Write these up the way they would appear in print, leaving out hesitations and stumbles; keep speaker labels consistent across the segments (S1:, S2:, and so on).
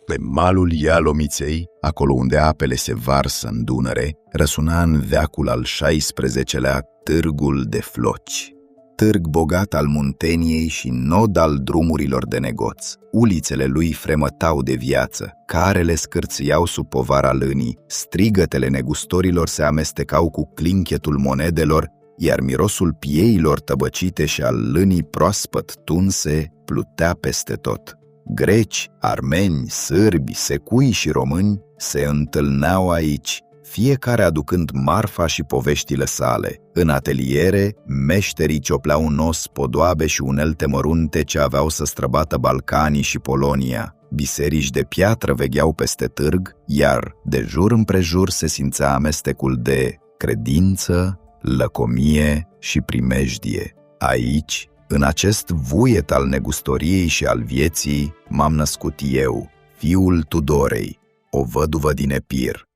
S1: Pe malul Ialomiței, acolo unde apele se varsă în Dunăre, răsuna în veacul al 16-lea Târgul de Floci. Târg bogat al Munteniei și nod al drumurilor de negoț. Ulițele lui fremătau de viață, carele scârțâiau sub povara lânii, strigătele negustorilor se amestecau cu clinchetul monedelor, iar mirosul pieilor tăbăcite și al lânii proaspăt tunse plutea peste tot. Greci, armeni, sârbi, secui și români se întâlneau aici, fiecare aducând marfa și poveștile sale. În ateliere, meșterii ciopleau în os podoabe și unelte mărunte ce aveau să străbată Balcanii și Polonia. Biserici de piatră vegheau peste târg, iar de jur împrejur se simțea amestecul de credință, lăcomie și primejdie. Aici, în acest vuiet al negustoriei și al vieții, m-am născut eu, fiul Tudorei, o văduvă din Epir.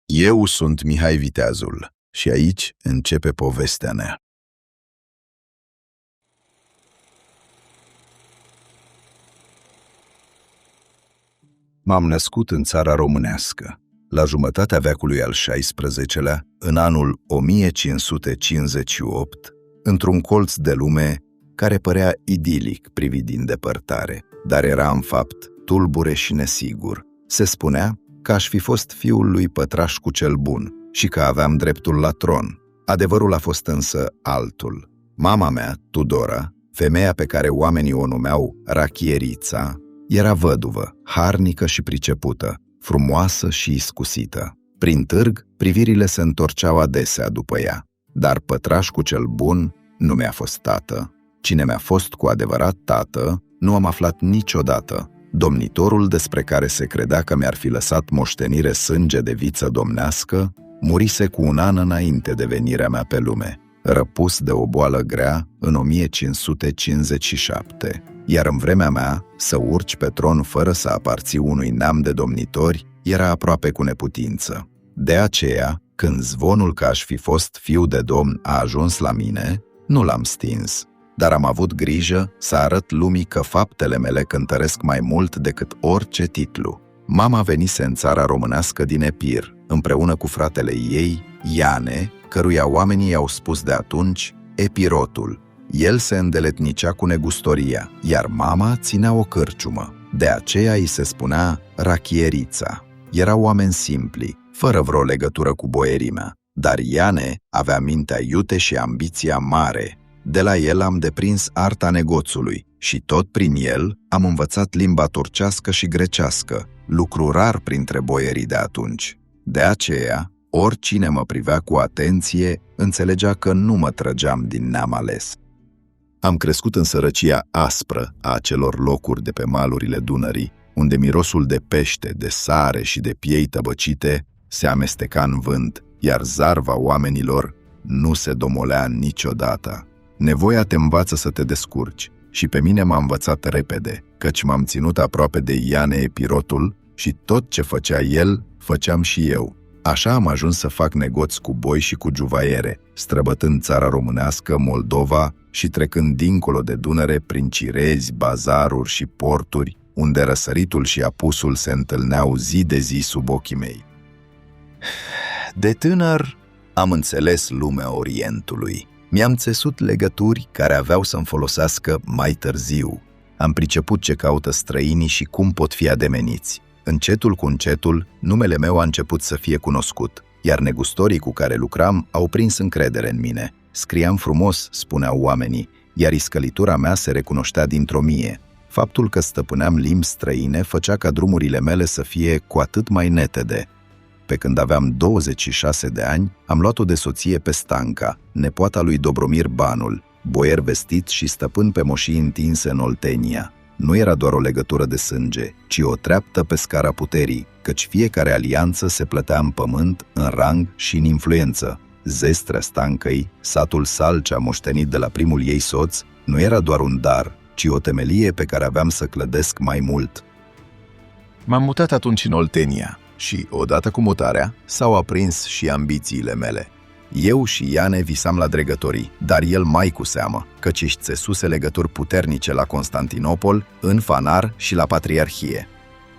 S1: Eu sunt Mihai Viteazul și aici începe povestea mea. M-am născut în țara românească, la jumătatea veacului al XVI-lea, în anul 1558, într-un colț de lume care părea idilic privit din depărtare, dar era în fapt tulbure și nesigur. Se spunea că aș fi fost fiul lui Pătrașcu cel Bun și că aveam dreptul la tron. Adevărul a fost însă altul. Mama mea, Tudora, femeia pe care oamenii o numeau Rachierița, era văduvă, harnică și pricepută, frumoasă și iscusită. Prin târg, privirile se întorceau adesea după ea, dar Pătrașcu cel Bun nu mi-a fost tată. Cine mi-a fost cu adevărat tată, nu am aflat niciodată. Domnitorul despre care se credea că mi-ar fi lăsat moștenire sânge de viță domnească, murise cu un an înainte de venirea mea pe lume, răpus de o boală grea în 1557, iar în vremea mea să urci pe tron fără să aparții unui neam de domnitori era aproape cu neputință. De aceea, când zvonul că aș fi fost fiu de domn a ajuns la mine, nu l-am stins, dar am avut grijă să arăt lumii că faptele mele cântăresc mai mult decât orice titlu. Mama venise în țara românească din Epir, împreună cu fratele ei, Iane, căruia oamenii i-au spus de atunci Epirotul. El se îndeletnicea cu negustoria, iar mama ținea o cârciumă. De aceea îi se spunea Rachierița. Erau oameni simpli, fără vreo legătură cu boierimea, dar Iane avea mintea iute și ambiția mare. De la el am deprins arta negoțului și tot prin el am învățat limba turcească și grecească, lucru rar printre boierii de atunci. De aceea, oricine mă privea cu atenție înțelegea că nu mă trăgeam din neam ales. Am crescut în sărăcia aspră a acelor locuri de pe malurile Dunării, unde mirosul de pește, de sare și de piei tăbăcite se amesteca în vânt, iar zarva oamenilor nu se domolea niciodată. Nevoia te învață să te descurci și pe mine m-a învățat repede, căci m-am ținut aproape de Iane Epirotul și tot ce făcea el, făceam și eu. Așa am ajuns să fac negoț cu boi și cu juvaiere, străbătând țara românească, Moldova și trecând dincolo de Dunăre prin cirezi, bazaruri și porturi, unde răsăritul și apusul se întâlneau zi de zi sub ochii mei. De tânăr am înțeles lumea Orientului. Mi-am țesut legături care aveau să-mi folosească mai târziu. Am priceput ce caută străinii și cum pot fi ademeniți. Încetul cu încetul, numele meu a început să fie cunoscut, iar negustorii cu care lucram au prins încredere în mine. Scriam frumos, spuneau oamenii, iar iscălitura mea se recunoștea dintr-o mie. Faptul că stăpâneam limbi străine făcea ca drumurile mele să fie cu atât mai netede. Pe când aveam 26 de ani, am luat-o de soție pe Stanca, nepoata lui Dobromir Banul, boier vestit și stăpân pe moșii întinse în Oltenia. Nu era doar o legătură de sânge, ci o treaptă pe scara puterii, căci fiecare alianță se plătea în pământ, în rang și în influență. Zestrea Stancăi, satul Salcea moștenit de la primul ei soț, nu era doar un dar, ci o temelie pe care aveam să clădesc mai mult. M-am mutat atunci în Oltenia și, odată cu mutarea, s-au aprins și ambițiile mele. Eu și Iane visam la dregătorii, dar el mai cu seamă, căci își țesuse legături puternice la Constantinopol, în Fanar și la Patriarhie.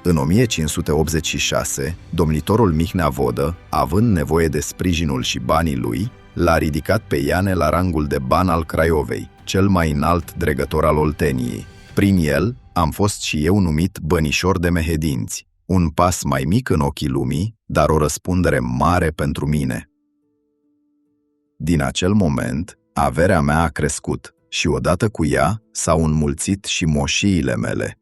S1: În 1586, domnitorul Mihnea Vodă, având nevoie de sprijinul și banii lui, l-a ridicat pe Iane la rangul de ban al Craiovei, cel mai înalt dregător al Olteniei. Prin el am fost și eu numit bănișor de mehedinți, un pas mai mic în ochii lumii, dar o răspundere mare pentru mine. Din acel moment, averea mea a crescut și odată cu ea s-au înmulțit și moșiile mele.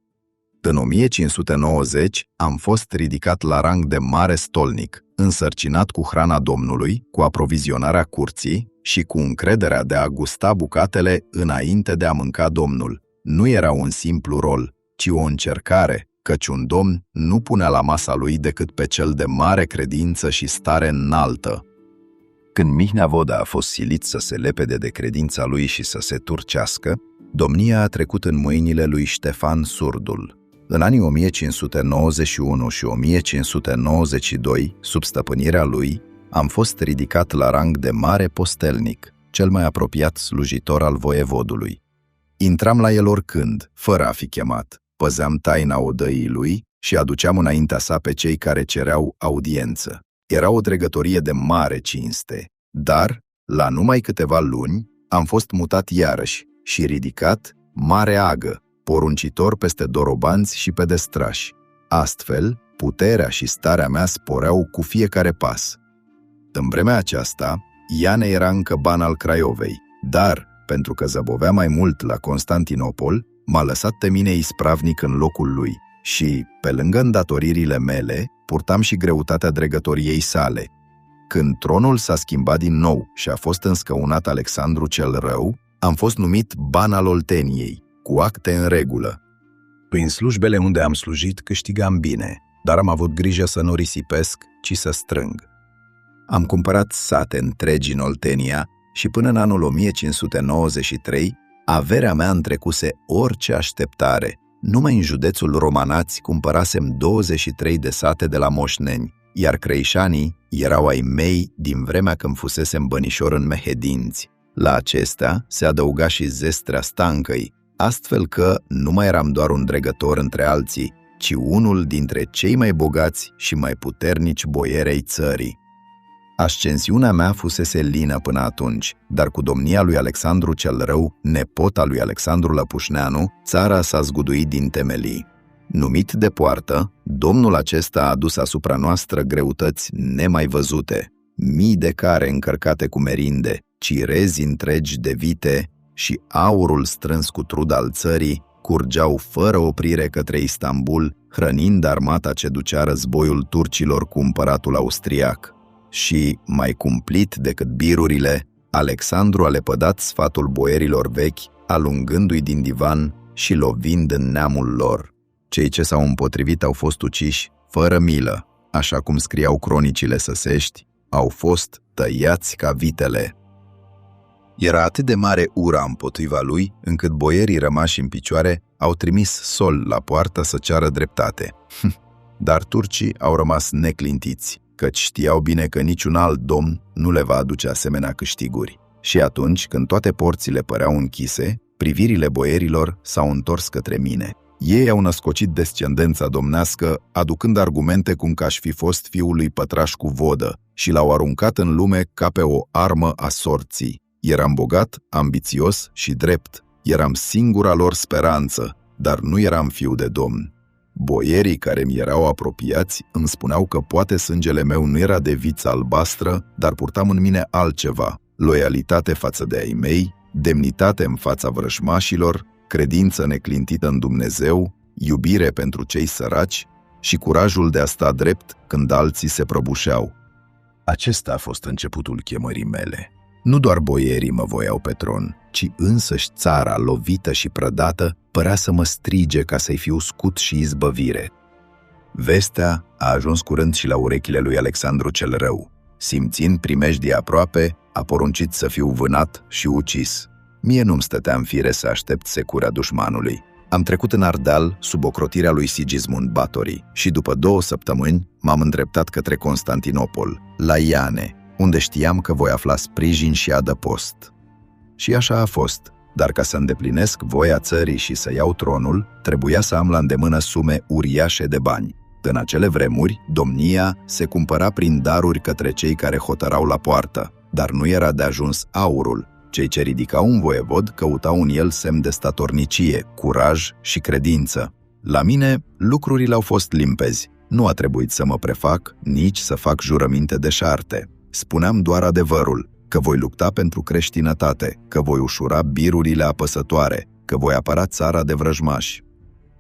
S1: În 1590 am fost ridicat la rang de mare stolnic, însărcinat cu hrana Domnului, cu aprovizionarea curții și cu încrederea de a gusta bucatele înainte de a mânca Domnul. Nu era un simplu rol, ci o încercare, căci un domn nu punea la masa lui decât pe cel de mare credință și stare înaltă. Când Mihnea Vodă a fost silit să se lepede de credința lui și să se turcească, domnia a trecut în mâinile lui Ștefan Surdul. În anii 1591 și 1592, sub stăpânirea lui, am fost ridicat la rang de mare postelnic, cel mai apropiat slujitor al voievodului. Intram la el oricând, fără a fi chemat, păzeam taina odăii lui și aduceam înaintea sa pe cei care cereau audiență. Era o dregătorie de mare cinste, dar, la numai câteva luni, am fost mutat iarăși și ridicat mare agă, poruncitor peste dorobanți și pedestrași. Astfel, puterea și starea mea sporeau cu fiecare pas. În vremea aceasta, Iane era încă ban al Craiovei, dar, pentru că zăbovea mai mult la Constantinopol, m-a lăsat pe mine ispravnic în locul lui și, pe lângă îndatoririle mele, purtam și greutatea dregătoriei sale. Când tronul s-a schimbat din nou și a fost înscăunat Alexandru cel Rău, am fost numit ban al Olteniei, cu acte în regulă. Prin slujbele unde am slujit câștigam bine, dar am avut grijă să nu risipesc, ci să strâng. Am cumpărat sate întregi în Oltenia și până în anul 1593, averea mea întrecuse orice așteptare. Numai în județul Romanați cumpărasem 23 de sate de la moșneni, iar creișanii erau ai mei din vremea când fusesem bănișor în Mehedinți. La acestea se adăuga și Zestrea Stancăi, astfel că nu mai eram doar un dregător între alții, ci unul dintre cei mai bogați și mai puternici boieri ai țării. Ascensiunea mea fusese lină până atunci, dar cu domnia lui Alexandru cel Rău, nepot al lui Alexandru Lăpușneanu, țara s-a zguduit din temelii. Numit de poartă, domnul acesta a adus asupra noastră greutăți nemai văzute, mii de care încărcate cu merinde, cirezi întregi de vite și aurul strâns cu trud al țării curgeau fără oprire către Istanbul, hrănind armata ce ducea războiul turcilor cu împăratul austriac. Și, mai cumplit decât birurile, Alexandru a lepădat sfatul boierilor vechi, alungându-i din divan și lovind în neamul lor. Cei ce s-au împotrivit au fost uciși fără milă, așa cum scriau cronicile săsești, au fost tăiați ca vitele. Era atât de mare ura împotriva lui, încât boierii rămași în picioare au trimis sol la poartă să ceară dreptate. Dar turcii au rămas neclintiți, căci știau bine că niciun alt domn nu le va aduce asemenea câștiguri. Și atunci, când toate porțile păreau închise, privirile boierilor s-au întors către mine. Ei au născocit descendența domnească, aducând argumente cum că aș fi fost fiul lui Pătrașcu Vodă și l-au aruncat în lume ca pe o armă a sorții. Eram bogat, ambițios și drept. Eram singura lor speranță, dar nu eram fiu de domn. Boierii care mi erau apropiați îmi spuneau că poate sângele meu nu era de viță albastră, dar purtam în mine altceva: loialitate față de ai mei, demnitate în fața vrăjmașilor, credință neclintită în Dumnezeu, iubire pentru cei săraci și curajul de a sta drept când alții se prăbușeau. Acesta a fost începutul chemării mele. Nu doar boierii mă voiau pe tron, ci însăși țara, lovită și prădată, părea să mă strige ca să-i fiu scut și izbăvire. Vestea a ajuns curând și la urechile lui Alexandru cel Rău. Simțind primejdii aproape, a poruncit să fiu vânat și ucis. Mie nu-mi stătea în fire să aștept secura dușmanului. Am trecut în Ardeal sub ocrotirea lui Sigismund Batory și după 2 săptămâni m-am îndreptat către Constantinopol, la Iane, unde știam că voi afla sprijin și adăpost. Și așa a fost. dar ca să îndeplinesc voia țării și să iau tronul, trebuia să am la îndemână sume uriașe de bani. În acele vremuri, domnia se cumpăra prin daruri către cei care hotărau la poartă, dar nu era de ajuns aurul. Cei ce ridicau un voievod căutau în el semn de statornicie, curaj și credință. La mine, lucrurile au fost limpezi. Nu a trebuit să mă prefac, nici să fac jurăminte deșarte. Spuneam doar adevărul, că voi lupta pentru creștinătate, că voi ușura birurile apăsătoare, că voi apăra țara de vrăjmași.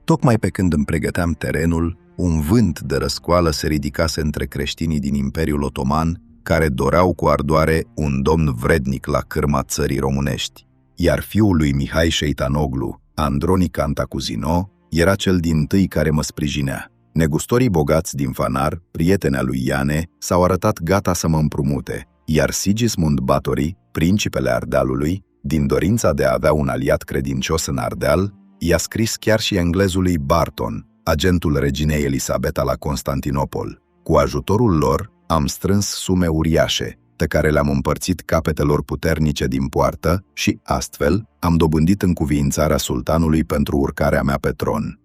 S1: Tocmai pe când îmi pregăteam terenul, un vânt de răscoală se ridicase între creștinii din Imperiul Otoman, care doreau cu ardoare un domn vrednic la cârma țării românești. Iar fiul lui Mihai Șeitanoglu, Androni Cantacuzino, era cel dintâi care mă sprijinea. Negustorii bogați din Fanar, prietenea lui Iane, s-au arătat gata să mă împrumute, iar Sigismund Batory, principele Ardealului, din dorința de a avea un aliat credincios în Ardeal, i-a scris chiar și englezului Barton, agentul reginei Elisabeta la Constantinopol. Cu ajutorul lor am strâns sume uriașe, pe care le-am împărțit capetelor puternice din poartă și, astfel, am dobândit încuviințarea sultanului pentru urcarea mea pe tron.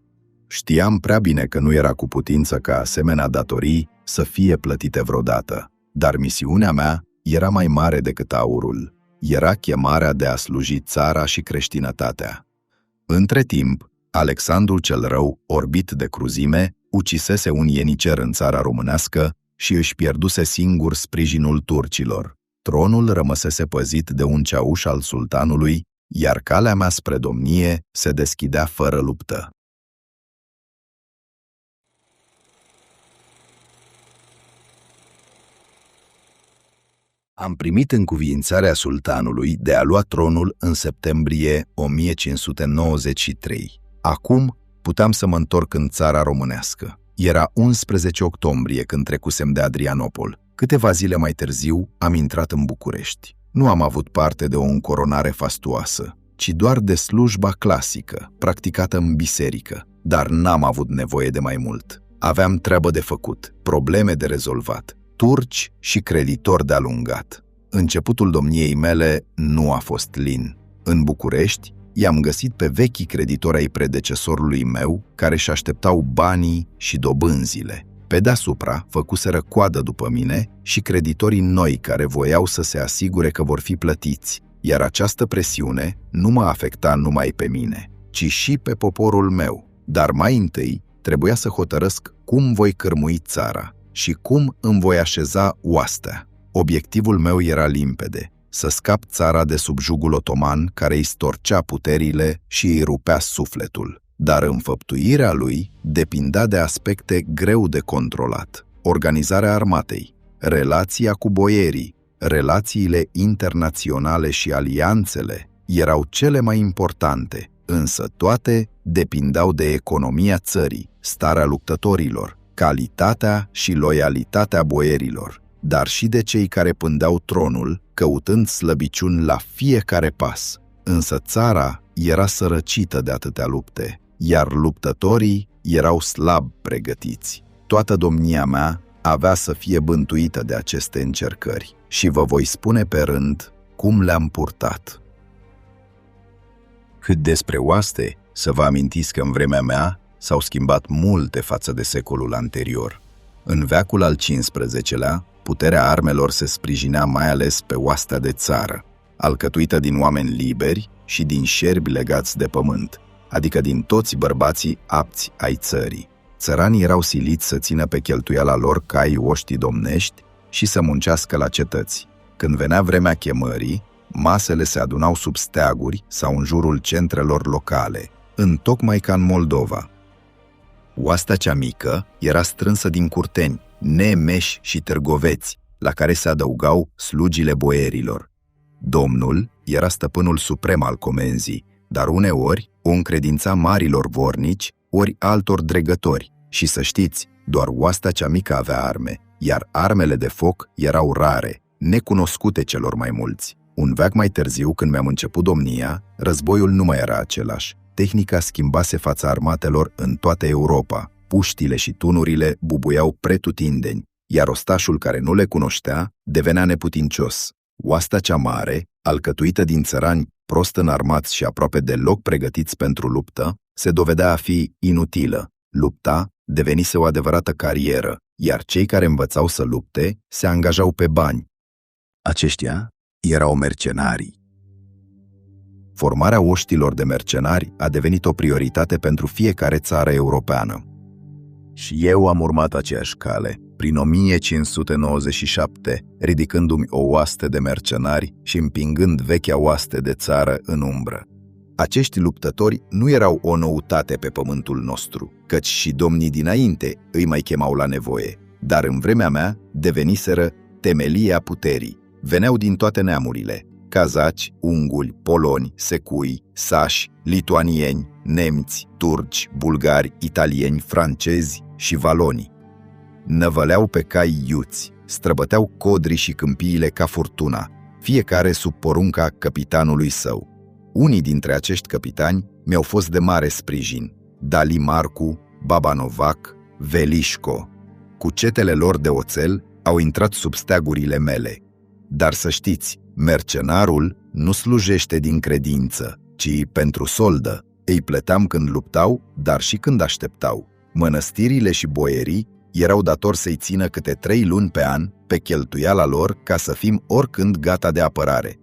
S1: Știam prea bine că nu era cu putință ca asemenea datorii să fie plătite vreodată, dar misiunea mea era mai mare decât aurul. Era chemarea de a sluji țara și creștinătatea. Între timp, Alexandru cel Rău, orbit de cruzime, ucisese un ienicer în țara românească și își pierduse singur sprijinul turcilor. Tronul rămăsese păzit de un ceauș al sultanului, iar calea mea spre domnie se deschidea fără luptă. Am primit încuviințarea sultanului de a lua tronul în septembrie 1593. Acum puteam să mă întorc în țara românească. Era 11 octombrie când trecusem de Adrianopol. Câteva zile mai târziu am intrat în București. Nu am avut parte de o încoronare fastuoasă, ci doar de slujba clasică, practicată în biserică. Dar n-am avut nevoie de mai mult. Aveam treabă de făcut, probleme de rezolvat, turci și creditori de alungat. Începutul domniei mele nu a fost lin. În București i-am găsit pe vechii creditori ai predecesorului meu, care își așteptau banii și dobânzile. Pe deasupra făcuseră coadă după mine și creditorii noi care voiau să se asigure că vor fi plătiți, iar această presiune nu mă afecta numai pe mine, ci și pe poporul meu. Dar mai întâi trebuia să hotărăsc cum voi cârmui țara și cum îmi voi așeza oastea. Obiectivul meu era limpede: să scap țara de sub jugul otoman care îi storcea puterile și îi rupea sufletul. Dar înfăptuirea lui depindea de aspecte greu de controlat: organizarea armatei, relația cu boierii, relațiile internaționale și alianțele erau cele mai importante, însă toate depindeau de economia țării, starea luptătorilor, calitatea și loialitatea boierilor, dar și de cei care pândeau tronul, căutând slăbiciuni la fiecare pas. Însă țara era sărăcită de atâtea lupte, iar luptătorii erau slab pregătiți. Toată domnia mea avea să fie bântuită de aceste încercări și vă voi spune pe rând cum le-am purtat. Cât despre oaste, să vă amintiți că în vremea mea s-au schimbat multe față de secolul anterior. În veacul al XV-lea, puterea armelor se sprijinea mai ales pe oastea de țară, alcătuită din oameni liberi și din șerbi legați de pământ, adică din toți bărbații apți ai țării. Țăranii erau siliți să țină pe cheltuiala lor cai oștii domnești și să muncească la cetăți. Când venea vremea chemării, masele se adunau sub steaguri sau în jurul centrelor locale, întocmai ca în Moldova. Oastea cea mică era strânsă din curteni, nemeși și târgoveți, la care se adăugau slugile boierilor. Domnul era stăpânul suprem al comenzii, dar uneori o încredința marilor vornici, ori altor dregători. Și să știți, doar oastea cea mică avea arme, iar armele de foc erau rare, necunoscute celor mai mulți. Un veac mai târziu, când mi-am început domnia, războiul nu mai era același. Tehnica schimbase fața armatelor în toată Europa. Puștile și tunurile bubuiau pretutindeni, iar ostașul care nu le cunoștea devenea neputincios. Oastea cea mare, alcătuită din țărani prost înarmați și aproape deloc pregătiți pentru luptă, se dovedea a fi inutilă. Lupta devenise o adevărată carieră, iar cei care învățau să lupte se angajau pe bani. Aceștia erau mercenarii. Formarea oștilor de mercenari a devenit o prioritate pentru fiecare țară europeană. Și eu am urmat aceeași cale, prin 1597, ridicându-mi o oaste de mercenari și împingând vechea oaste de țară în umbră. Acești luptători nu erau o noutate pe pământul nostru, căci și domnii dinainte îi mai chemau la nevoie, dar în vremea mea deveniseră temelia puterii. Veneau din toate neamurile: cazaci, unguri, poloni, secui, sași, lituanieni, nemți, turci, bulgari, italieni, francezi și valoni. Năvăleau pe cai iuți, străbăteau codrii și câmpiile ca furtuna, fiecare sub porunca căpitanului său. Unii dintre acești căpitani mi-au fost de mare sprijin: Dali Marcu, Baba Novac, Velișco. Cucetele lor de oțel au intrat sub steagurile mele. Dar să știți, mercenarul nu slujește din credință, ci pentru soldă. Îi plăteam când luptau, dar și când așteptau. Mănăstirile și boierii erau datori să-i țină câte 3 luni pe an pe cheltuiala lor ca să fim oricând gata de apărare.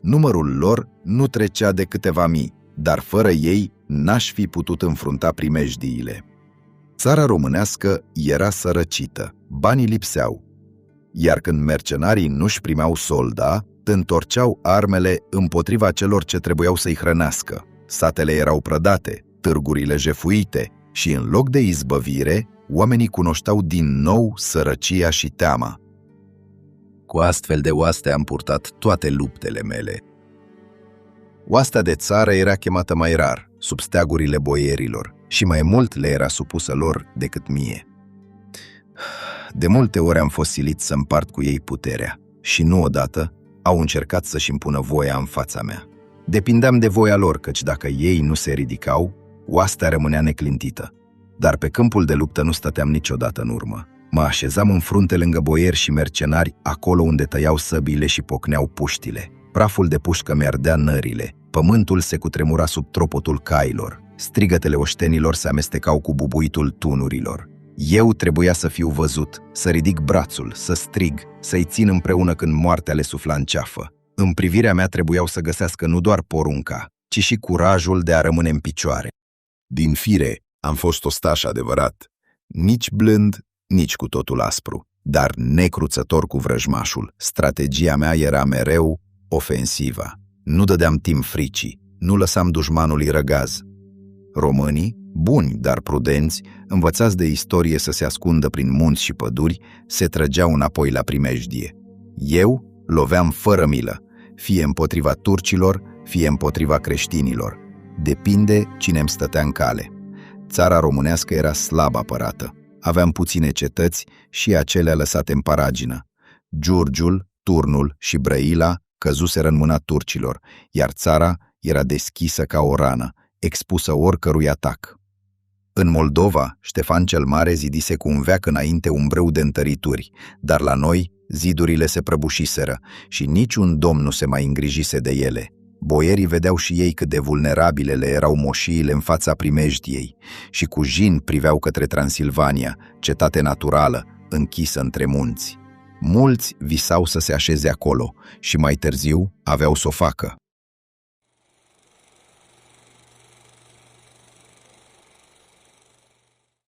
S1: Numărul lor nu trecea de câteva mii, dar fără ei n-aș fi putut înfrunta primejdiile. Țara românească era sărăcită, banii lipseau, iar când mercenarii nu-și primeau solda, întorceau armele împotriva celor ce trebuiau să-i hrănească. Satele erau prădate, târgurile jefuite și în loc de izbăvire, oamenii cunoșteau din nou sărăcia și teama. Cu astfel de oaste am purtat toate luptele mele. Oastea de țară era chemată mai rar, sub steagurile boierilor, și mai mult le era supusă lor decât mie. De multe ori am fost silit să împart cu ei puterea și nu odată au încercat să-și impună voia în fața mea. Depindeam de voia lor, căci dacă ei nu se ridicau, oastea rămânea neclintită. Dar pe câmpul de luptă nu stăteam niciodată în urmă. Mă așezam în frunte lângă boieri și mercenari, acolo unde tăiau săbile și pocneau puștile. Praful de pușcă mi-ardea nările, pământul se cutremura sub tropotul cailor, strigătele oștenilor se amestecau cu bubuitul tunurilor. Eu trebuia să fiu văzut, să ridic brațul, să strig, să-i țin împreună când moartea le sufla în ceafă. În privirea mea trebuiau să găsească nu doar porunca, ci și curajul de a rămâne în picioare. Din fire am fost ostaș adevărat, nici blând, nici cu totul aspru, dar necruțător cu vrăjmașul. Strategia mea era mereu ofensivă. Nu dădeam timp fricii, nu lăsam dușmanului răgaz. Românii, buni, dar prudenți, învățați de istorie să se ascundă prin munți și păduri, se trăgeau înapoi la primejdie. Eu loveam fără milă, fie împotriva turcilor, fie împotriva creștinilor. Depinde cine îmi stătea în cale. Țara românească era slab apărată. Aveam puține cetăți și acelea lăsate în paragină. Giurgiul, Turnul și Brăila căzuseră în mâna turcilor, iar țara era deschisă ca o rană, expusă oricărui atac. În Moldova, Ștefan cel Mare zidise cu un veac înainte un brâu de întărituri, dar la noi zidurile se prăbușiseră și niciun domn nu se mai îngrijise de ele. Boierii vedeau și ei cât de vulnerabile le erau moșiile în fața primejdiei și cu jin priveau către Transilvania, cetate naturală, închisă între munți. Mulți visau să se așeze acolo și mai târziu aveau să o facă.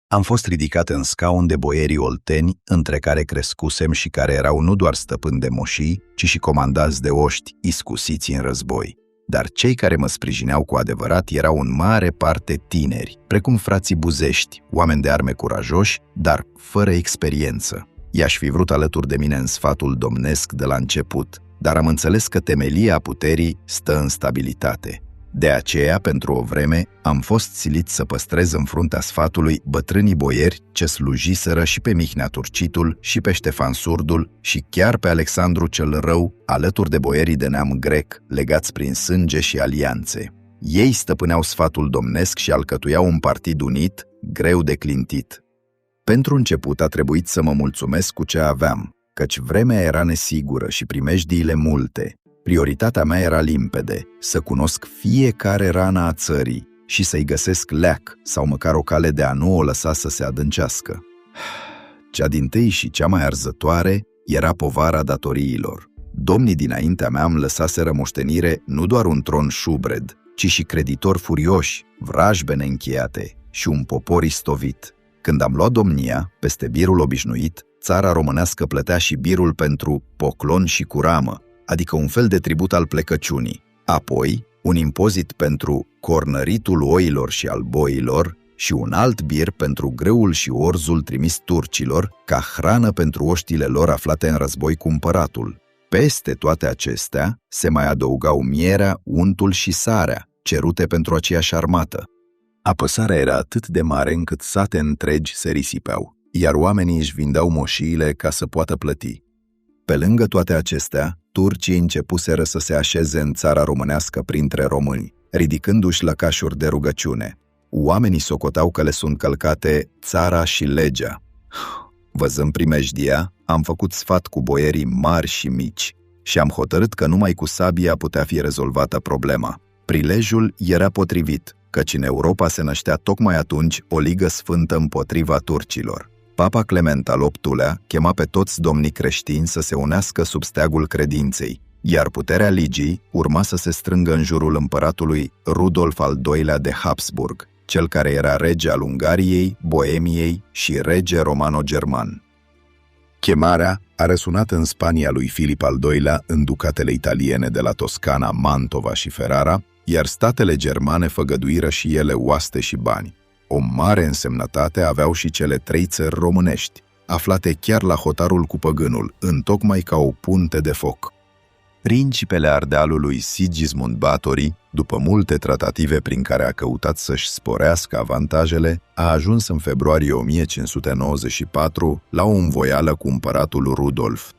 S1: Am fost ridicat în scaun de boierii olteni, între care crescusem și care erau nu doar stăpâni de moșii, ci și comandați de oști iscusiți în război. Dar cei care mă sprijineau cu adevărat erau în mare parte tineri, precum frații Buzești, oameni de arme curajoși, dar fără experiență. I-aș fi vrut alături de mine în sfatul domnesc de la început, dar am înțeles că temelia puterii stă în stabilitate. De aceea, pentru o vreme, am fost silit să păstrez în fruntea sfatului bătrânii boieri ce slujiseră și pe Mihnea Turcitul, și pe Ștefan Surdul, și chiar pe Alexandru cel Rău, alături de boierii de neam grec, legați prin sânge și alianțe. Ei stăpâneau sfatul domnesc și alcătuiau un partid unit, greu de clintit. Pentru început a trebuit să mă mulțumesc cu ce aveam, căci vremea era nesigură și primejdiile multe. Prioritatea mea era limpede, să cunosc fiecare rană a țării și să-i găsesc leac sau măcar o cale de a nu o lăsa să se adâncească. Cea dintâi și cea mai arzătoare era povara datoriilor. Domnii dinaintea mea îmi lăsaseră moștenire nu doar un tron șubred, ci și creditori furioși, vrajbe neîncheiate și un popor istovit. Când am luat domnia, peste birul obișnuit, țara românească plătea și birul pentru poclon și curamă, adică un fel de tribut al plecăciunii. Apoi, un impozit pentru cornăritul oilor și al boilor și un alt bir pentru grâul și orzul trimis turcilor ca hrană pentru oștile lor aflate în război cu împăratul. Peste toate acestea se mai adăugau mierea, untul și sarea, cerute pentru aceeași armată. Apăsarea era atât de mare încât sate întregi se risipeau, iar oamenii își vindeau moșiile ca să poată plăti. Pe lângă toate acestea, turcii începuseră să se așeze în țara românească printre români, ridicându-și lăcașuri de rugăciune. Oamenii socoteau că le sunt călcate țara și legea. Văzând primejdia, am făcut sfat cu boierii mari și mici și am hotărât că numai cu sabia putea fi rezolvată problema. Prilejul era potrivit, căci în Europa se năștea tocmai atunci o ligă sfântă împotriva turcilor. Papa Clement al VIII-lea chema pe toți domnii creștini să se unească sub steagul credinței, iar puterea ligii urma să se strângă în jurul împăratului Rudolf al II-lea de Habsburg, cel care era rege al Ungariei, Boemiei și rege romano-german. Chemarea a răsunat în Spania lui Filip al II-lea în ducatele italiene de la Toscana, Mantova și Ferrara, iar statele germane făgăduiră și ele oaste și bani. O mare însemnătate aveau și cele 3 țări românești, aflate chiar la hotarul cu păgânul, întocmai ca o punte de foc. Principele Ardealului Sigismund Báthory, după multe tratative prin care a căutat să-și sporească avantajele, a ajuns în februarie 1594 la o învoială cu împăratul Rudolf.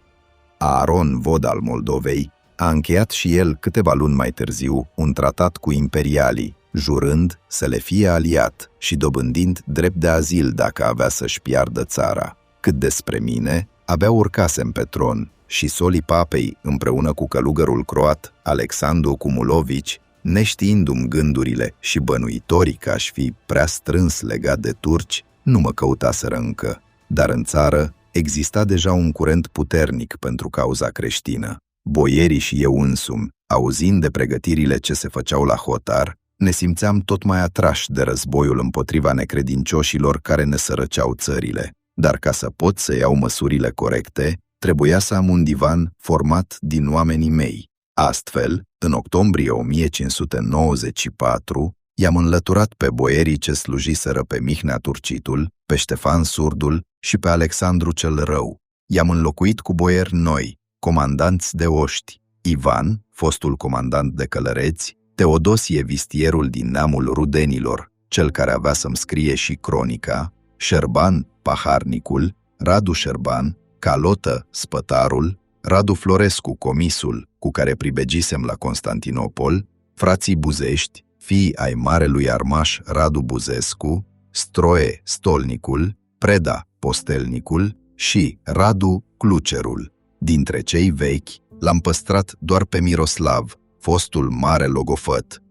S1: Aaron Vod al Moldovei a încheiat și el câteva luni mai târziu un tratat cu imperialii, jurând să le fie aliat și dobândind drept de azil dacă avea să-și piardă țara. Cât despre mine, abia urcasem pe tron și solii papei, împreună cu călugărul croat Alexandru Cumulovici, neștiindu-mi gândurile și bănuitorii că aș fi prea strâns legat de turci, nu mă căutaseră încă, dar în țară exista deja un curent puternic pentru cauza creștină. Boierii și eu însumi, auzind de pregătirile ce se făceau la hotar, ne simțeam tot mai atrași de războiul împotriva necredincioșilor care ne sărăceau țările. Dar ca să pot să iau măsurile corecte, trebuia să am un divan format din oamenii mei. Astfel, în octombrie 1594, i-am înlăturat pe boierii ce slujiseră pe Mihnea Turcitul, pe Ștefan Surdul și pe Alexandru cel Rău. I-am înlocuit cu boieri noi, comandanți de oști, Ivan, fostul comandant de călăreți, Teodosie Vistierul din neamul Rudenilor, cel care avea să-mi scrie și cronica, Șerban, paharnicul, Radu Șerban, Calotă, spătarul, Radu Florescu, comisul, cu care pribegisem la Constantinopol, frații Buzești, fii ai marelui armaș Radu Buzescu, Stroe, stolnicul, Preda, postelnicul și Radu, clucerul. Dintre cei vechi, l-am păstrat doar pe Miroslav, fostul mare logofăt.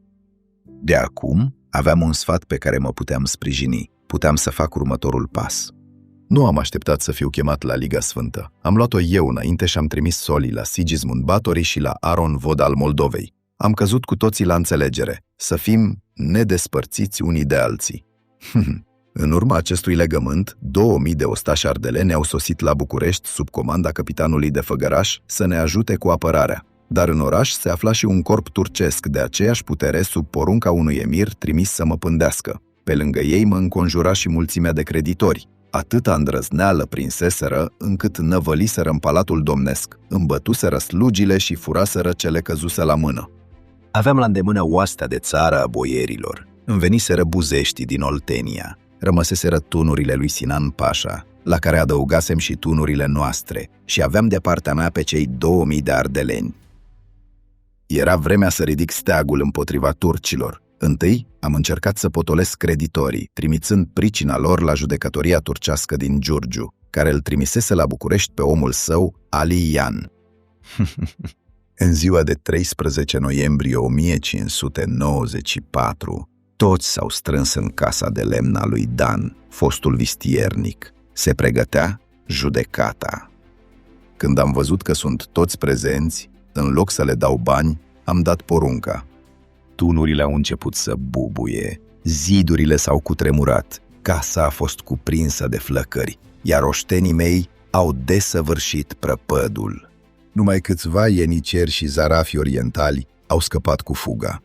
S1: De acum, aveam un sfat pe care mă puteam sprijini. Puteam să fac următorul pas. Nu am așteptat să fiu chemat la Liga Sfântă. Am luat-o eu înainte și am trimis solii la Sigismund Báthory și la Aaron Vod al Moldovei. Am căzut cu toții la înțelegere, să fim nedespărțiți unii de alții. În urma acestui legământ, 2000 de ostași ardeleni au sosit la București sub comanda capitanului de făgăraș să ne ajute cu apărarea. Dar în oraș se afla și un corp turcesc de aceeași putere sub porunca unui emir trimis să mă pândească. Pe lângă ei mă înconjura și mulțimea de creditori. Atâta îndrăzneală prinseseră încât năvăliseră în palatul domnesc, îmbătuseră slugile și furaseră cele căzuse la mână. Aveam la îndemână oastea de țară a boierilor. Îmi veniseră buzeștii din Oltenia. Rămăseseră tunurile lui Sinan Pașa, la care adăugasem și tunurile noastre, și aveam de partea mea pe cei 2000 de ardeleni. Era vremea să ridic steagul împotriva turcilor. Întâi am încercat să potolesc creditorii, trimițând pricina lor la judecătoria turcească din Giurgiu, care îl trimisese la București pe omul său, Ali Ian. În ziua de 13 noiembrie 1594, toți s-au strâns în casa de lemn a lui Dan, fostul vistiernic. Se pregătea judecata. Când am văzut că sunt toți prezenți, în loc să le dau bani, am dat porunca. Tunurile au început să bubuie, zidurile s-au cutremurat, casa a fost cuprinsă de flăcări, iar oștenii mei au desăvârșit prăpădul. Numai câțiva ieniceri și zarafi orientali au scăpat cu fuga.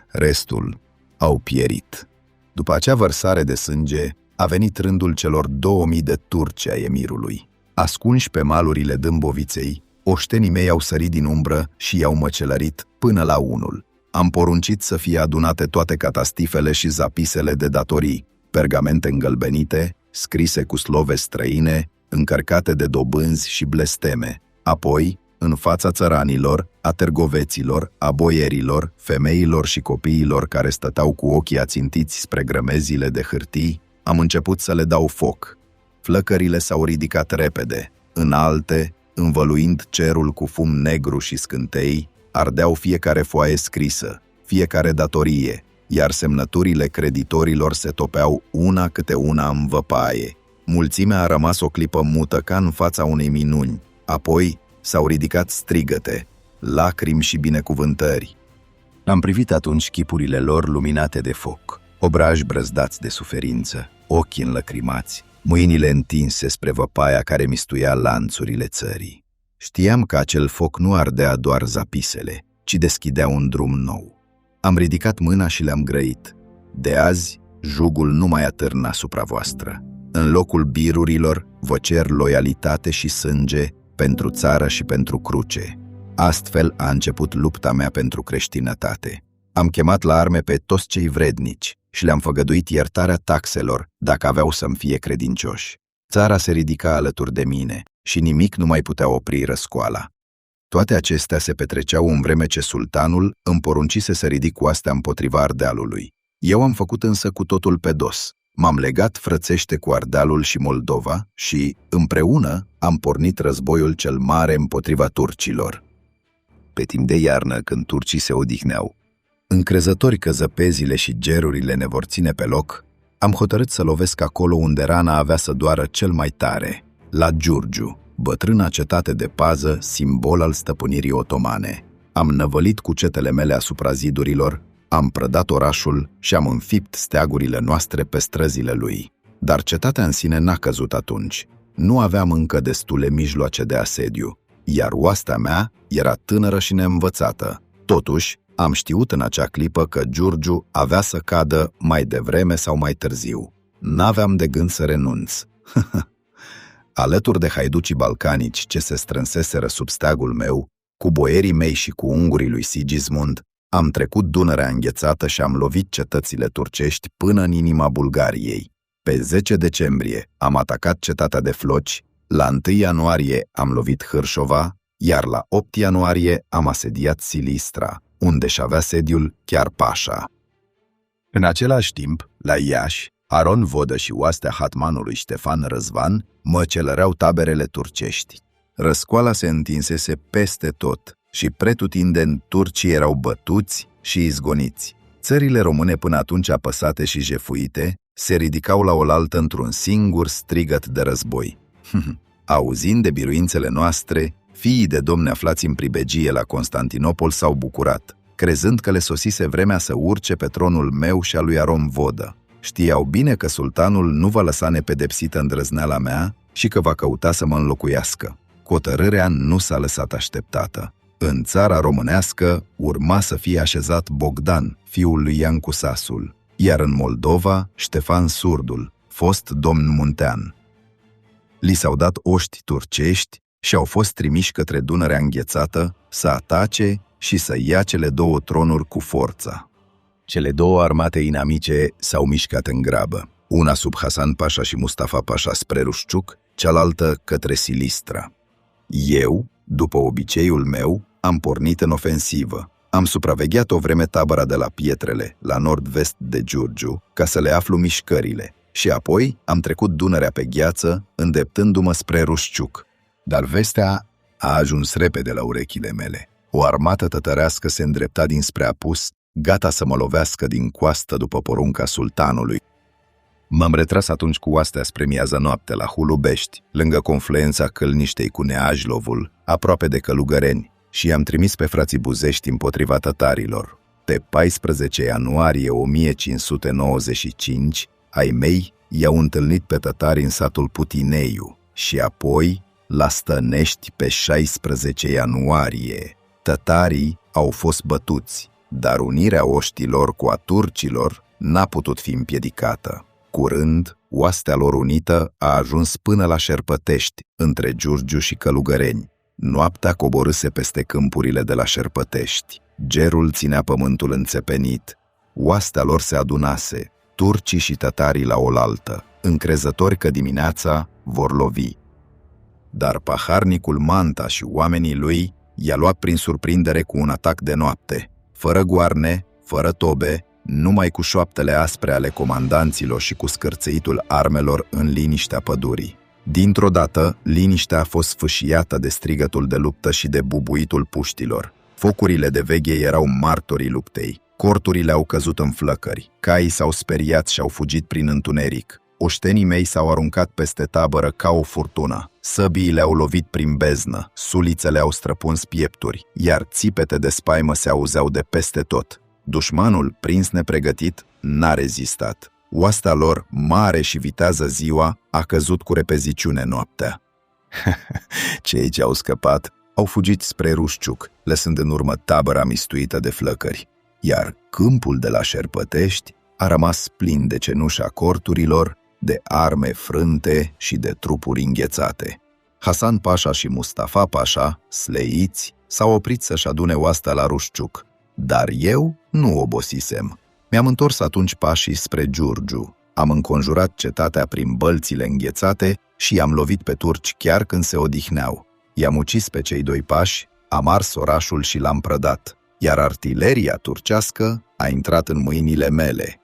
S1: Restul au pierit. După acea vărsare de sânge, a venit rândul celor 2000 de turci ai emirului. Ascunși pe malurile Dâmboviței, oștenii mei au sărit din umbră și i-au măcelărit până la unul. Am poruncit să fie adunate toate catastifele și zapisele de datorii, pergamente îngălbenite, scrise cu slove străine, încărcate de dobânzi și blesteme. Apoi, în fața țăranilor, a târgoveților, a boierilor, femeilor și copiilor care stăteau cu ochii ațintiți spre grămezile de hârtii, am început să le dau foc. Flăcările s-au ridicat repede, înalte, învăluind cerul cu fum negru și scântei, ardeau fiecare foaie scrisă, fiecare datorie, iar semnăturile creditorilor se topeau una câte una în văpaie. Mulțimea a rămas o clipă mută ca în fața unei minuni. Apoi s-au ridicat strigăte, lacrimi și binecuvântări. Am privit atunci chipurile lor luminate de foc, obraji brăzdați de suferință, ochii înlăcrimați, mâinile întinse spre văpaia care mistuia lanțurile țării. Știam că acel foc nu ardea doar zapisele, ci deschidea un drum nou. Am ridicat mâna și le-am grăit. De azi, jugul nu mai atârnă asupra voastră. În locul birurilor, vă cer loialitate și sânge pentru țară și pentru cruce. Astfel a început lupta mea pentru creștinătate. Am chemat la arme pe toți cei vrednici și le-am făgăduit iertarea taxelor dacă aveau să-mi fie credincioși. Țara se ridica alături de mine și nimic nu mai putea opri răscoala. Toate acestea se petreceau în vreme ce sultanul îmi poruncise să ridic oastea împotriva Ardealului. Eu am făcut însă cu totul pe dos. M-am legat frățește cu Ardealul și Moldova și, împreună, am pornit războiul cel mare împotriva turcilor. Pe timp de iarnă, când turcii se odihneau, încrezători că zăpezile și gerurile ne vor ține pe loc, am hotărât să lovesc acolo unde rana avea să doară cel mai tare, la Giurgiu, bătrâna cetate de pază, simbol al stăpânirii otomane. Am năvălit cucetele mele asupra zidurilor, am prădat orașul și am înfipt steagurile noastre pe străzile lui. Dar cetatea în sine n-a căzut atunci. Nu aveam încă destule mijloace de asediu, iar oastea mea era tânără și neînvățată. Totuși, am știut în acea clipă că Giurgiu avea să cadă mai devreme sau mai târziu. N-aveam de gând să renunț. Alături de haiducii balcanici ce se strânseseră sub steagul meu, cu boierii mei și cu ungurii lui Sigismund, am trecut Dunărea înghețată și am lovit cetățile turcești până în inima Bulgariei. Pe 10 decembrie am atacat cetatea de Floci, la 1 ianuarie am lovit Hârșova, iar la 8 ianuarie am asediat Silistra, unde și avea sediul chiar Pașa. În același timp, la Iași, Aron Vodă și oastea hatmanului Ștefan Răzvan măcelăreau taberele turcești. Răscoala se întinsese peste tot și pretutindeni turcii erau bătuți și izgoniți. Țările române până atunci apăsate și jefuite se ridicau la oaltă într-un singur strigăt de război. Auzind de biruințele noastre, fiii de domni aflați în pribegie la Constantinopol s-au bucurat, crezând că le sosise vremea să urce pe tronul meu și al lui Aron Vodă. Știau bine că sultanul nu va lăsa nepedepsită îndrăzneala mea și că va căuta să mă înlocuiască. Hotărârea nu s-a lăsat așteptată. În țara românească urma să fie așezat Bogdan, fiul lui Iancu Sasul, iar în Moldova Ștefan Surdul, fost domn muntean. Li s-au dat oști turcești și au fost trimiși către Dunărea înghețată să atace și să ia cele două tronuri cu forța. Cele două armate inamice s-au mișcat în grabă, una sub Hasan Pașa și Mustafa Pașa spre Rușciuc, cealaltă către Silistra. Eu, după obiceiul meu, am pornit în ofensivă. Am supravegheat o vreme tabăra de la Pietrele, la nord-vest de Giurgiu, ca să le aflu mișcările, și apoi am trecut Dunărea pe gheață, îndreptându-mă spre Rușciuc. Dar vestea a ajuns repede la urechile mele. O armată tătărească se îndrepta dinspre apus, gata să mă lovească din coastă după porunca sultanului. M-am retras atunci cu oastea spre miază noapte la Hulubești, lângă confluența Călniștei cu Neajlovul, aproape de Călugăreni, și i-am trimis pe frații Buzești împotriva tătarilor. Pe 14 ianuarie 1595, ai mei i-au întâlnit pe tătari în satul Putineiu și apoi la Stănești pe 16 ianuarie. Tătarii au fost bătuți, dar unirea oștilor cu a turcilor n-a putut fi împiedicată. Curând, oastea lor unită a ajuns până la Șerpătești, între Giurgiu și Călugăreni. Noaptea coborâse peste câmpurile de la Șerpătești. Gerul ținea pământul înțepenit. Oastea lor se adunase, turcii și tătarii la oaltă, încrezători că dimineața vor lovi. Dar paharnicul Manta și oamenii lui i-a luat prin surprindere cu un atac de noapte, fără goarne, fără tobe, numai cu șoaptele aspre ale comandanților și cu scârțăitul armelor în liniștea pădurii. Dintr-o dată, liniștea a fost sfâșiată de strigătul de luptă și de bubuitul puștilor. Focurile de veche erau martorii luptei. Corturile au căzut în flăcări. Caii s-au speriat și au fugit prin întuneric. Oștenii mei s-au aruncat peste tabără ca o furtună. Săbiile au lovit prin beznă, sulițele au străpuns piepturi, iar țipete de spaimă se auzeau de peste tot. Dușmanul, prins nepregătit, n-a rezistat. Oastea lor, mare și vitează ziua, a căzut cu repeziciune noaptea. Cei ce au scăpat au fugit spre Rușciuc, lăsând în urmă tabăra mistuită de flăcări, iar câmpul de la Șerpătești a rămas plin de cenușa corturilor, de arme frânte și de trupuri înghețate. Hasan Pașa și Mustafa Pașa, sleiți, s-au oprit să-și adune oastea la Rușciuc, dar eu nu obosisem. Mi-am întors atunci pașii spre Giurgiu. Am înconjurat cetatea prin bălțile înghețate și i-am lovit pe turci chiar când se odihneau. I-am ucis pe cei doi pași, am ars orașul și l-am prădat, iar artileria turcească a intrat în mâinile mele.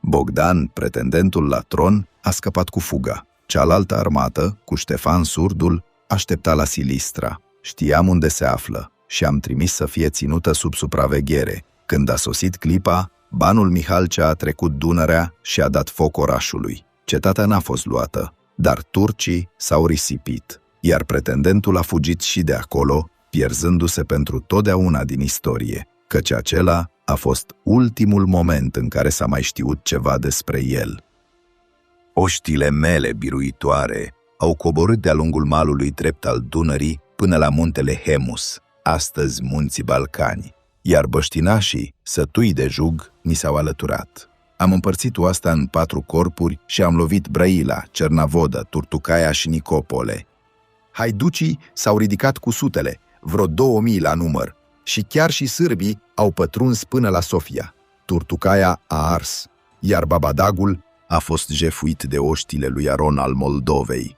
S1: Bogdan, pretendentul la tron, a scăpat cu fuga. Cealaltă armată, cu Ștefan Surdul, aștepta la Silistra. Știam unde se află și am trimis să fie ținută sub supraveghere. Când a sosit clipa, banul Mihalcea a trecut Dunărea și a dat foc orașului. Cetatea n-a fost luată, dar turcii s-au risipit, iar pretendentul a fugit și de acolo, pierzându-se pentru totdeauna din istorie, căci acela a fost ultimul moment în care s-a mai știut ceva despre el. Oștile mele biruitoare au coborât de-a lungul malului drept al Dunării până la muntele Hemus, astăzi munții Balcani, iar băștinașii, sătui de jug, ni s-au alăturat. Am împărțit oastea în 4 corpuri și am lovit Brăila, Cernavodă, Turtucaia și Nicopole. Haiducii s-au ridicat cu sutele, vreo 2000 la număr, și chiar și sârbii au pătruns până la Sofia. Turtucaia a ars, iar Babadagul a fost jefuit de oștile lui Aron al Moldovei.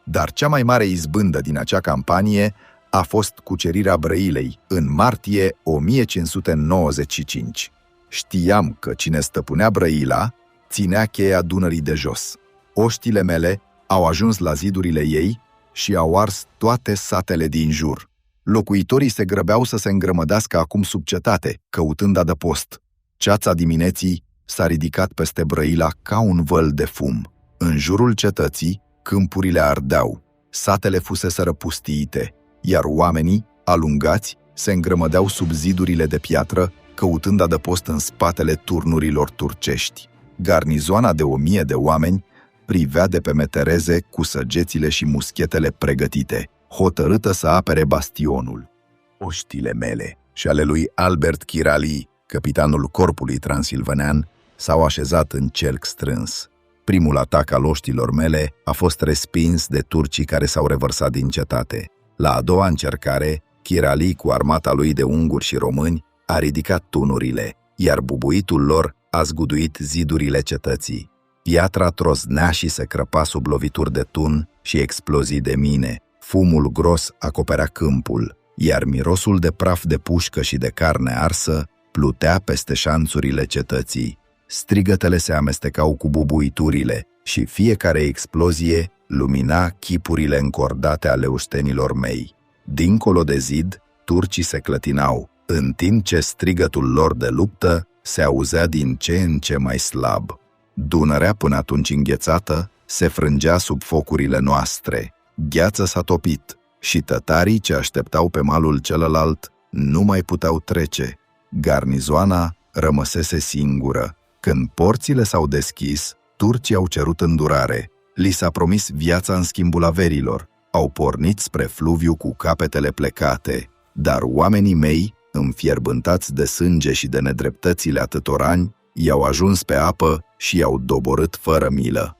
S1: Dar cea mai mare izbândă din acea campanie a fost cucerirea Brăilei în martie 1595. Știam că cine stăpânea Brăila ținea cheia Dunării de jos. Oștile mele au ajuns la zidurile ei și au ars toate satele din jur. Locuitorii se grăbeau să se îngrămădească acum sub cetate, căutând adăpost. Ceața dimineții s-a ridicat peste Brăila ca un văl de fum. În jurul cetății, câmpurile ardeau, satele fuseseră pustiite, iar oamenii, alungați, se îngrămădeau sub zidurile de piatră, căutând adăpost în spatele turnurilor turcești. Garnizoana de 1000 de oameni privea de pe metereze cu săgețile și muschetele pregătite, hotărâtă să apere bastionul. Oștile mele și ale lui Albert Chirali, capitanul corpului transilvanean, s-au așezat în cerc strâns. Primul atac al oștilor mele a fost respins de turcii care s-au revărsat din cetate. La a doua încercare, Chirali, cu armata lui de unguri și români, a ridicat tunurile, iar bubuitul lor a zguduit zidurile cetății. Piatra trosnea și se crăpa sub lovituri de tun și explozii de mine. Fumul gros acoperea câmpul, iar mirosul de praf de pușcă și de carne arsă plutea peste șanțurile cetății. Strigătele se amestecau cu bubuiturile și fiecare explozie lumina chipurile încordate ale oștenilor mei. Dincolo de zid, Turcii se clătinau, în timp ce strigătul lor de luptă se auzea din ce în ce mai slab. Dunărea, până atunci înghețată, se frângea sub focurile noastre. Gheața s-a topit și tătarii ce așteptau pe malul celălalt nu mai puteau trece. Garnizoana rămăsese singură. Când porțile s-au deschis, turcii au cerut îndurare. Li s-a promis viața în schimbul averilor. Au pornit spre fluviu cu capetele plecate, dar oamenii mei, înfierbântați de sânge și de nedreptățile atâtor ani, i-au ajuns pe apă și i-au doborât fără milă.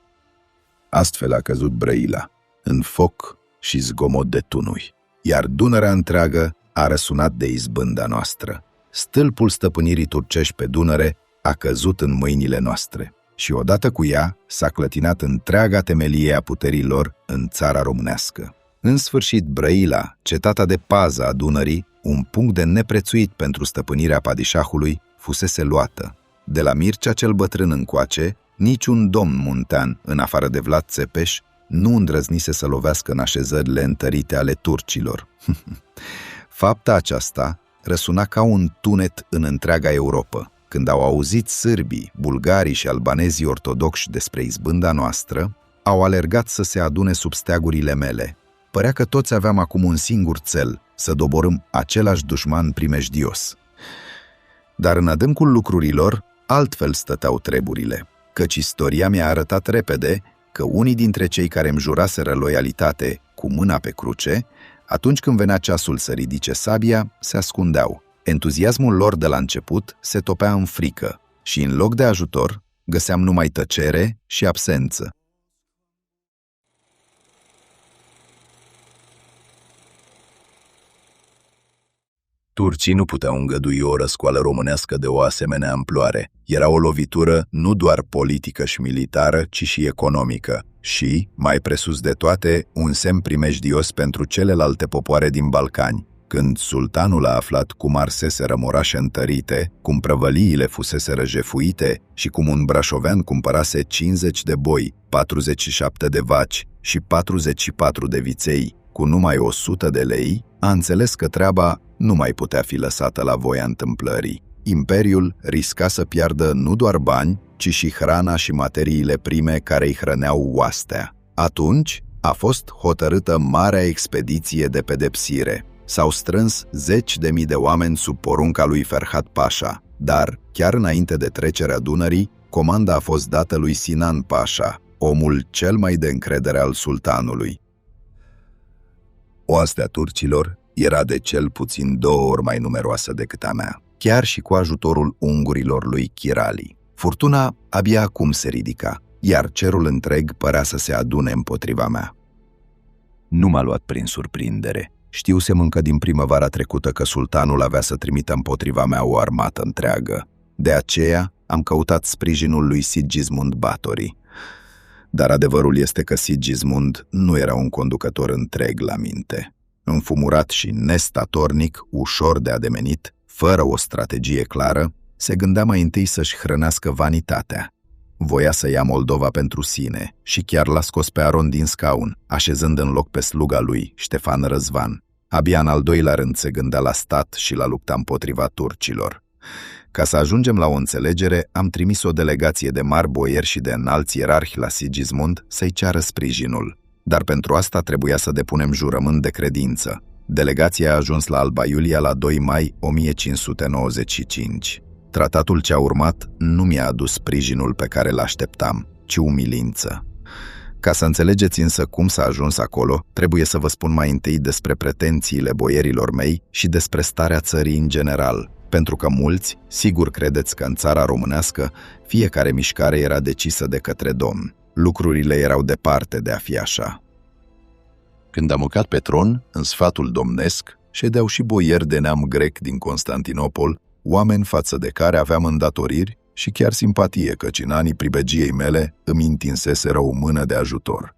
S1: Astfel a căzut Brăila, în foc și zgomot de tunui, iar Dunărea întreagă a răsunat de izbânda noastră. Stâlpul stăpânirii turcești pe Dunăre a căzut în mâinile noastre și odată cu ea s-a clătinat întreaga temelie a puterii lor în țara românească. În sfârșit, Brăila, cetatea de pază a Dunării, un punct de neprețuit pentru stăpânirea padișahului, fusese luată. De la Mircea cel Bătrân încoace, niciun domn muntean, în afară de Vlad Țepeș, nu îndrăznise să lovească în așezările întărite ale turcilor. Fapta aceasta răsuna ca un tunet în întreaga Europă. Când au auzit sârbii, bulgarii și albanezii ortodoxi despre izbânda noastră, au alergat să se adune sub steagurile mele. Părea că toți aveam acum un singur cel, să doborâm același dușman primejdios. Dar în adâncul lucrurilor, altfel stăteau treburile, căci istoria mi-a arătat repede că unii dintre cei care îmi juraseră loialitate cu mâna pe cruce, atunci când venea ceasul să ridice sabia, se ascundeau. Entuziasmul lor de la început se topea în frică și în loc de ajutor găseam numai tăcere și absență.
S2: Turcii nu puteau îngădui o răscoală românească de o asemenea amploare. Era o lovitură nu doar politică și militară, ci și economică și, mai presus de toate, un semn primejdios pentru celelalte popoare din Balcani. Când sultanul a aflat cum arseseră orașe întărite, cum prăvăliile fuseseră jefuite și cum un brașovean cumpărase 50 de boi, 47 de vaci și 44 de viței cu numai 100 de lei, a înțeles că treaba nu mai putea fi lăsată la voia întâmplării. Imperiul risca să piardă nu doar bani, ci și hrana și materiile prime care îi hrăneau oastea. Atunci a fost hotărâtă marea expediție de pedepsire. S-au strâns 10.000 de oameni sub porunca lui Ferhat Pașa, dar, chiar înainte de trecerea Dunării, comanda a fost dată lui Sinan Pașa, omul cel mai de încredere al sultanului. Oastea turcilor era de cel puțin 2 ori mai numeroasă decât a mea, chiar și cu ajutorul ungurilor lui Chirali. Furtuna abia acum se ridica, iar cerul întreg părea să se adune împotriva mea. Nu m-a luat prin surprindere. Știusem încă din primăvara trecută că sultanul avea să trimită împotriva mea o armată întreagă. De aceea am căutat sprijinul lui Sigismund Báthory. Dar adevărul este că Sigismund nu era un conducător întreg la minte. Înfumurat și nestatornic, ușor de ademenit, fără o strategie clară, se gândea mai întâi să-și hrănească vanitatea. Voia să ia Moldova pentru sine și chiar l-a scos pe Aron din scaun, așezând în loc pe sluga lui, Ștefan Răzvan. Abia în al doilea rând se gândea la stat și la lupta împotriva turcilor. Ca să ajungem la o înțelegere, am trimis o delegație de mari boieri și de înalți ierarhi la Sigismund să-i ceară sprijinul. Dar pentru asta trebuia să depunem jurământ de credință. Delegația a ajuns la Alba Iulia la 2 mai 1595. Tratatul ce a urmat nu mi-a adus sprijinul pe care l-așteptam, ci umilință. Ca să înțelegeți însă cum s-a ajuns acolo, trebuie să vă spun mai întâi despre pretențiile boierilor mei și despre starea țării în general, pentru că mulți, sigur credeți că în țara românească, fiecare mișcare era decisă de către domn. Lucrurile erau departe de a fi așa. Când am urcat pe tron, în sfatul domnesc, ședeau și boieri de neam grec din Constantinopol, oameni față de care aveam îndatoriri și chiar simpatie, căci în anii pribegiei mele îmi întinseseră o mână de ajutor.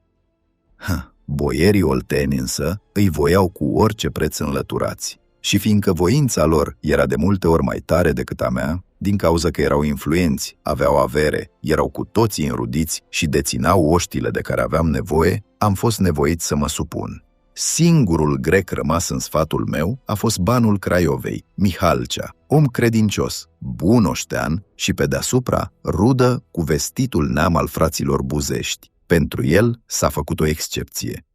S2: Boierii olteni însă îi voiau cu orice preț înlăturați. Și fiindcă voința lor era de multe ori mai tare decât a mea, din cauza că erau influenți, aveau avere, erau cu toții înrudiți și deținau oștile de care aveam nevoie, am fost nevoit să mă supun. Singurul grec rămas în sfatul meu a fost banul Craiovei, Mihalcea, om credincios, bun oștean și pe deasupra rudă cu vestitul neam al fraților Buzești. Pentru el s-a făcut o excepție.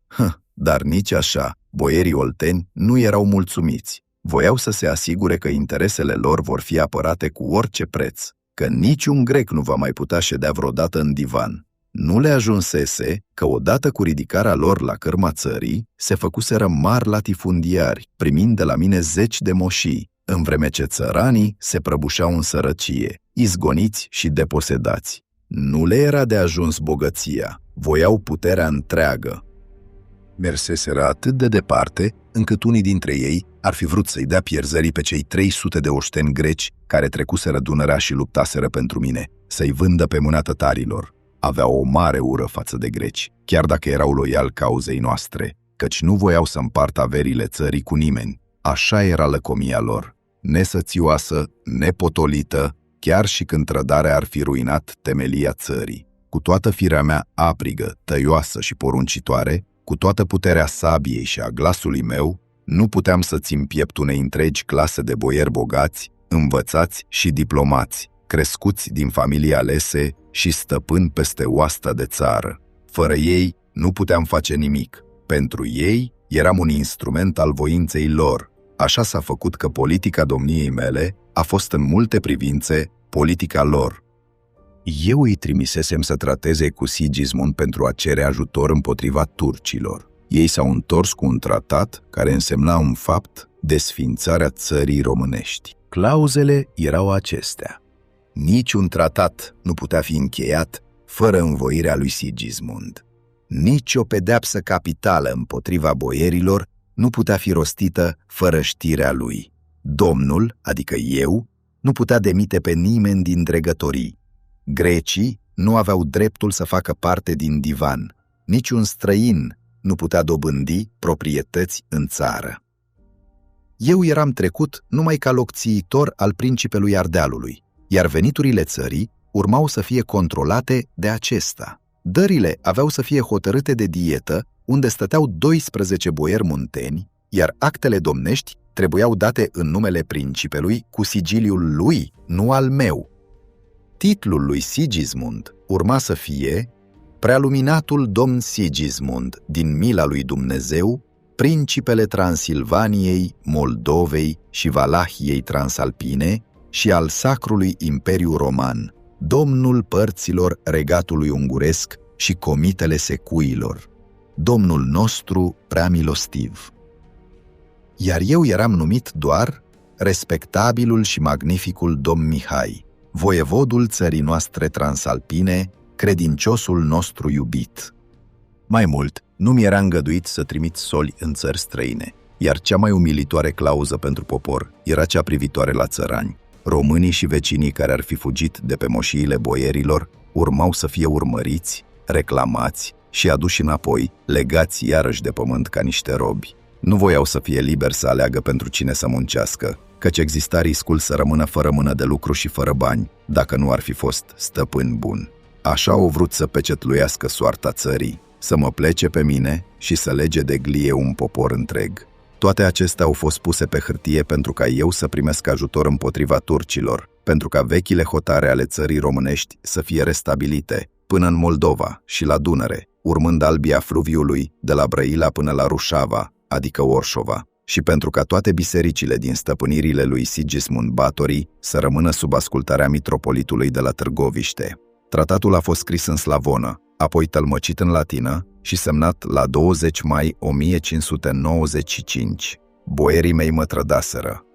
S2: Dar nici așa, boierii olteni nu erau mulțumiți. Voiau să se asigure că interesele lor vor fi apărate cu orice preț, că niciun grec nu va mai putea ședea vreodată în divan. Nu le ajunsese că odată cu ridicarea lor la cârma țării, se făcuseră mari latifundiari, primind de la mine 10 de moșii, în vreme ce țăranii se prăbușeau în sărăcie, izgoniți și deposedați. Nu le era de ajuns bogăția, voiau puterea întreagă. Merseseră atât de departe, încât unii dintre ei ar fi vrut să-i dea pierzării pe cei 300 de oșteni greci care trecuseră Dunărea și luptaseră pentru mine, să-i vândă pe mâna tătarilor. Aveau o mare ură față de greci, chiar dacă erau loiali cauzei noastre, căci nu voiau să împartă averile țării cu nimeni. Așa era lăcomia lor, nesățioasă, nepotolită, chiar și când trădarea ar fi ruinat temelia țării. Cu toată firea mea aprigă, tăioasă și poruncitoare, cu toată puterea sabiei și a glasului meu, nu puteam să țin piept unei întregi clase de boieri bogați, învățați și diplomați, crescuți din familii alese și stăpâni peste oasta de țară. Fără ei nu puteam face nimic. Pentru ei eram un instrument al voinței lor. Așa s-a făcut că politica domniei mele a fost în multe privințe politica lor. Eu îi trimisesem să trateze cu Sigismund pentru a cere ajutor împotriva turcilor. Ei s-au întors cu un tratat care însemna în fapt desfințarea țării românești. Clauzele erau acestea. Niciun tratat nu putea fi încheiat fără învoirea lui Sigismund. Nici o pedeapsă capitală împotriva boierilor nu putea fi rostită fără știrea lui. Domnul, adică eu, nu putea demite pe nimeni din dregătorii. Grecii nu aveau dreptul să facă parte din divan. Niciun străin nu putea dobândi proprietăți în țară. Eu eram trecut numai ca locțiitor al principelui Ardealului, iar veniturile țării urmau să fie controlate de acesta. Dările aveau să fie hotărâte de dietă, unde stăteau 12 boieri munteni, iar actele domnești trebuiau date în numele principelui cu sigiliul lui, nu al meu. Titlul lui Sigismund urma să fie Prealuminatul domn Sigismund, din mila lui Dumnezeu, principele Transilvaniei, Moldovei și Valahiei Transalpine și al Sacrului Imperiu Roman, domnul părților regatului unguresc și comitele secuilor, domnul nostru prea milostiv. Iar eu eram numit doar respectabilul și magnificul domn Mihai, voievodul țării noastre transalpine, credinciosul nostru iubit. Mai mult, nu mi era îngăduit să trimit soli în țări străine, iar cea mai umilitoare clauză pentru popor era cea privitoare la țărani. Românii și vecinii care ar fi fugit de pe moșiile boierilor urmau să fie urmăriți, reclamați și aduși înapoi, legați iarăși de pământ ca niște robi. Nu voiau să fie liberi să aleagă pentru cine să muncească, căci exista riscul să rămână fără mână de lucru și fără bani, dacă nu ar fi fost stăpân bun. Așa au vrut să pecetluiască soarta țării, să mă plece pe mine și să lege de glie un popor întreg. Toate acestea au fost puse pe hârtie pentru ca eu să primesc ajutor împotriva turcilor, pentru ca vechile hotare ale țării românești să fie restabilite, până în Moldova și la Dunăre, urmând albia fluviului de la Brăila până la Rușava, adică Orșova, și pentru ca toate bisericile din stăpânirile lui Sigismund Batorii să rămână sub ascultarea mitropolitului de la Târgoviște. Tratatul a fost scris în slavonă, apoi tălmăcit în latină și semnat la 20 mai 1595. Boierii mei mă trădaseră.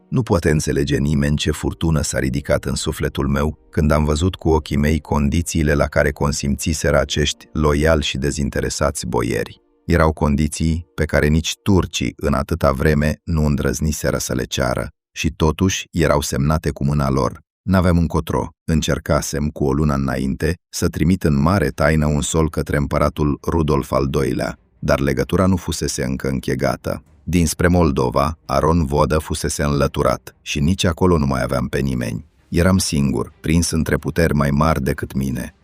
S2: Nu poate înțelege nimeni ce furtună s-a ridicat în sufletul meu când am văzut cu ochii mei condițiile la care consimțiseră acești loiali și dezinteresați boieri. Erau condiții pe care nici turcii în atâta vreme nu îndrăzniseră să le ceară și totuși erau semnate cu mâna lor. N-aveam încotro, încercasem cu o lună înainte să trimit în mare taină un sol către împăratul Rudolf al II-lea, dar legătura nu fusese încă închegată. Dinspre Moldova, Aron Vodă fusese înlăturat și nici acolo nu mai aveam pe nimeni. Eram singur, prins între puteri mai mari decât mine.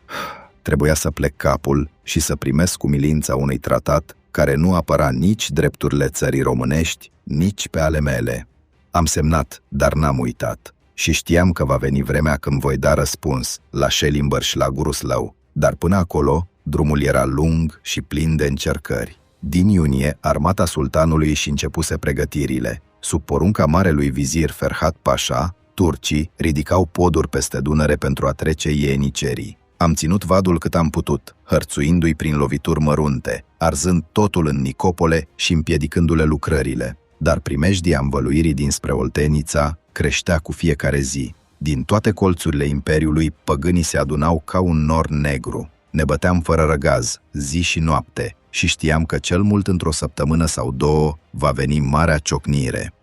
S2: Trebuia să plec capul și să primesc umilința unui tratat care nu apăra nici drepturile țării românești, nici pe ale mele. Am semnat, dar n-am uitat. Și știam că va veni vremea când voi da răspuns la Schellimber și la Guruslău, dar până acolo drumul era lung și plin de încercări. Din iunie, armata sultanului și începuse pregătirile. Sub porunca marelui vizir Ferhat Pașa, turcii ridicau poduri peste Dunăre pentru a trece ienicerii. Am ținut vadul cât am putut, hărțuindu-i prin lovituri mărunte, arzând totul în Nicopole și împiedicându-le lucrările. Dar primejdia învăluirii dinspre Oltenița creștea cu fiecare zi. Din toate colțurile imperiului, păgânii se adunau ca un nor negru. Ne băteam fără răgaz, zi și noapte, și știam că cel mult într-o săptămână sau două va veni marea ciocnire.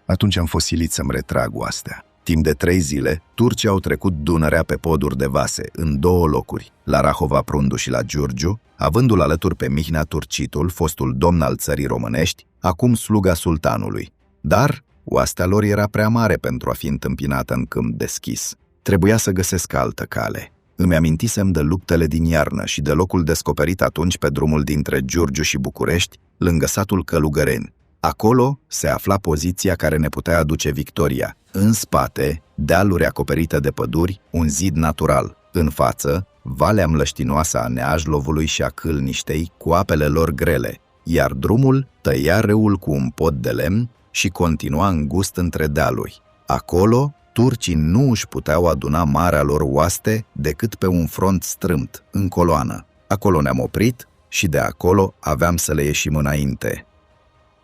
S2: Atunci am fost silit să-mi retrag oastea. Timp de 3 zile, turcii au trecut Dunărea pe poduri de vase, în 2 locuri, la Rahova Prundu și la Giurgiu, avându-l alături pe Mihnea Turcitul, fostul domn al țării românești, acum sluga sultanului. Dar oastea lor era prea mare pentru a fi întâmpinată în câmp deschis. Trebuia să găsesc altă cale. Îmi amintisem de luptele din iarnă și de locul descoperit atunci pe drumul dintre Giurgiu și București, lângă satul Călugăreni. Acolo se afla poziția care ne putea aduce victoria. În spate, dealuri acoperite de păduri, un zid natural. În față, valea mlăștinoasă a Neajlovului și a Câlniștei cu apele lor grele, iar drumul tăia râul cu un pod de lemn și continua îngust între dealuri. Acolo, turcii nu își puteau aduna marea lor oaste decât pe un front strâmt, în coloană. Acolo ne-am oprit și de acolo aveam să le ieșim înainte.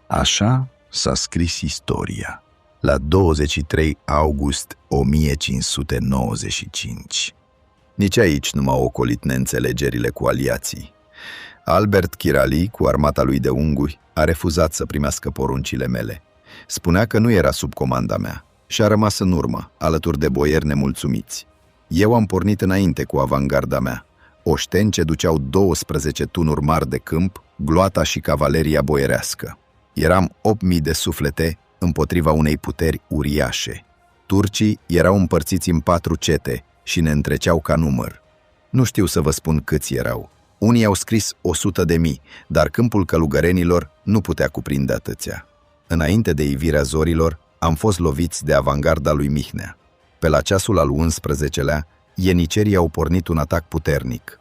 S2: Așa s-a scris istoria, la 23 august 1595. Nici aici nu m-au ocolit neînțelegerile cu aliații. Albert Chirali, cu armata lui de unguri, a refuzat să primească poruncile mele. Spunea că nu era sub comanda mea și a rămas în urmă, alături de boieri nemulțumiți. Eu am pornit înainte cu avangarda mea. Oșteni ce duceau 12 tunuri mari de câmp, gloata și cavaleria boierească. Eram 8.000 de suflete împotriva unei puteri uriașe. Turcii erau împărțiți în 4 cete și ne întreceau ca număr. Nu știu să vă spun câți erau. Unii au scris 100.000, dar câmpul călugărenilor nu putea cuprinde atâția. Înainte de ivirea zorilor, am fost loviți de avangarda lui Mihnea. Pe la ceasul al 11-lea, ienicerii au pornit un atac puternic.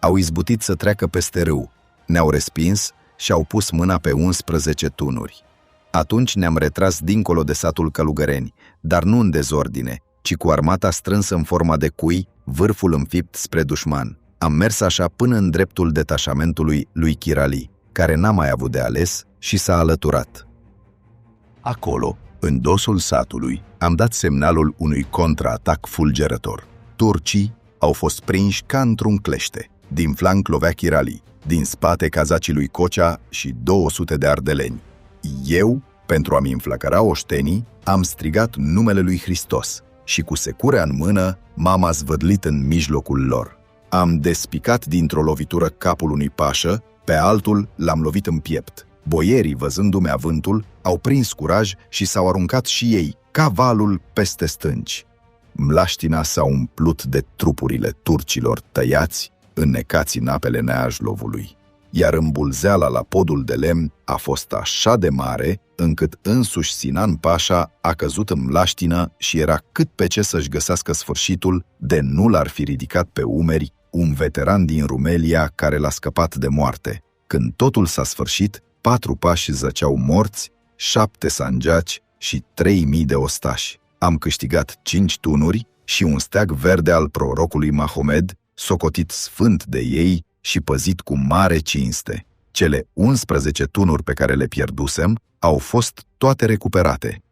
S2: Au izbutit să treacă peste râu, ne-au respins și au pus mâna pe 11 tunuri. Atunci ne-am retras dincolo de satul Călugăreni, dar nu în dezordine, ci cu armata strânsă în forma de cui, vârful înfipt spre dușman. Am mers așa până în dreptul detașamentului lui Chirali, care n-a mai avut de ales și s-a alăturat. Acolo, în dosul satului, am dat semnalul unui contraatac fulgerător. Turcii au fost prinși ca într-un clește. Din flanc lovea Chirali, din spate cazacii lui Cocea și 200 de ardeleni. Eu, pentru a-mi înflăcăra oștenii, am strigat numele lui Hristos și cu securea în mână m-am zvădlit în mijlocul lor. Am despicat dintr-o lovitură capul unui pașă, pe altul l-am lovit în piept. Boierii, văzându-mi avântul, au prins curaj și s-au aruncat și ei, ca valul peste stânci. Mlaștina s-a umplut de trupurile turcilor tăiați, înnecați în apele Neajlovului, iar îmbulzeala la podul de lemn a fost așa de mare, încât însuși Sinan Pașa a căzut în mlaștină și era cât pe ce să-și găsească sfârșitul de nu l-ar fi ridicat pe umeri un veteran din Rumelia care l-a scăpat de moarte. Când totul s-a sfârșit, 4 pași zăceau morți, 7 sanjaci și 3.000 de ostași. Am câștigat 5 tunuri și un steag verde al prorocului Mahomed, socotit sfânt de ei și păzit cu mare cinste. Cele 11 tunuri pe care le pierdusem au fost toate recuperate.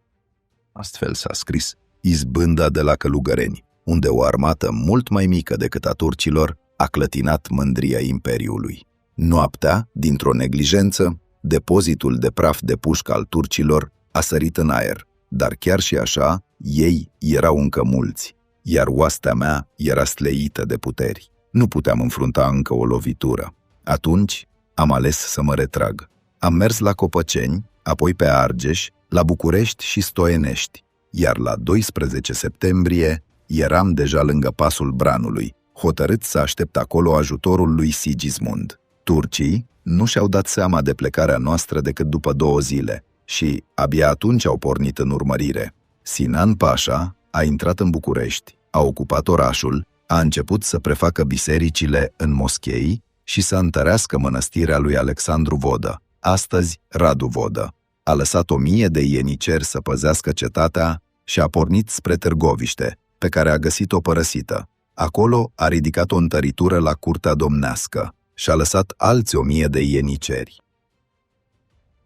S2: Astfel s-a scris izbânda de la Călugăreni, unde o armată mult mai mică decât a turcilor a clătinat mândria imperiului. Noaptea, dintr-o neglijență, depozitul de praf de pușcă al turcilor a sărit în aer, dar chiar și așa, ei erau încă mulți, iar oastea mea era sleită de puteri. Nu puteam înfrunta încă o lovitură. Atunci am ales să mă retrag. Am mers la Copăceni, apoi pe Argeș, la București și Stoienești, iar la 12 septembrie eram deja lângă pasul Branului, hotărât să aștept acolo ajutorul lui Sigismund. Turcii nu și-au dat seama de plecarea noastră decât după 2 zile și abia atunci au pornit în urmărire. Sinan Pașa a intrat în București, a ocupat orașul, a început să prefacă bisericile în moschei și să întărească mănăstirea lui Alexandru Vodă, astăzi Radu Vodă. A lăsat 1000 de ieniceri să păzească cetatea și a pornit spre Târgoviște, pe care a găsit-o părăsită. Acolo a ridicat o întăritură la curtea domnească și a lăsat alți 1000 de ieniceri.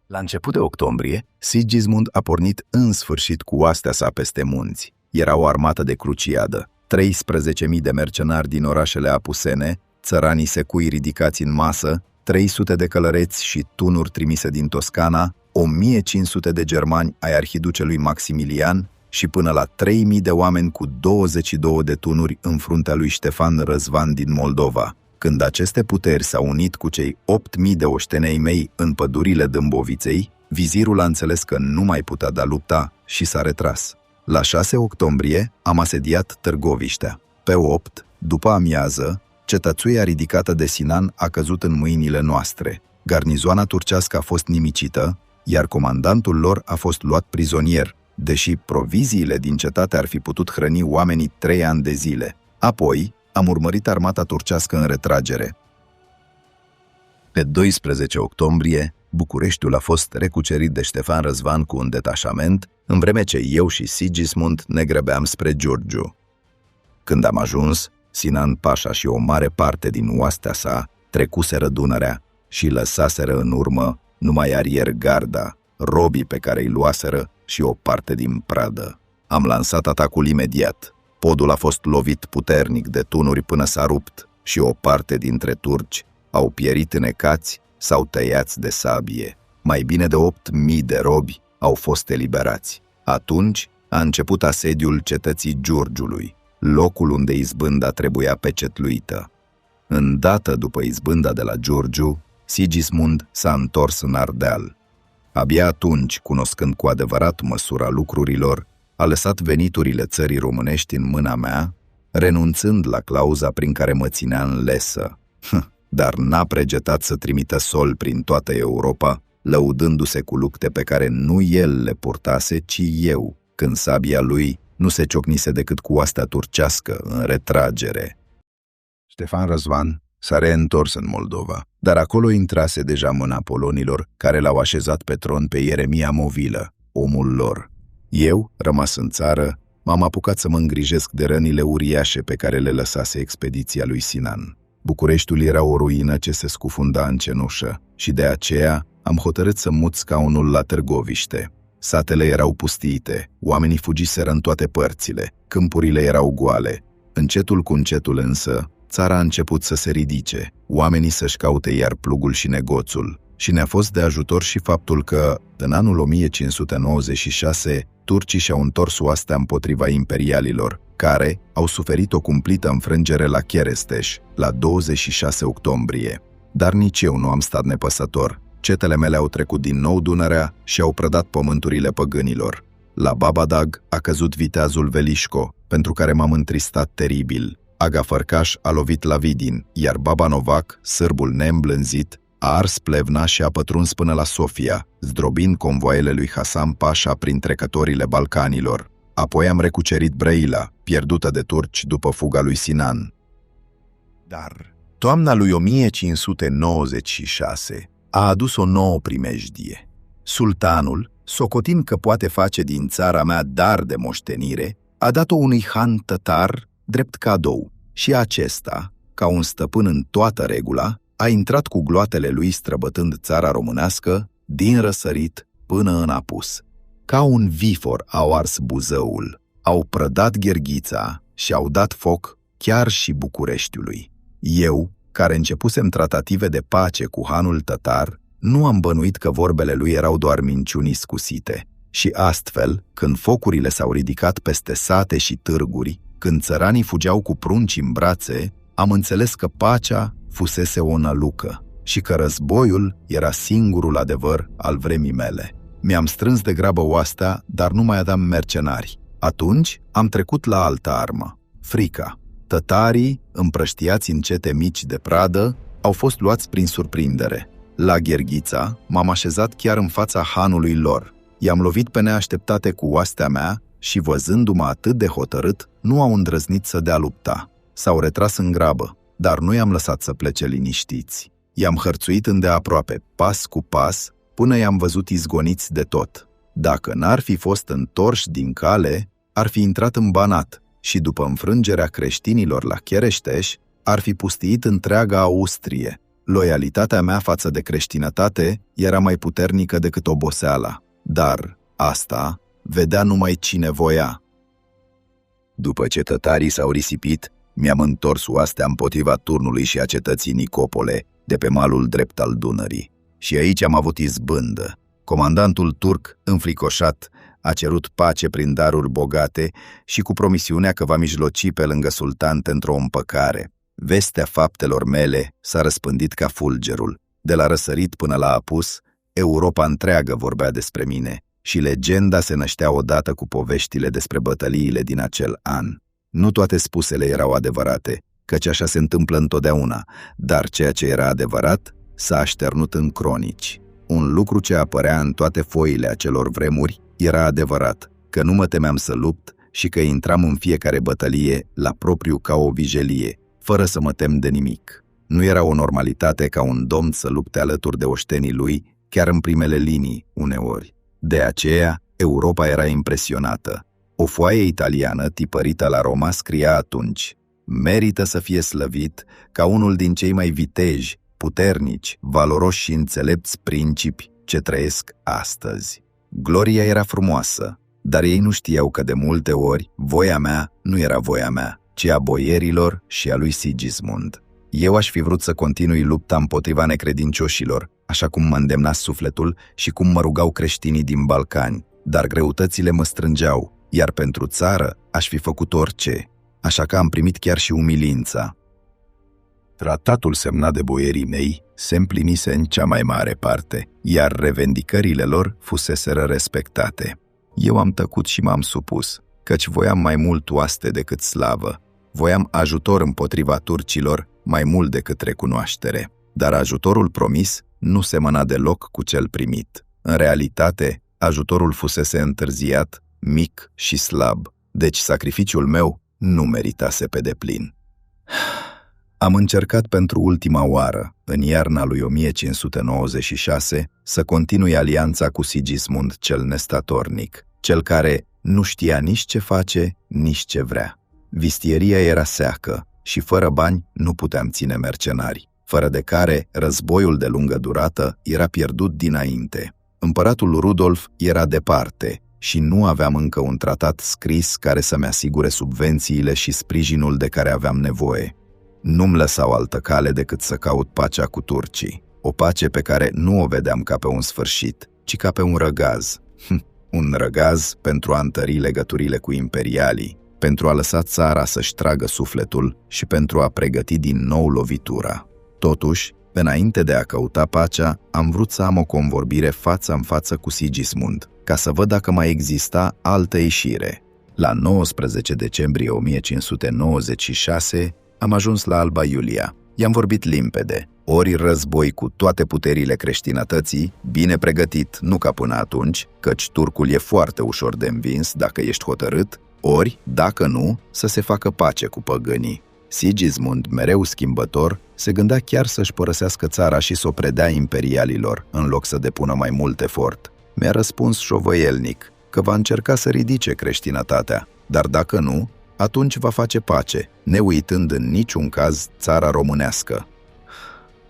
S2: La început de octombrie, Sigismund a pornit în sfârșit cu oastea sa peste munți. Era o armată de cruciadă, 13.000 de mercenari din orașele apusene, țăranii secui ridicați în masă, 300 de călăreți și tunuri trimise din Toscana, 1500 de germani ai arhiducelui Maximilian și până la 3000 de oameni cu 22 de tunuri în fruntea lui Ștefan Răzvan din Moldova. Când aceste puteri s-au unit cu cei 8000 de oștenei mei în pădurile Dâmboviței, vizirul a înțeles că nu mai putea da lupta și s-a retras. La 6 octombrie am asediat Târgoviștea. Pe 8, după amiază, cetățuia ridicată de Sinan a căzut în mâinile noastre. Garnizoana turcească a fost nimicită, iar comandantul lor a fost luat prizonier, deși proviziile din cetate ar fi putut hrăni oamenii 3 ani de zile. Apoi am urmărit armata turcească în retragere. Pe 12 octombrie, Bucureștiul a fost recucerit de Ștefan Răzvan cu un detașament, în vreme ce eu și Sigismund ne grăbeam spre Giurgiu. Când am ajuns, Sinan Pașa și o mare parte din oastea sa trecuseră Dunărea și lăsaseră în urmă numai ariergarda, robii pe care îi luaseră și o parte din pradă. Am lansat atacul imediat. Podul a fost lovit puternic de tunuri până s-a rupt și o parte dintre turci au pierit înecați sau tăiați de sabie. Mai bine de 8000 de robi au fost eliberați. Atunci a început asediul cetății Giurgiului, locul unde izbânda trebuia pecetluită. Îndată după izbânda de la Giurgiu, Sigismund s-a întors în Ardeal. Abia atunci, cunoscând cu adevărat măsura lucrurilor, a lăsat veniturile țării românești în mâna mea, renunțând la clauza prin care mă ținea în lesă. Dar n-a pregetat să trimită sol prin toată Europa, lăudându-se cu lupte pe care nu el le purtase, ci eu, când sabia lui nu se ciocnise decât cu oastea turcească în retragere. Ștefan Răzvan s-a reîntors în Moldova, dar acolo intrase deja mâna polonilor care l-au așezat pe tron pe Ieremia Movilă, omul lor. Eu, rămas în țară, m-am apucat să mă îngrijesc de rănile uriașe pe care le lăsase expediția lui Sinan. Bucureștiul era o ruină ce se scufunda în cenușă și de aceea am hotărât să mut scaunul la Târgoviște. Satele erau pustiite, oamenii fugiseră în toate părțile, câmpurile erau goale. Încetul cu încetul însă, țara a început să se ridice, oamenii să-și caute iar plugul și negoțul. Și ne-a fost de ajutor și faptul că, în anul 1596, turcii și-au întors oastea împotriva imperialilor, care au suferit o cumplită înfrângere la Cheresteș, la 26 octombrie. Dar nici eu nu am stat nepăsător. Cetele mele au trecut din nou Dunărea și au prădat pământurile păgânilor. La Babadag a căzut viteazul Velișco, pentru care m-am întristat teribil. Aga Fărcaș a lovit la Vidin, iar Baba Novac, sârbul neîmblânzit, a ars Plevna și a pătruns până la Sofia, zdrobind convoaiele lui Hasan Pașa prin trecătorile Balcanilor. Apoi am recucerit Brăila, pierdută de turci după fuga lui Sinan. Dar toamna lui 1596 a adus o nouă primejdie. Sultanul, socotind că poate face din țara mea dar de moștenire, a dat-o unui han tătar drept cadou și acesta, ca un stăpân în toată regula, a intrat cu gloatele lui străbătând țara românească din răsărit până în apus. Ca un vifor au ars Buzăul, au prădat Gherghița și au dat foc chiar și Bucureștiului. Eu, care începusem tratative de pace cu hanul tătar, nu am bănuit că vorbele lui erau doar minciuni scusite. Și astfel, când focurile s-au ridicat peste sate și târguri, când țăranii fugeau cu prunci în brațe, am înțeles că pacea fusese o nălucă și că războiul era singurul adevăr al vremii mele. Mi-am strâns de grabă oastea, dar nu mai aveam mercenari. Atunci am trecut la altă armă, frica. Tătarii, împrăștiați în cete mici de pradă,
S1: au fost luați prin surprindere. La Gherghița m-am așezat chiar în fața hanului lor. I-am lovit pe neașteptate cu oastea mea și, văzându-mă atât de hotărât, nu au îndrăznit să dea lupta. S-au retras în grabă, dar nu i-am lăsat să plece liniștiți. I-am hărțuit îndeaproape, pas cu pas, până i-am văzut izgoniți de tot. Dacă n-ar fi fost întorși din cale, ar fi intrat în Banat și, după înfrângerea creștinilor la Chereșteș, ar fi pustiit întreaga Austrie. Loialitatea mea față de creștinătate era mai puternică decât oboseala, dar asta vedea numai cine voia.
S2: După ce tătarii s-au risipit, mi-am întors oastea împotriva turnului și a cetății Nicopole, de pe malul drept al Dunării. Și aici am avut izbândă. Comandantul turc, înfricoșat, a cerut pace prin daruri bogate și cu promisiunea că va mijloci pe lângă sultan într-o împăcare. Vestea faptelor mele s-a răspândit ca fulgerul. De la răsărit până la apus, Europa întreagă vorbea despre mine și legenda se năștea odată cu poveștile despre bătăliile din acel an. Nu toate spusele erau adevărate, căci așa se întâmplă întotdeauna, dar ceea ce era adevărat s-a așternut în cronici. Un lucru ce apărea în toate foile acelor vremuri era adevărat, că nu mă temeam să lupt și că intram în fiecare bătălie la propriu ca o vijelie, fără să mă tem de nimic. Nu era o normalitate ca un domn să lupte alături de oștenii lui, chiar în primele linii, uneori. De aceea, Europa era impresionată. O foaie italiană tipărită la Roma scria atunci: merită să fie slăvit ca unul din cei mai viteji, puternici, valoroși și înțelepți principi ce trăiesc astăzi. Gloria era frumoasă, dar ei nu știau că de multe ori voia mea nu era voia mea, ci a boierilor și a lui Sigismund. Eu aș fi vrut să continui lupta împotriva necredincioșilor, așa cum mă îndemna sufletul și cum mă rugau creștinii din Balcani, dar greutățile mă strângeau, iar pentru țară aș fi făcut orice, așa că am primit chiar și umilința. Tratatul semnat de boierii mei se împlinise în cea mai mare parte, iar revendicările lor fuseseră respectate. Eu am tăcut și m-am supus, căci voiam mai mult oaste decât slavă. Voiam ajutor împotriva turcilor mai mult decât recunoaștere, dar ajutorul promis nu semăna deloc cu cel primit. În realitate, ajutorul fusese întârziat, mic și slab, deci sacrificiul meu nu meritase pe deplin. Am încercat pentru ultima oară, în iarna lui 1596, să continui alianța cu Sigismund cel nestatornic, cel care nu știa nici ce face, nici ce vrea. Vistieria era seacă și fără bani nu puteam ține mercenari, fără de care războiul de lungă durată era pierdut dinainte. Împăratul Rudolf era departe și nu aveam încă un tratat scris care să-mi asigure subvențiile și sprijinul de care aveam nevoie. Nu-mi lăsau altă cale decât să caut pacea cu turcii, o pace pe care nu o vedeam ca pe un sfârșit, ci ca pe un răgaz. Un răgaz pentru a întări legăturile cu imperialii, pentru a lăsa țara să-și tragă sufletul și pentru a pregăti din nou lovitura. Totuși, înainte de a căuta pacea, am vrut să am o convorbire față în față cu Sigismund, ca să văd dacă mai exista altă ieșire. La 19 decembrie 1596 am ajuns la Alba Iulia. I-am vorbit limpede. Ori război cu toate puterile creștinătății, bine pregătit, nu ca până atunci, căci turcul e foarte ușor de învins dacă ești hotărât, ori, dacă nu, să se facă pace cu păgânii. Sigismund, mereu schimbător, se gândea chiar să-și părăsească țara și să o predea imperialilor, în loc să depună mai mult efort. Mi-a răspuns șovăielnic că va încerca să ridice creștinătatea, dar dacă nu, atunci va face pace, neuitând în niciun caz țara românească.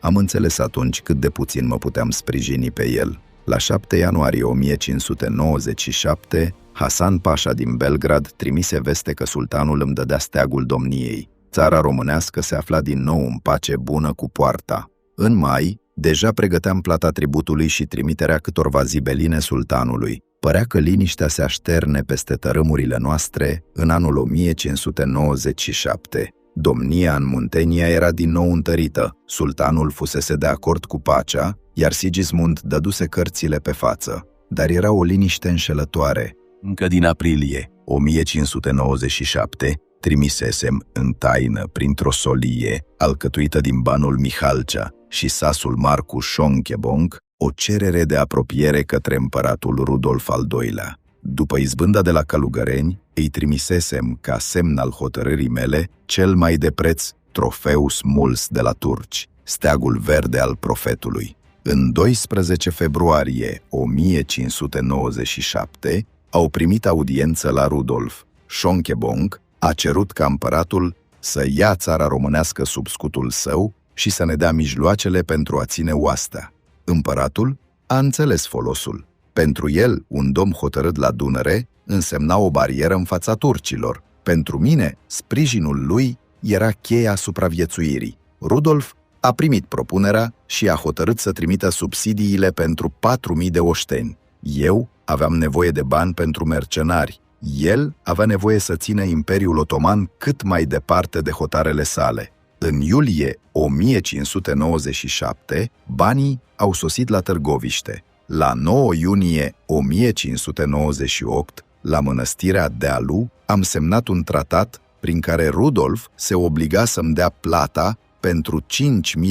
S2: Am înțeles atunci cât de puțin mă puteam sprijini pe el. La 7 ianuarie 1597, Hasan Pașa din Belgrad trimise veste că sultanul îmi dădea steagul domniei. Țara românească se afla din nou în pace bună cu poarta. În mai, deja pregăteam plata tributului și trimiterea câtorva zibeline sultanului. Părea că liniștea se așterne peste tărâmurile noastre în anul 1597. Domnia în Muntenia era din nou întărită, sultanul fusese de acord cu pacea, iar Sigismund dăduse cărțile pe față. Dar era o liniște înșelătoare. Încă din aprilie 1597, Trimisesem în taină, printr-o solie, alcătuită din banul Mihalcea și sasul Marcu Șonchebonc, o cerere de apropiere către împăratul Rudolf al II-lea. După izbânda de la Călugăreni, îi trimisesem, ca semn al hotărârii mele, cel mai de preț trofeu smuls de la turci, steagul verde al profetului. În 12 februarie 1597 au primit audiență la Rudolf. Șonchebonc a cerut ca împăratul să ia țara românească sub scutul său și să ne dea mijloacele pentru a ține oastea. Împăratul a înțeles folosul. Pentru el, un domn hotărât la Dunăre însemna o barieră în fața turcilor. Pentru mine, sprijinul lui era cheia supraviețuirii. Rudolf a primit propunerea și a hotărât să trimită subsidiile pentru 4.000 de oșteni. Eu aveam nevoie de bani pentru mercenari. El avea nevoie să țină Imperiul Otoman cât mai departe de hotarele sale. În iulie 1597, banii au sosit la Târgoviște. La 9 iunie 1598, la mănăstirea Dealu, am semnat un tratat prin care Rudolf se obliga să-mi dea plata pentru 5.000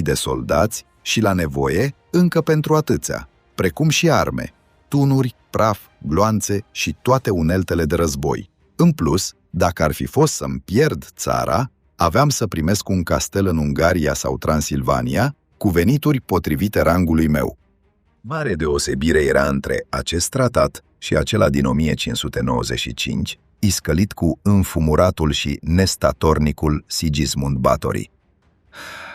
S2: de soldați și, la nevoie, încă pentru atâția, precum și arme, tunuri, praf, gloanțe și toate uneltele de război. În plus, dacă ar fi fost să-mi pierd țara, aveam să primesc un castel în Ungaria sau Transilvania, cu venituri potrivite rangului meu. Mare deosebire era între acest tratat și acela din 1595, iscălit cu înfumuratul și nestatornicul Sigismund Báthory.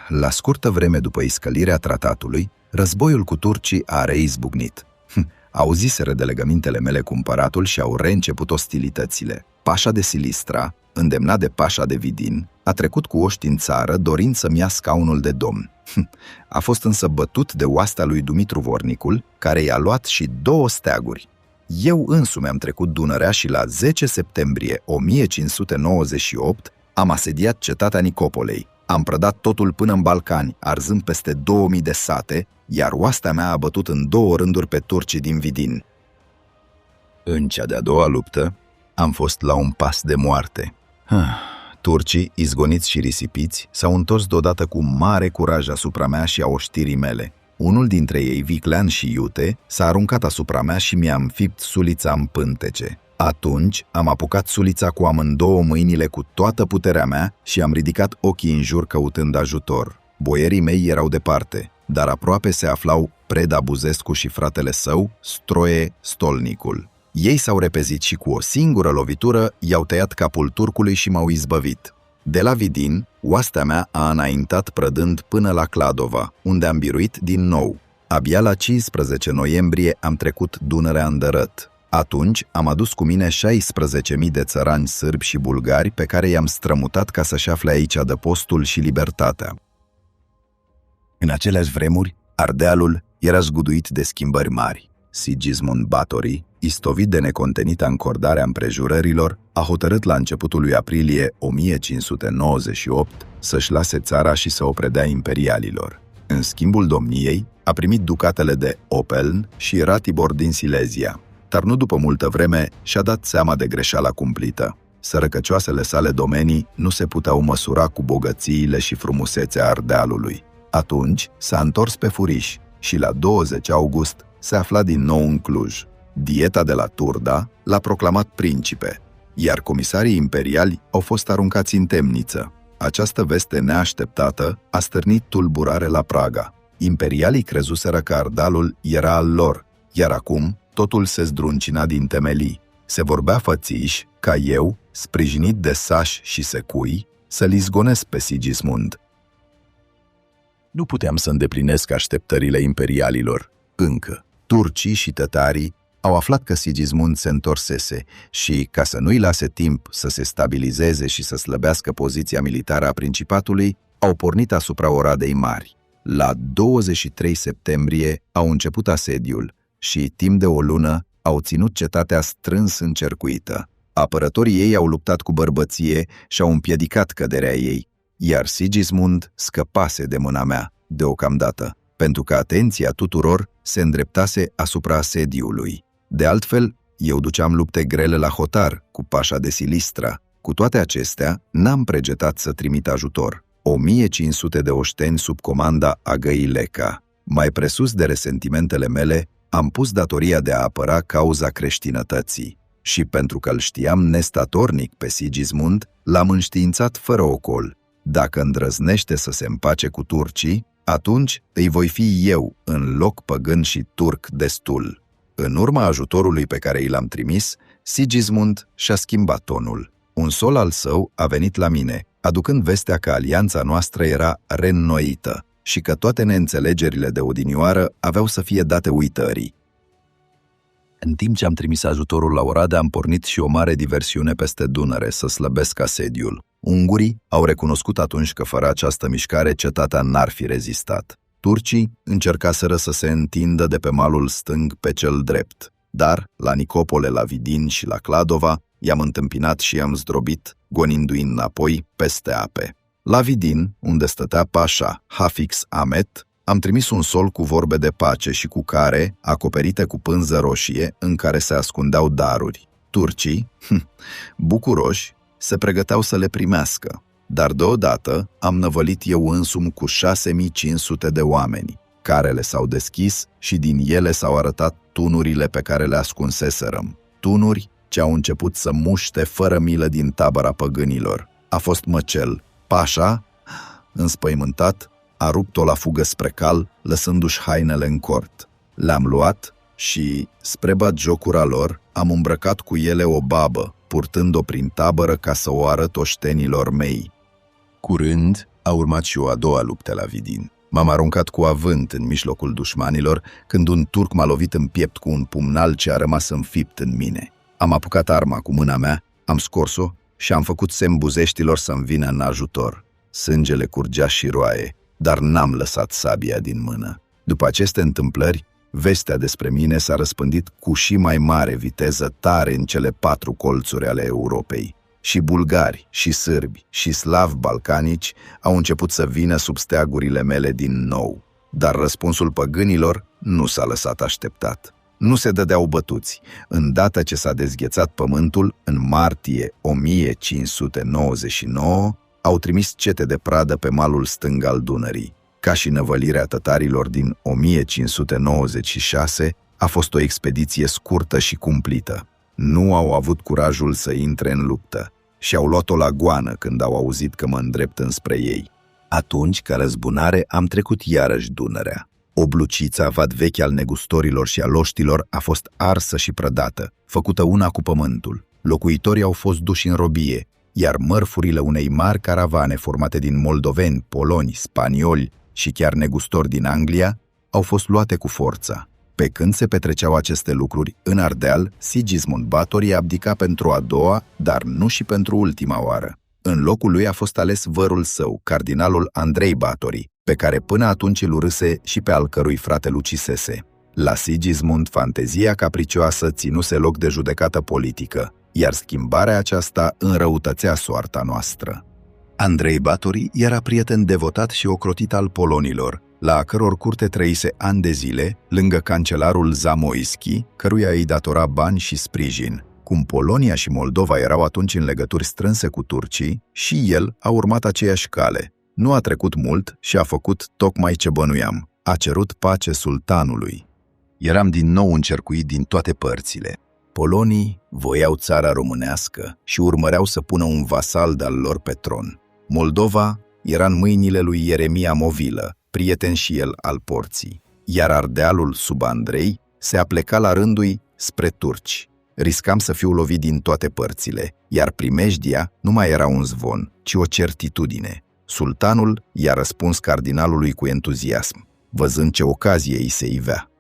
S2: La scurtă vreme după iscălirea tratatului, războiul cu turcii a reizbucnit. Auziseră de legămintele mele cu împăratul și au reînceput ostilitățile. Pașa de Silistra, îndemnat de Pașa de Vidin, a trecut cu oști în țară dorind să-mi ia scaunul de domn. A fost însă bătut de oastea lui Dumitru Vornicul, care i-a luat și 2 steaguri. Eu însumi am trecut Dunărea și la 10 septembrie 1598 am asediat cetatea Nicopolei. Am prădat totul până în Balcani, arzând peste 2000 de sate, iar oastea mea a bătut în 2 rânduri pe turcii din Vidin. În cea de-a doua luptă am fost la un pas de moarte. Turcii, izgoniți și risipiți, s-au întors deodată cu mare curaj asupra mea și a oștirii mele. Unul dintre ei, viclean și iute, s-a aruncat asupra mea și mi-a înfipt sulița în pântece. Atunci am apucat sulița cu amândouă mâinile cu toată puterea mea și am ridicat ochii în jur căutând ajutor. Boierii mei erau departe, dar aproape se aflau Preda Buzescu și fratele său, Stroie Stolnicul. Ei s-au repezit și cu o singură lovitură i-au tăiat capul turcului și m-au izbăvit. De la Vidin, oastea mea a înaintat prădând până la Cladova, unde am biruit din nou. Abia la 15 noiembrie am trecut Dunărea îndărăt. Atunci am adus cu mine 16.000 de țărani sârbi și bulgari pe care i-am strămutat ca să-și afle aici adăpostul și libertatea. În aceleași vremuri, Ardealul era zguduit de schimbări mari. Sigismund Báthory, istovit de necontenita încordare a împrejurărilor, a hotărât la începutul lui aprilie 1598 să-și lase țara și să o predea imperialilor. În schimbul domniei, a primit ducatele de Opeln și Ratibor din Silezia. Dar nu după multă vreme și-a dat seama de greșeala cumplită. Sărăcăcioasele sale domenii nu se puteau măsura cu bogățiile și frumusețea Ardealului. Atunci s-a întors pe furiș și la 20 august se afla din nou în Cluj. Dieta de la Turda l-a proclamat principe, iar comisarii imperiali au fost aruncați în temniță. Această veste neașteptată a stârnit tulburare la Praga. Imperialii crezuseră că Ardealul era al lor, iar acum totul se zdruncina din temelii. Se vorbea fățiș ca eu, sprijinit de sași și secui, să-l izgonesc pe Sigismund. Nu puteam să îndeplinesc așteptările imperialilor. Încă, turcii și tătarii au aflat că Sigismund se întorsese și, ca să nu-i lase timp să se stabilizeze și să slăbească poziția militară a principatului, au pornit asupra Oradei Mari. La 23 septembrie au început asediul și, timp de o lună, au ținut cetatea strâns încercuită. Apărătorii ei au luptat cu bărbăție și au împiedicat căderea ei, iar Sigismund scăpase de mâna mea, deocamdată, pentru că atenția tuturor se îndreptase asupra asediului. De altfel, eu duceam lupte grele la hotar cu Pașa de Silistra,
S1: Cu toate acestea, n-am pregetat să trimit ajutor. 1500 de oșteni sub comanda Agăii Leca. Mai presus de resentimentele mele, am pus datoria de a apăra cauza creștinătății. Și pentru că îl știam nestatornic pe Sigismund, l-am înștiințat fără ocol. Dacă îndrăznește să se împace cu turcii, atunci îi voi fi eu, în loc păgân și turc destul. În urma ajutorului pe care i l-am trimis, Sigismund și-a schimbat tonul. Un sol al său a venit la mine, aducând vestea că alianța noastră era reînnoită și că toate neînțelegerile de odinioară aveau să fie date uitării. În timp ce am trimis ajutorul la Oradea, am pornit și o mare diversiune peste Dunăre să slăbesc asediul. Ungurii au recunoscut atunci că fără această mișcare cetatea n-ar fi rezistat. Turcii încercaseră să se întindă de pe malul stâng pe cel drept, dar la Nicopole, la Vidin și la Cladova i-am întâmpinat și i-am zdrobit, gonindu-i înapoi peste ape. La Vidin, unde stătea pașa Hafix Ahmet, am trimis un sol cu vorbe de pace și cu care, acoperite cu pânză roșie, în care se ascundeau daruri. Turcii, bucuroși, se pregăteau să le primească, dar deodată am năvălit eu însumi cu 6500 de oameni. Carele s-au deschis și din ele s-au arătat tunurile pe care le ascunseserăm. Tunuri ce au început să muște fără milă din tabăra păgânilor. A fost măcel. Pașa, înspăimântat, a rupt-o la fugă spre cal, lăsându-și hainele în cort. Le-am luat și, spre batjocura lor, am îmbrăcat cu ele o babă, purtând-o prin tabără ca să o arăt oștenilor mei. Curând a urmat și o a doua luptă la Vidin. M-am aruncat cu avânt în mijlocul dușmanilor, când un turc m-a lovit în piept cu un pumnal ce a rămas înfipt în mine. Am apucat arma cu mâna mea, am scors-o și am făcut semn buzeștilor să-mi vină în ajutor. Sângele curgea și roaie, dar n-am lăsat sabia din mână. După aceste întâmplări, vestea despre mine s-a răspândit cu și mai mare viteză tare în cele 4 colțuri ale Europei. Și bulgari, și sârbi, și slavi balcanici au început să vină sub steagurile mele din nou. Dar răspunsul păgânilor nu s-a lăsat așteptat. Nu se dădeau bătuți. Îndată ce s-a dezghețat pământul, în martie 1599, au trimis cete de pradă pe malul stâng al Dunării. Ca și năvălirea tătarilor din 1596, a fost o expediție scurtă și cumplită. Nu au avut curajul să intre în luptă și au luat-o la goană când au auzit că mă îndrept înspre ei. Atunci, ca răzbunare, am trecut iarăși Dunărea. Oblucița, vad vechi al negustorilor și al oștilor, a fost arsă și prădată, făcută una cu pământul. Locuitorii au fost duși în robie, iar mărfurile unei mari caravane formate din moldoveni, poloni, spanioli și chiar negustori din Anglia au fost luate cu forța. Pe când se petreceau aceste lucruri, în Ardeal, Sigismund Batory abdica pentru a doua, dar nu și pentru ultima oară. În locul lui a fost ales vărul său, cardinalul Andrei Batory, pe care până atunci îl urâse și pe al cărui frate ucisese. La Sigismund, fantezia capricioasă ținuse loc de judecată politică, iar schimbarea aceasta înrăutățea soarta noastră. Andrei Batory era prieten devotat și ocrotit al polonilor, la a căror curte trăise ani de zile, lângă cancelarul Zamoiski, căruia îi datora bani și sprijin. Cum Polonia și Moldova erau atunci în legături strânse cu turcii, și el a urmat aceeași cale. Nu a trecut mult și a făcut tocmai ce bănuiam. A cerut pace sultanului. Eram din nou încercuit din toate părțile. Polonii voiau țara românească și urmăreau să pună un vasal de-al lor pe tron. Moldova era în mâinile lui Ieremia Movilă, prieten și el al porții, iar Ardealul sub Andrei se apleca la rândul spre turci. Riscam să fiu lovit din toate părțile, iar primejdia nu mai era un zvon, ci o certitudine. Sultanul i-a răspuns cardinalului cu entuziasm, văzând ce ocazie îi se ivea.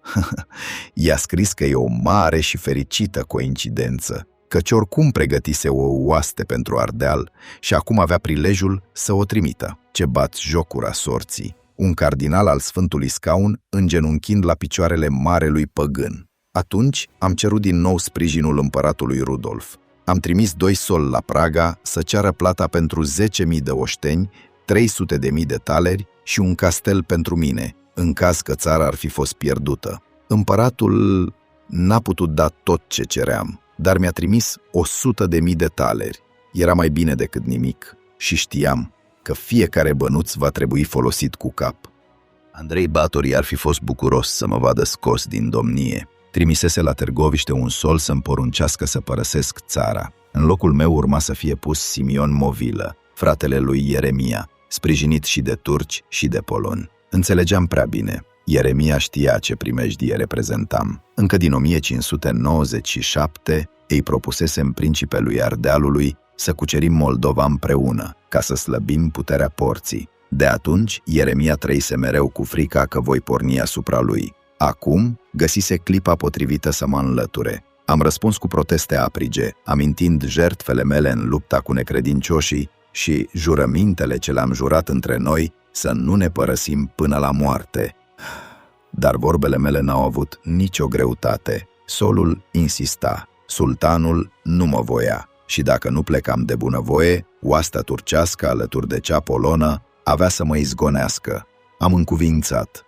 S1: I-a scris că e o mare și fericită coincidență, căci oricum pregătise o oaste pentru Ardeal și acum avea prilejul să o trimită. Ce batjocura sorții! Un cardinal al Sfântului Scaun îngenunchind la picioarele marelui păgân. Atunci am cerut din nou sprijinul împăratului Rudolf. Am trimis 2 soli la Praga să ceară plata pentru 10.000 de oșteni, 300.000 de taleri și un castel pentru mine, în caz că țara ar fi fost pierdută. Împăratul n-a putut da tot ce ceream, dar mi-a trimis 100.000 de taleri.
S2: era mai bine decât nimic și știam că fiecare bănuț va trebui folosit cu cap. Andrei Batorii ar fi fost bucuros să mă vadă scos din domnie. Trimisese la Târgoviște un sol să-mi poruncească să părăsesc țara. În locul meu urma să fie pus Simion Movilă, fratele lui Ieremia, sprijinit și de turci și de poloni. Înțelegeam prea bine. Ieremia știa ce primejdie reprezentam. Încă din 1597 îi propusesem principelui Ardealului să cucerim Moldova împreună, ca să slăbim puterea porții. De atunci, Ieremia trăise mereu cu frica că voi porni asupra lui. Acum, găsise clipa potrivită să mă înlăture. Am răspuns cu proteste aprige, amintind jertfele mele în lupta cu necredincioșii și jurămintele ce le-am jurat între noi să nu ne părăsim până la moarte. Dar vorbele mele n-au avut nicio greutate. Solul insista, sultanul nu mă voia și dacă nu plecam de bunăvoie, oasta turcească alături de cea polonă avea să mă izgonească. Am încuvințat.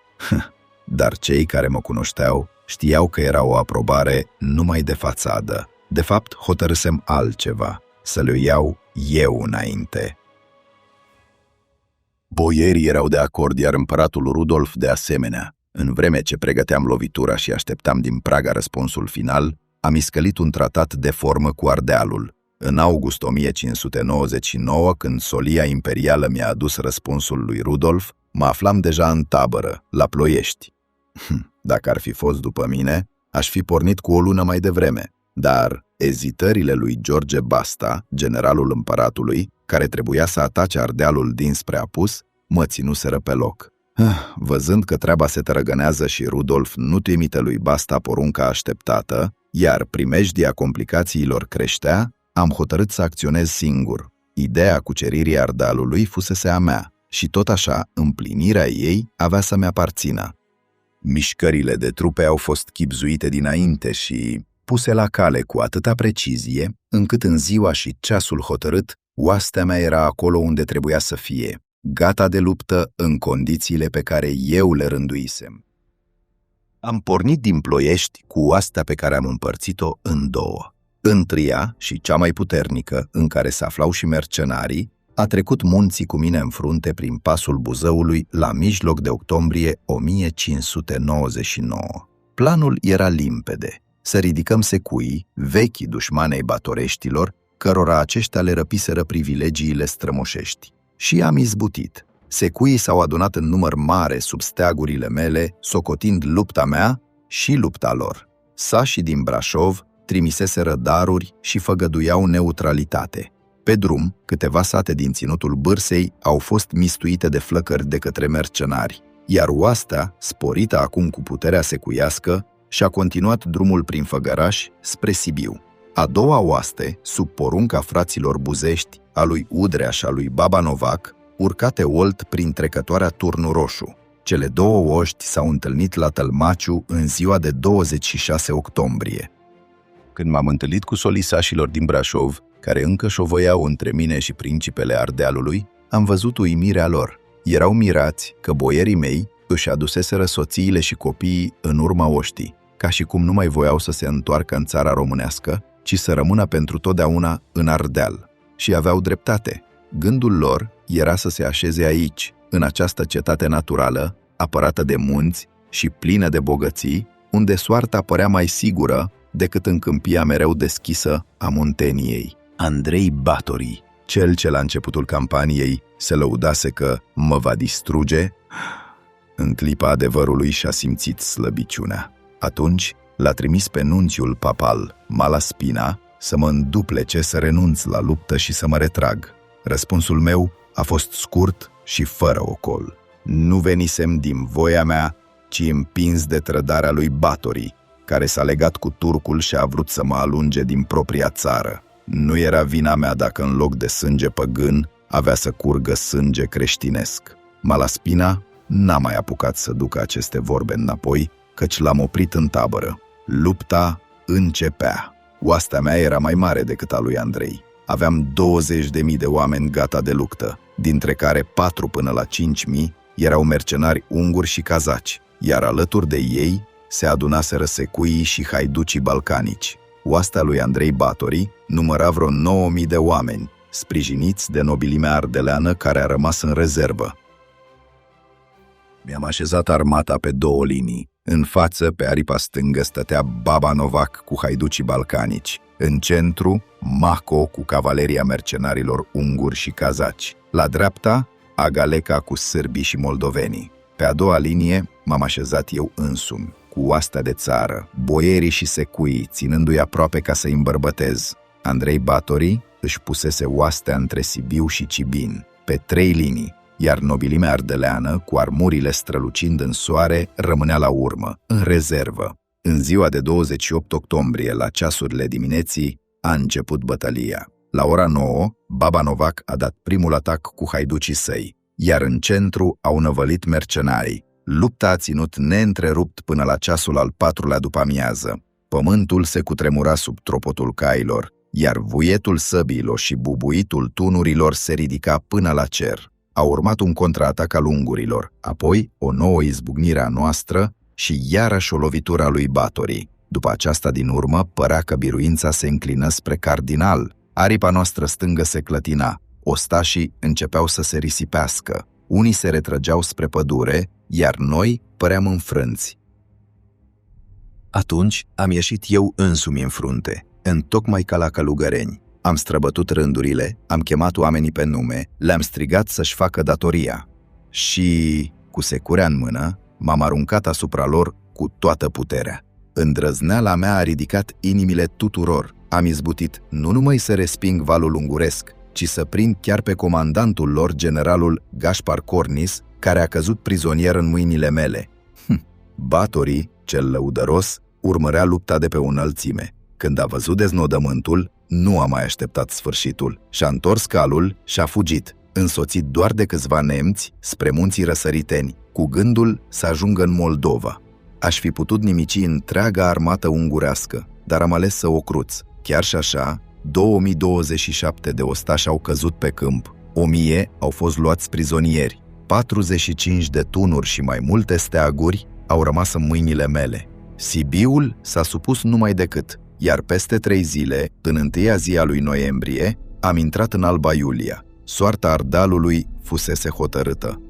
S2: Dar cei care mă cunoșteau știau că era o aprobare numai de fațadă. De fapt, hotărâsem altceva, să le iau eu înainte. Boierii erau de acord, iar împăratul Rudolf de asemenea. În vreme ce pregăteam lovitura și așteptam din Praga răspunsul final, am iscălit un tratat de formă cu Ardealul. În august 1599, când solia imperială mi-a adus răspunsul lui Rudolf, mă aflam deja în tabără, la Ploiești. Dacă ar fi fost după mine, aș fi pornit cu o lună mai devreme, dar ezitările lui George Basta, generalul împăratului, care trebuia să atace Ardealul dinspre apus, mă ținuseră pe loc. Văzând că treaba se tărăgânează și Rudolf nu trimite lui Basta porunca așteptată, iar primejdia complicațiilor creștea, am hotărât să acționez singur. Ideea cuceririi Ardealului fusese a mea și tot așa împlinirea ei avea să-mi aparțină. Mișcările de trupe au fost chibzuite dinainte și puse la cale cu atâta precizie, încât în ziua și ceasul hotărât, oastea mea era acolo unde trebuia să fie, gata de luptă în condițiile pe care eu le rânduisem. Am pornit din Ploiești cu oastea pe care am împărțit-o în două. Întâia și cea mai puternică, în care se aflau și mercenarii, a trecut munții cu mine în frunte prin pasul Buzăului la mijloc de octombrie 1599. Planul era limpede, să ridicăm secuii, vechii dușmanei batoreștilor, cărora aceștia le răpiseră privilegiile strămoșești. Și am izbutit. Secuii s-au adunat în număr mare sub steagurile mele, socotind lupta mea și lupta lor. Sașii din Brașov trimiseseră daruri și făgăduiau neutralitate. Pe drum, câteva sate din ținutul Bârsei au fost mistuite de flăcări de către mercenari, iar oastea, sporită acum cu puterea secuiască, și-a continuat drumul prin Făgăraș spre Sibiu. A doua oaste, sub porunca fraților Buzești, a lui Udrea și a lui Baba Novac, urcate Olt prin trecătoarea Turnu Roșu. Cele două oști s-au întâlnit la Tălmaciu în ziua de 26 octombrie. Când m-am întâlnit cu solisașilor din Brașov, care încă șovăiau între mine și principele Ardealului, am văzut uimirea lor. Erau mirați că boierii mei își aduseseră soțiile și copiii în urma oștii, ca și cum nu mai voiau să se întoarcă în țara românească, ci să rămână pentru totdeauna în Ardeal. Și aveau dreptate. Gândul lor era să se așeze aici, în această cetate naturală, apărată de munți și plină de bogății, unde soarta părea mai sigură decât în câmpia mereu deschisă a Munteniei. Andrei Batorii, cel ce la începutul campaniei se lăudase că mă va distruge, în clipa adevărului și-a simțit slăbiciunea. Atunci l-a trimis pe nunțiul papal, Malaspina, să mă înduplece, să renunț la luptă și să mă retrag. Răspunsul meu a fost scurt și fără ocol. Nu venisem din voia mea, ci împins de trădarea lui Batorii, care s-a legat cu turcul și a vrut să mă alunge din propria țară. Nu era vina mea dacă în loc de sânge păgân avea să curgă sânge creștinesc. Malaspina n-a mai apucat să ducă aceste vorbe înapoi, căci l-am oprit în tabără. Lupta începea. Oastea mea era mai mare decât a lui Andrei. Aveam 20.000 de oameni gata de luptă, dintre care 4 până la 5.000 erau mercenari unguri și cazaci, iar alături de ei se adunaseră secuii și haiducii balcanici. Oastea lui Andrei Batorii număra vreo 9.000 de oameni, sprijiniți de nobilimea ardeleană care a rămas în rezervă. Mi-am așezat armata pe 2 linii. În față, pe aripa stângă, stătea Baba Novac cu haiducii balcanici. În centru, Mako cu cavaleria mercenarilor unguri și cazaci. La dreapta, Agaleca cu sârbii și moldovenii. Pe a doua linie m-am așezat eu însumi, cu oastea de țară, boierii și secuii, ținându-i aproape ca să-i îmbărbătez. Andrei Batory își pusese oastea între Sibiu și Cibin, pe 3 linii, iar nobilimea ardeleană, cu armurile strălucind în soare, rămânea la urmă, în rezervă. În ziua de 28 octombrie, la ceasurile dimineții, a început bătălia. La ora 9, Baba Novac a dat primul atac cu haiducii săi, iar în centru au năvălit mercenarii. Lupta a ținut neîntrerupt până la ceasul al 4-lea după amiază. Pământul se cutremura sub tropotul cailor, iar vuietul săbiilor și bubuitul tunurilor se ridica până la cer. A urmat un contraatac al ungurilor, apoi o nouă izbucnire a noastră și iarăși o lovitură a lui Batory. După aceasta din urmă, părea că biruința se înclină spre cardinal. Aripa noastră stângă se clătina, ostașii începeau să se risipească, unii se retrăgeau spre pădure, iar noi păream înfrânți. Atunci am ieșit eu însumi în frunte, întocmai ca la călugăreni. Am străbătut rândurile, am chemat oamenii pe nume, le-am strigat să-și facă datoria și, cu securea în mână, m-am aruncat asupra lor cu toată puterea. Îndrăzneala mea a ridicat inimile tuturor. Am izbutit nu numai să resping valul unguresc, ci să prind chiar pe comandantul lor, generalul Gaspar Cornis, care a căzut prizonier în mâinile mele. Batory, cel lăudăros, urmărea lupta de pe o înălțime. Când a văzut deznodământul, nu a mai așteptat sfârșitul. Și-a întors calul și a fugit, însoțit doar de câțiva nemți, spre munții răsăriteni, cu gândul să ajungă în Moldova. Aș fi putut nimici întreaga armată ungurească, dar am ales să o cruț. Chiar și așa, 2027 de ostași au căzut pe câmp, 1000 au fost luați prizonieri, 45 de tunuri și mai multe steaguri au rămas în mâinile mele. Sibiul s-a supus numai decât, iar peste 3 zile, în întâia zi a lui noiembrie, am intrat în Alba Iulia. Soarta Ardalului fusese hotărâtă.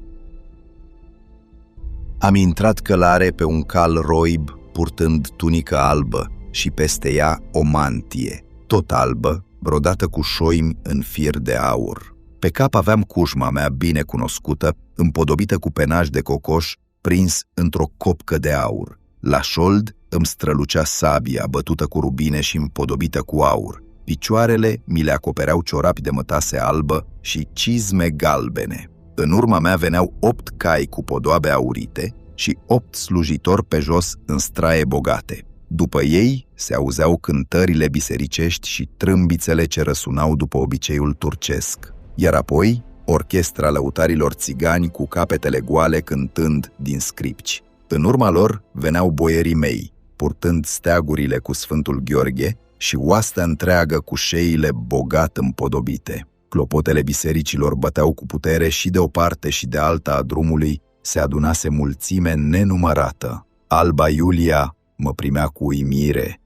S2: Am intrat călare pe un cal roib, purtând tunică albă și peste ea o mantie, tot albă, brodată cu șoimi în fir de aur. Pe cap aveam cușma mea bine cunoscută, împodobită cu penaj de cocoș, prins într-o copcă de aur. La șold îmi strălucea sabia, bătută cu rubine și împodobită cu aur. Picioarele mi le acopereau ciorapi de mătase albă și cizme galbene. În urma mea veneau 8 cai cu podoabe aurite și 8 slujitori pe jos în straie bogate. După ei se auzeau cântările bisericești și trâmbițele ce răsunau după obiceiul turcesc. Iar apoi orchestra lăutarilor țigani cu capetele goale cântând din scripci. În urma lor veneau boierii mei, purtând steagurile cu Sfântul Gheorghe și oastea întreagă cu șeile bogat împodobite. Clopotele bisericilor băteau cu putere și de o parte și de alta a drumului se adunase mulțime nenumărată. Alba Iulia mă primea cu uimire.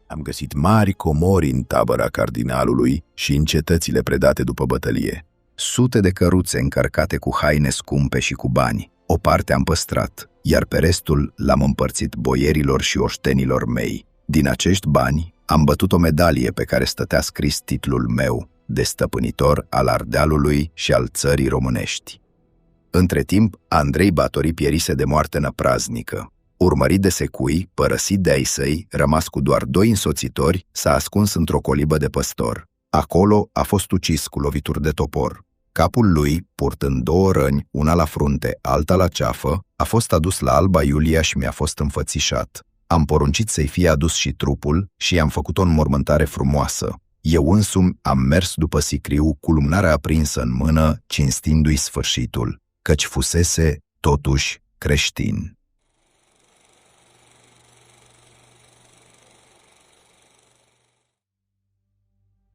S2: Am găsit mari comori în tabăra cardinalului și în cetățile predate după bătălie. Sute de căruțe încărcate cu haine scumpe și cu bani. O parte am păstrat, iar pe restul l-am împărțit boierilor și oștenilor mei. Din acești bani am bătut o medalie pe care stătea scris titlul meu de stăpânitor al Ardealului și al țării românești. Între timp, Andrei Batory pierise de moarte năpraznică. Urmărit de secui, părăsit de ai săi, rămas cu doar 2 însoțitori, s-a ascuns într-o colibă de păstor. Acolo a fost ucis cu lovituri de topor. Capul lui, purtând 2 răni, una la frunte, alta la ceafă, a fost adus la Alba Iulia și mi-a fost înfățișat. Am poruncit să-i fie adus și trupul și i-am făcut o înmormântare frumoasă. Eu însumi am mers după sicriu cu lumânarea aprinsă în mână, cinstindu-i sfârșitul, căci fusese, totuși, creștin.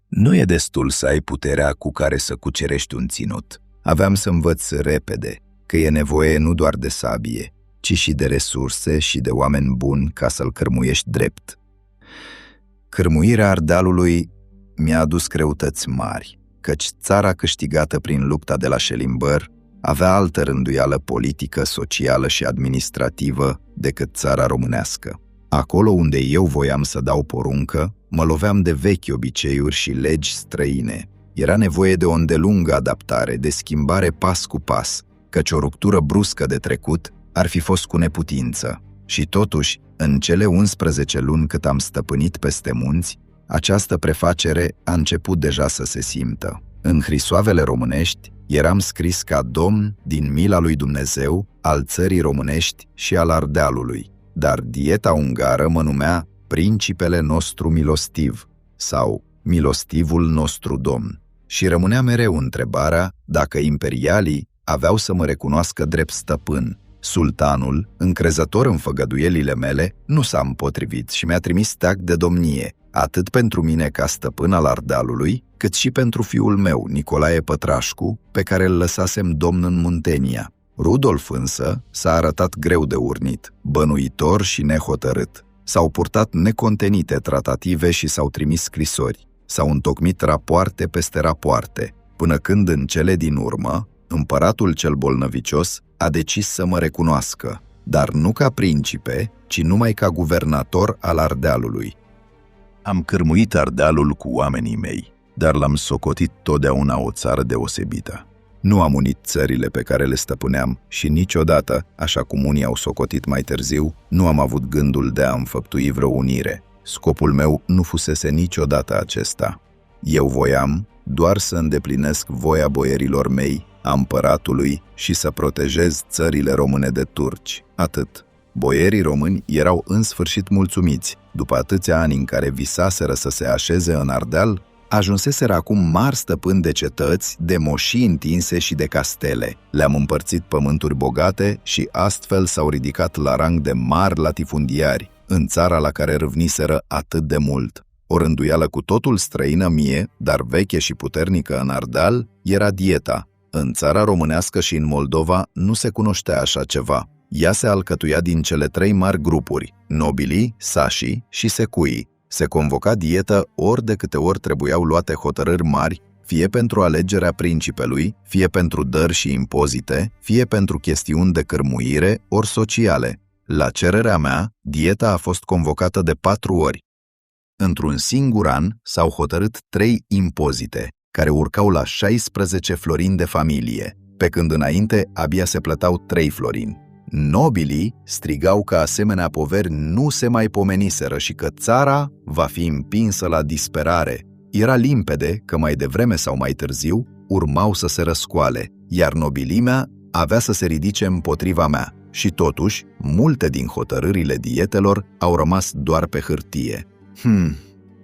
S2: Nu e destul să ai puterea cu care să cucerești un ținut. Aveam să învăț repede că e nevoie nu doar de sabie, ci și de resurse și de oameni buni ca să-l cărmuiești drept. Cărmuirea Ardealului mi-a adus greutăți mari, căci țara câștigată prin lupta de la Schellimber avea altă rânduială politică, socială și administrativă decât țara românească. Acolo unde eu voiam să dau poruncă, mă loveam de vechi obiceiuri și legi străine. Era nevoie de o îndelungă adaptare, de schimbare pas cu pas, căci o ruptură bruscă de trecut ar fi fost cu neputință. Și totuși, în cele 11 luni cât am stăpânit peste munți, această prefacere a început deja să se simtă. În hrisoavele românești eram scris ca domn din mila lui Dumnezeu, al țării românești și al Ardealului, dar dieta ungară mă numea Principele nostru milostiv sau Milostivul nostru domn. Și rămânea mereu întrebarea dacă imperialii aveau să mă recunoască drept stăpân. Sultanul, încrezător în făgăduielile mele, nu s-a împotrivit și mi-a trimis steag de domnie, atât pentru mine ca stăpân al Ardealului, cât și pentru fiul meu, Nicolae Pătrașcu, pe care îl lăsasem domn în Muntenia. Rudolf însă s-a arătat greu de urnit, bănuitor și nehotărât. S-au purtat necontenite tratative și s-au trimis scrisori. S-au întocmit rapoarte peste rapoarte, până când în cele din urmă, împăratul cel bolnăvicios a decis să mă recunoască, dar nu ca principe, ci numai ca guvernator al Ardealului.
S1: Am cârmuit Ardealul cu oamenii mei, dar l-am socotit totdeauna o țară deosebită.
S2: Nu am unit țările pe care le stăpâneam și niciodată, așa cum unii au socotit mai târziu, nu am avut gândul de a înfăptui vreo unire. Scopul meu nu fusese niciodată acesta. Eu voiam doar să îndeplinesc voia boierilor mei, a împăratului și să protejez țările române de turci. Atât. Boierii români erau în sfârșit mulțumiți. După atâția ani în care visaseră să se așeze în Ardeal, ajunseseră acum mari stăpâni de cetăți, de moșii întinse și de castele. Le-am împărțit pământuri bogate și astfel s-au ridicat la rang de mari latifundiari în țara la care râvniseră atât de mult. O rânduială cu totul străină mie, dar veche și puternică în Ardeal, era dieta. În țara românească și în Moldova nu se cunoștea așa ceva. Ea se alcătuia din cele 3 mari grupuri, nobilii, sașii și secuii. Se convoca dietă ori de câte ori trebuiau luate hotărâri mari, fie pentru alegerea principelui, fie pentru dări și impozite, fie pentru chestiuni de cârmuire ori sociale. La cererea mea, dieta a fost convocată de 4 ori. Într-un singur an s-au hotărât 3 impozite, care urcau la 16 florini de familie, pe când înainte abia se plătau 3 florini. Nobilii strigau că asemenea poveri nu se mai pomeniseră și că țara va fi împinsă la disperare. Era limpede că mai devreme sau mai târziu urmau să se răscoale, iar nobilimea avea să se ridice împotriva mea. Și totuși, multe din hotărârile dietelor au rămas doar pe hârtie.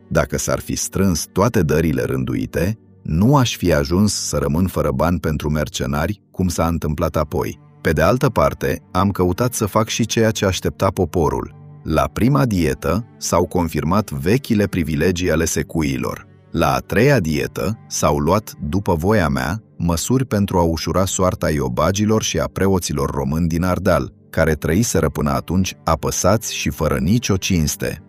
S2: Dacă s-ar fi strâns toate dările rânduite, nu aș fi ajuns să rămân fără bani pentru mercenari, cum s-a întâmplat apoi. Pe de altă parte, am căutat să fac și ceea ce aștepta poporul. La prima dietă s-au confirmat vechile privilegii ale secuiilor. La a 3-a dietă s-au luat, după voia mea, măsuri pentru a ușura soarta iobagilor și a preoților români din Ardeal, care trăiseră până atunci apăsați și fără nicio cinste.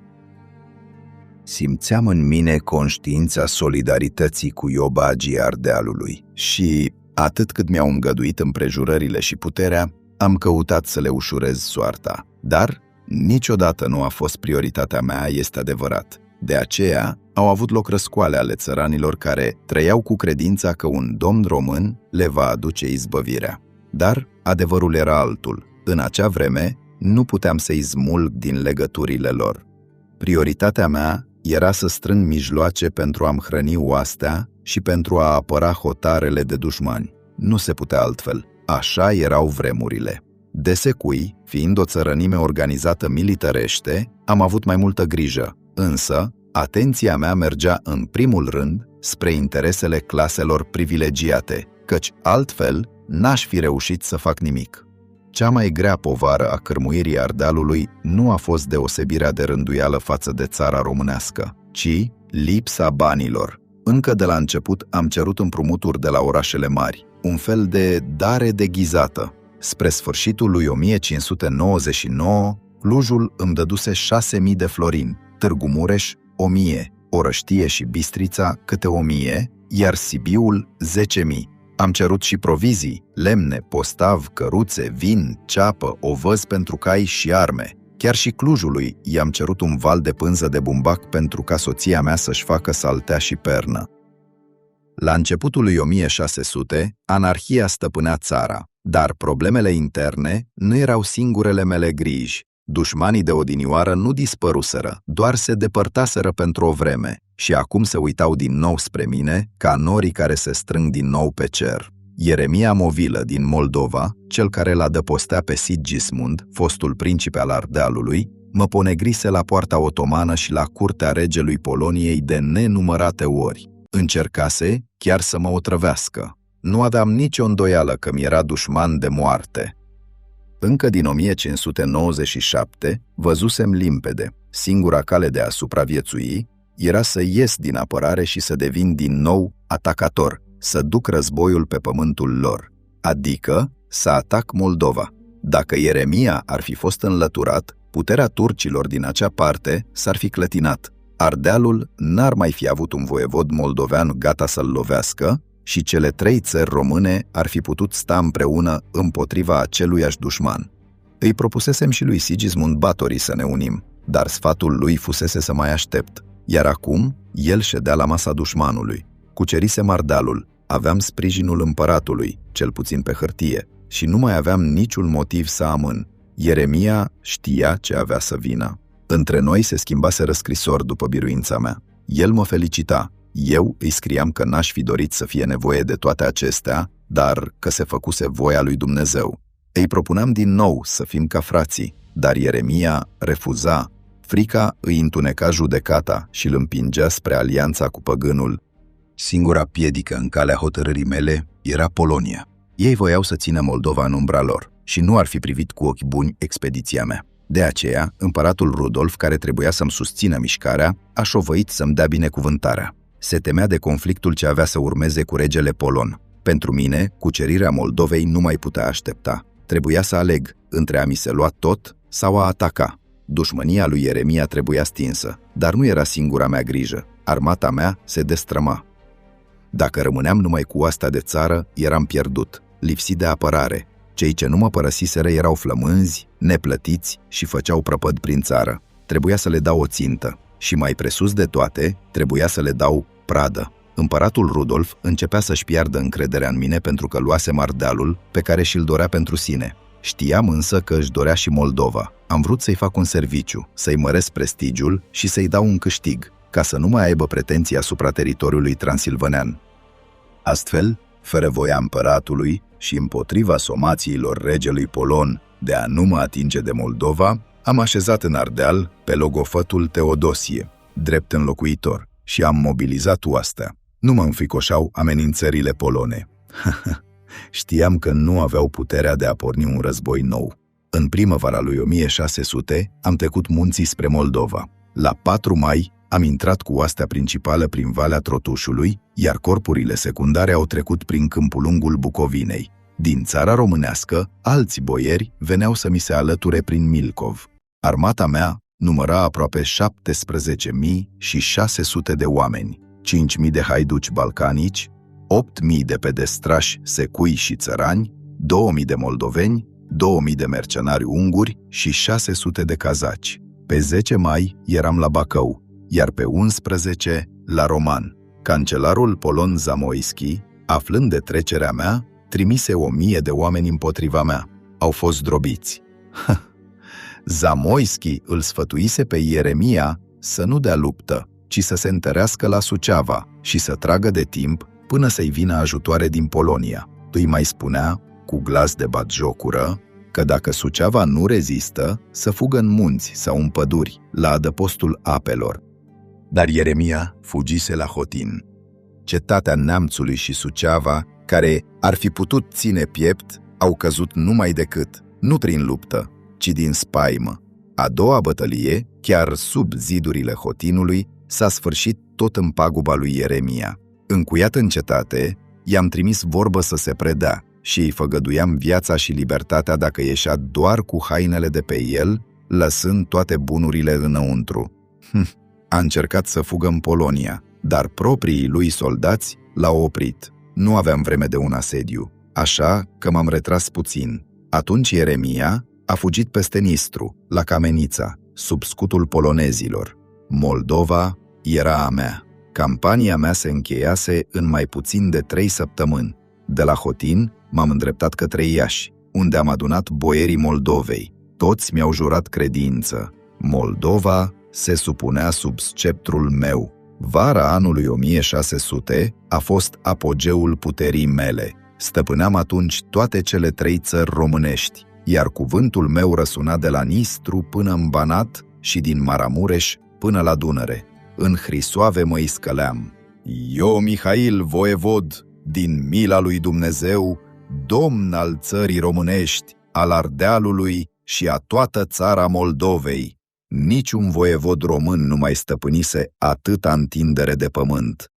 S1: Simțeam în mine conștiința solidarității cu iobagii Ardealului și, atât cât mi-au îngăduit împrejurările și puterea, am căutat să le ușurez soarta. Dar niciodată nu a fost prioritatea mea, este adevărat. De aceea au avut loc răscoale ale țăranilor care trăiau cu credința că un domn român le va aduce izbăvirea. Dar adevărul era altul. În acea vreme nu puteam să-i smulg din legăturile lor. Prioritatea mea era să strâng mijloace pentru a-mi hrăni oastea și pentru a apăra hotarele de dușmani. Nu se putea altfel. Așa erau vremurile. De secui, fiind o țărănime organizată militarește, am avut mai multă grijă, însă atenția mea mergea în primul rând spre interesele claselor privilegiate, căci altfel n-aș fi reușit să fac nimic. Cea mai grea povară a cârmuirii Ardealului nu a fost deosebirea de rânduială față de țara românească, ci lipsa banilor. Încă de la început am cerut împrumuturi de la orașele mari, un fel de dare deghizată. Spre sfârșitul lui 1599, Clujul îmi dăduse 6.000 de florini, Târgu Mureș 1.000, Orăștie și Bistrița câte 1000, iar Sibiul 10.000. Am cerut și provizii, lemne, postav, căruțe, vin, ceapă, ovăz pentru cai și arme. Chiar și Clujului i-am cerut un val de pânză de bumbac pentru ca soția mea să-și facă saltea și pernă. La începutul lui 1600, anarhia stăpânea țara, dar problemele interne nu erau singurele mele griji. Dușmanii de odinioară nu dispăruseră, doar se depărtaseră pentru o vreme și acum se uitau din nou spre mine, ca norii care se strâng din nou pe cer. Ieremia Movilă din Moldova, cel care l-adăpostea pe Sigismund, fostul principe al Ardealului, mă ponegrise la poarta otomană și la curtea regelui Poloniei de nenumărate ori. Încercase chiar să mă otrăvească. Nu aveam nicio îndoială că mi era dușman de moarte. Încă din 1597 văzusem limpede. Singura cale de a supraviețui era să ies din apărare și să devin din nou atacator, să duc războiul pe pământul lor, adică să atac Moldova. Dacă Ieremia ar fi fost înlăturat, puterea turcilor din acea parte s-ar fi clătinat. Ardealul n-ar mai fi avut un voievod moldovean gata să-l lovească și cele 3 țări române ar fi putut sta împreună împotriva aceluiași dușman. Îi propusesem și lui Sigismund Batory să ne unim, dar sfatul lui fusese să mai aștept, iar acum el ședea la masa dușmanului. Cucerisem Ardealul, aveam sprijinul împăratului, cel puțin pe hârtie, și nu mai aveam niciun motiv să amân. Ieremia știa ce avea să vină. Între noi se schimbase scrisori după biruința mea. El mă felicita. Eu îi scriam că n-aș fi dorit să fie nevoie de toate acestea, dar că se făcuse voia lui Dumnezeu. Îi propuneam din nou să fim ca frații, dar Ieremia refuza. Frica îi întuneca judecata și îl împingea spre alianța cu păgânul. Singura piedică în calea hotărârii mele era Polonia. Ei voiau să țină Moldova în umbra lor și nu ar fi privit cu ochi buni expediția mea. De aceea, împăratul Rudolf, care trebuia să-mi susțină mișcarea, a șovăit să-mi dea binecuvântarea. Se temea de conflictul ce avea să urmeze cu regele polon. Pentru mine, cucerirea Moldovei nu mai putea aștepta. Trebuia să aleg între a mi se lua tot sau a ataca. Dușmânia lui Ieremia trebuia stinsă, dar nu era singura mea grijă. Armata mea se destrăma. Dacă rămâneam numai cu oastea de țară, eram pierdut, lipsit de apărare. Cei ce nu mă părăsiseră erau flămânzi, neplătiți și făceau prăpăd prin țară. Trebuia să le dau o țintă și, mai presus de toate, trebuia să le dau pradă. Împăratul Rudolf începea să-și piardă încrederea în mine pentru că luasem Ardealul pe care și-l dorea pentru sine. Știam însă că își dorea și Moldova. Am vrut să-i fac un serviciu, să-i măresc prestigiul și să-i dau un câștig, ca să nu mai aibă pretenții asupra teritoriului transilvanean. Astfel, fără voia împăratului și împotriva somațiilor regelui polon de a nu mă atinge de Moldova, am așezat în Ardeal pe logofătul Teodosie, drept înlocuitor, și am mobilizat oastea. Nu mă înfricoșau amenințările polone. Știam că nu aveau puterea de a porni un război nou. În primăvara lui 1600 am trecut munții spre Moldova. La 4 mai am intrat cu oastea principală prin Valea Trotușului, iar corpurile secundare au trecut prin Câmpul Lungul Bucovinei. Din țara românească, alți boieri veneau să mi se alăture prin Milcov. Armata mea număra aproape 17.600 de oameni, 5.000 de haiduci balcanici, 8.000 de pedestrași secui și țărani, 2.000 de moldoveni, 2.000 de mercenari unguri și 600 de cazaci. Pe 10 mai eram la Bacău, iar pe 11 la Roman. Cancelarul polon Zamoyski, aflând de trecerea mea, trimise 1.000 de oameni împotriva mea. Au fost zdrobiți. Zamoyski îl sfătuise pe Ieremia să nu dea luptă, ci să se întărească la Suceava și să tragă de timp până să-i vină ajutoare din Polonia. Îi mai spunea, cu glas de batjocură, că dacă Suceava nu rezistă, să fugă în munți sau în păduri, la adăpostul apelor. Dar Ieremia fugise la Hotin. Cetatea Neamțului și Suceava, care ar fi putut ține piept, au căzut numai decât, nu prin luptă, ci din spaimă. A doua bătălie, chiar sub zidurile Hotinului, s-a sfârșit tot în paguba lui Ieremia. Încuiat în cetate, i-am trimis vorbă să se predea și îi făgăduiam viața și libertatea dacă ieșea doar cu hainele de pe el, lăsând toate bunurile înăuntru. A încercat să fugă în Polonia, dar proprii lui soldați l-au oprit. Nu aveam vreme de un asediu, așa că m-am retras puțin. Atunci Ieremia a fugit peste Nistru, la Camenița, sub scutul polonezilor. Moldova era a mea. Campania mea se încheiase în mai puțin de 3 săptămâni. De la Hotin m-am îndreptat către Iași, unde am adunat boierii Moldovei. Toți mi-au jurat credință. Moldova se supunea sub sceptrul meu. Vara anului 1600 a fost apogeul puterii mele. Stăpâneam atunci toate cele 3 țări românești, iar cuvântul meu răsuna de la Nistru până în Banat și din Maramureș până la Dunăre. În Hrisoave mă iscăleam. Eu, Mihail voievod, din mila lui Dumnezeu, domn al țării românești, al Ardealului și a toată țara Moldovei. Niciun voievod român nu mai stăpânise atâta întindere de pământ.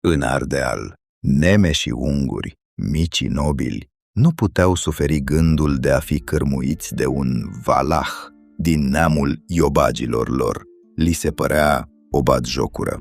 S1: În Ardeal, neme și unguri, micii nobili, nu puteau suferi gândul de a fi cârmuiți de un valah din neamul iobagilor lor. Li se părea o batjocură.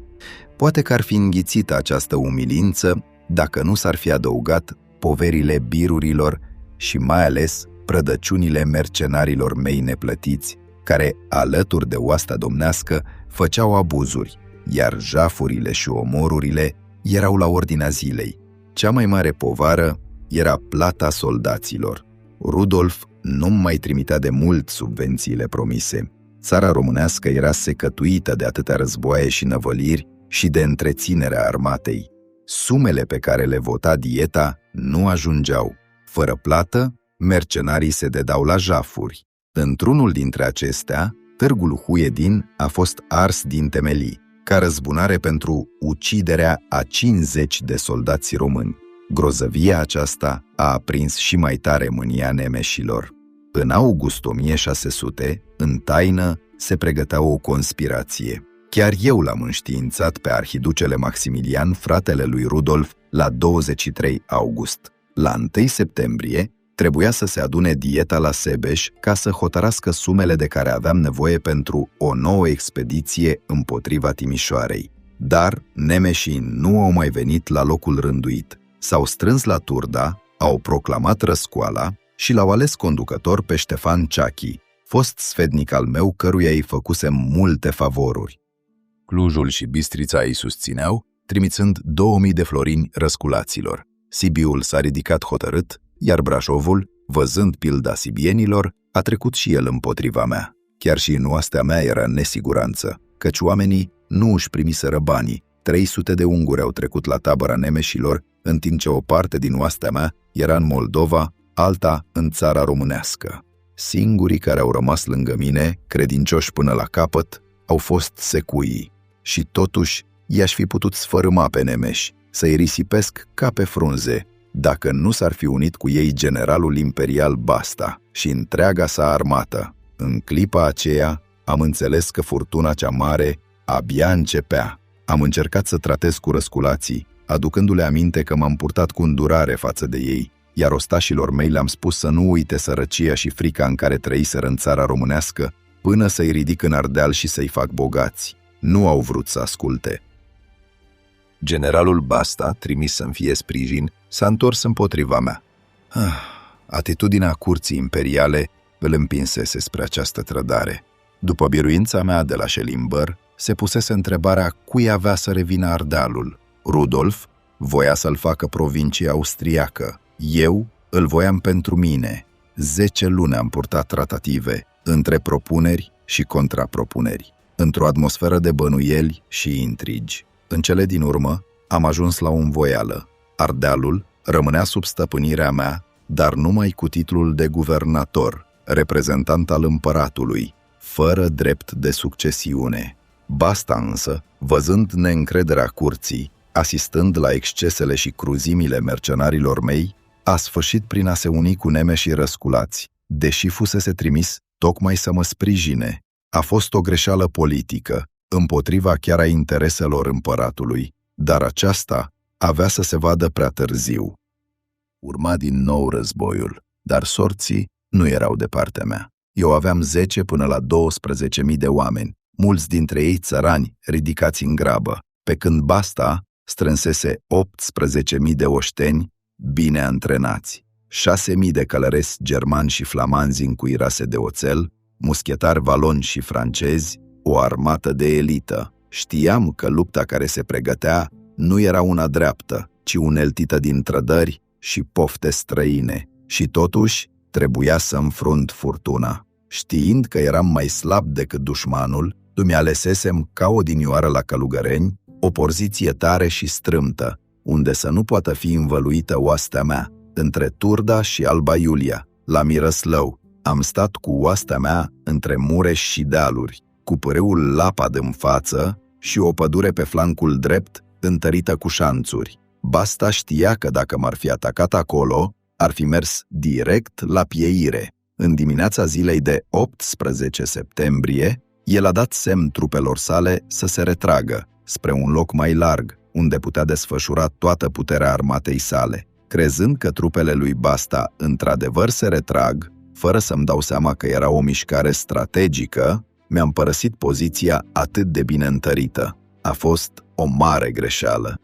S1: Poate că ar fi înghițit această umilință dacă nu s-ar fi adăugat poverile birurilor și mai ales prădăciunile mercenarilor mei neplătiți, care, alături de oasta domnească, făceau abuzuri, iar jafurile și omorurile erau la ordinea zilei. Cea mai mare povară era plata soldaților. Rudolf nu mai trimitea de mult subvențiile promise. Țara românească era secătuită de atâtea războaie și năvăliri și de întreținerea armatei. Sumele pe care le vota dieta nu ajungeau. Fără plată, mercenarii se dedau la jafuri. Într-unul dintre acestea, târgul Huiedin a fost ars din temelii, ca răzbunare pentru uciderea a 50 de soldați români. Grozăvia aceasta a aprins și mai tare mânia nemeșilor. În august 1600, în taină, se pregătea o conspirație. Chiar eu l-am înștiințat pe arhiducele Maximilian, fratele lui Rudolf, la 23 august. La 1 septembrie, trebuia să se adune dieta la Sebeș ca să hotărască sumele de care aveam nevoie pentru o nouă expediție împotriva Timișoarei. Dar nemeșii nu au mai venit la locul rânduit. S-au strâns la Turda, au proclamat răscoala și l-au ales conducător pe Ștefan Ciachi, fost sfetnic al meu căruia îi făcusem multe favoruri. Clujul și Bistrița îi susțineau, trimițând 2000 de florini răsculaților. Sibiul s-a ridicat hotărât, iar Brașovul, văzând pilda sibienilor, a trecut și el împotriva mea. Chiar și în oastea mea era în nesiguranță, căci oamenii nu își primiseră banii. 300 de unguri au trecut la tabăra nemeșilor, în timp ce o parte din oastea mea era în Moldova, alta în țara românească. Singurii care au rămas lângă mine, credincioși până la capăt, au fost secuii. Și totuși i-aș fi putut sfărâma pe nemeși, să-i risipesc ca pe frunze, dacă nu s-ar fi unit cu ei generalul imperial Basta și întreaga sa armată. În clipa aceea am înțeles că furtuna cea mare abia începea. Am încercat să tratez cu răsculații, aducându-le aminte că m-am purtat cu îndurare față de ei, iar ostașilor mei le-am spus să nu uite sărăcia și frica în care trăiseră în țara românească, până să-i ridic în Ardeal și să-i fac bogați. Nu au vrut să asculte. Generalul Basta, trimis să-mi fie sprijin, s-a întors împotriva mea. Atitudinea curții imperiale îl împinsese spre această trădare. După biruința mea de la Schellimber, se pusese întrebarea cui avea să revină Ardealul. Rudolf voia să-l facă provincie austriacă. Eu îl voiam pentru mine. 10 luni am purtat tratative, între propuneri și contrapropuneri, într-o atmosferă de bănuieli și intrigi. În cele din urmă, am ajuns la o învoială. Ardealul rămânea sub stăpânirea mea, dar numai cu titlul de guvernator, reprezentant al împăratului, fără drept de succesiune. Basta însă, văzând neîncrederea curții, asistând la excesele și cruzimile mercenarilor mei, a sfârșit prin a se uni cu nemeșii răsculați, deși fusese trimis tocmai să mă sprijine. A fost o greșeală politică, împotriva chiar a intereselor împăratului, dar aceasta avea să se vadă prea târziu. Urma din nou războiul, dar sorții
S2: nu erau de partea mea. Eu aveam 10 până la 12.000 de oameni, mulți dintre ei țărani, ridicați în grabă, pe când Basta strânsese 18.000 de oșteni bine antrenați. 6.000 de călăreți germani și flamanzi încuirase de oțel, muschetari valoni și francezi, o armată de elită. Știam că lupta care se pregătea nu era una dreaptă, ci uneltită din trădări și pofte străine. Și totuși trebuia să înfrunt furtuna. Știind că eram mai slab decât dușmanul, îmi alesesem ca odinioară la Călugăreni o poziție tare și strâmtă, unde să nu poată fi învăluită oastea mea, între Turda și Alba Iulia, la Mirăslău. Am stat cu oastea mea între Mureș și dealuri, cu pârâul Lapad în față și o pădure pe flancul drept, întărită cu șanțuri. Basta știa că dacă m-ar fi atacat acolo, ar fi mers direct la Pieire. În dimineața zilei de 18 septembrie, el a dat semn trupelor sale să se retragă spre un loc mai larg, unde putea desfășura toată puterea armatei sale. Crezând că trupele lui Basta într-adevăr se retrag, fără să-mi dau seama că era o mișcare strategică, mi-am părăsit poziția atât de bine întărită. A fost o mare greșeală.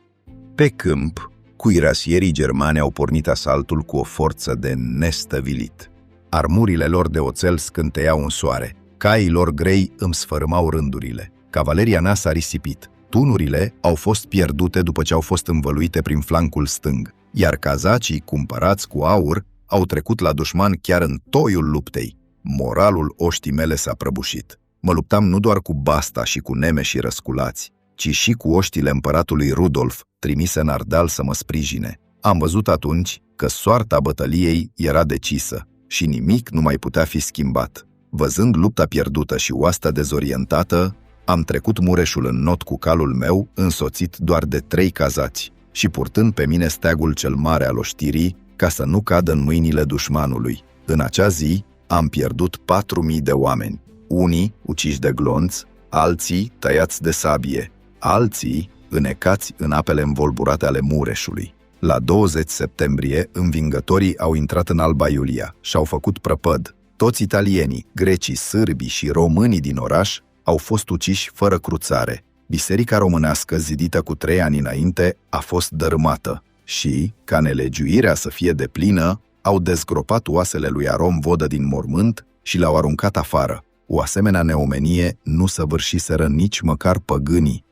S2: Pe câmp, cuirasierii germani au pornit asaltul cu o forță de nestăvilit. Armurile lor de oțel scânteiau în soare, caii lor grei îmi sfărâmau rândurile. Cavaleria mea s-a risipit. Tunurile au fost pierdute după ce au fost învăluite prin flancul stâng, iar cazacii, cumpărați cu aur, au trecut la dușman chiar în toiul luptei. Moralul oștii mele s-a prăbușit. Mă luptam nu doar cu Basta și cu nemeșii răsculați, ci și cu oștile împăratului Rudolf, trimise în Ardeal să mă sprijine. Am văzut atunci că soarta bătăliei era decisă și nimic nu mai putea fi schimbat. Văzând lupta pierdută și oastea dezorientată, am trecut Mureșul în not cu calul meu, însoțit doar de 3 cazați și purtând pe mine steagul cel mare al oștirii, ca să nu cadă în mâinile dușmanului. În acea zi am pierdut 4.000 de oameni, unii uciși de glonț, alții tăiați de sabie, alții înecați în apele învolburate ale Mureșului. La 20 septembrie, învingătorii au intrat în Alba Iulia și au făcut prăpăd. Toți italienii, grecii, sârbii și românii din oraș au fost uciși fără cruțare. Biserica românească, zidită cu 3 ani înainte, a fost dărâmată și, ca nelegiuirea să fie deplină, au dezgropat oasele lui Arom Vodă din mormânt și le-au aruncat afară. O asemenea neomenie nu săvârșiseră nici măcar păgânii.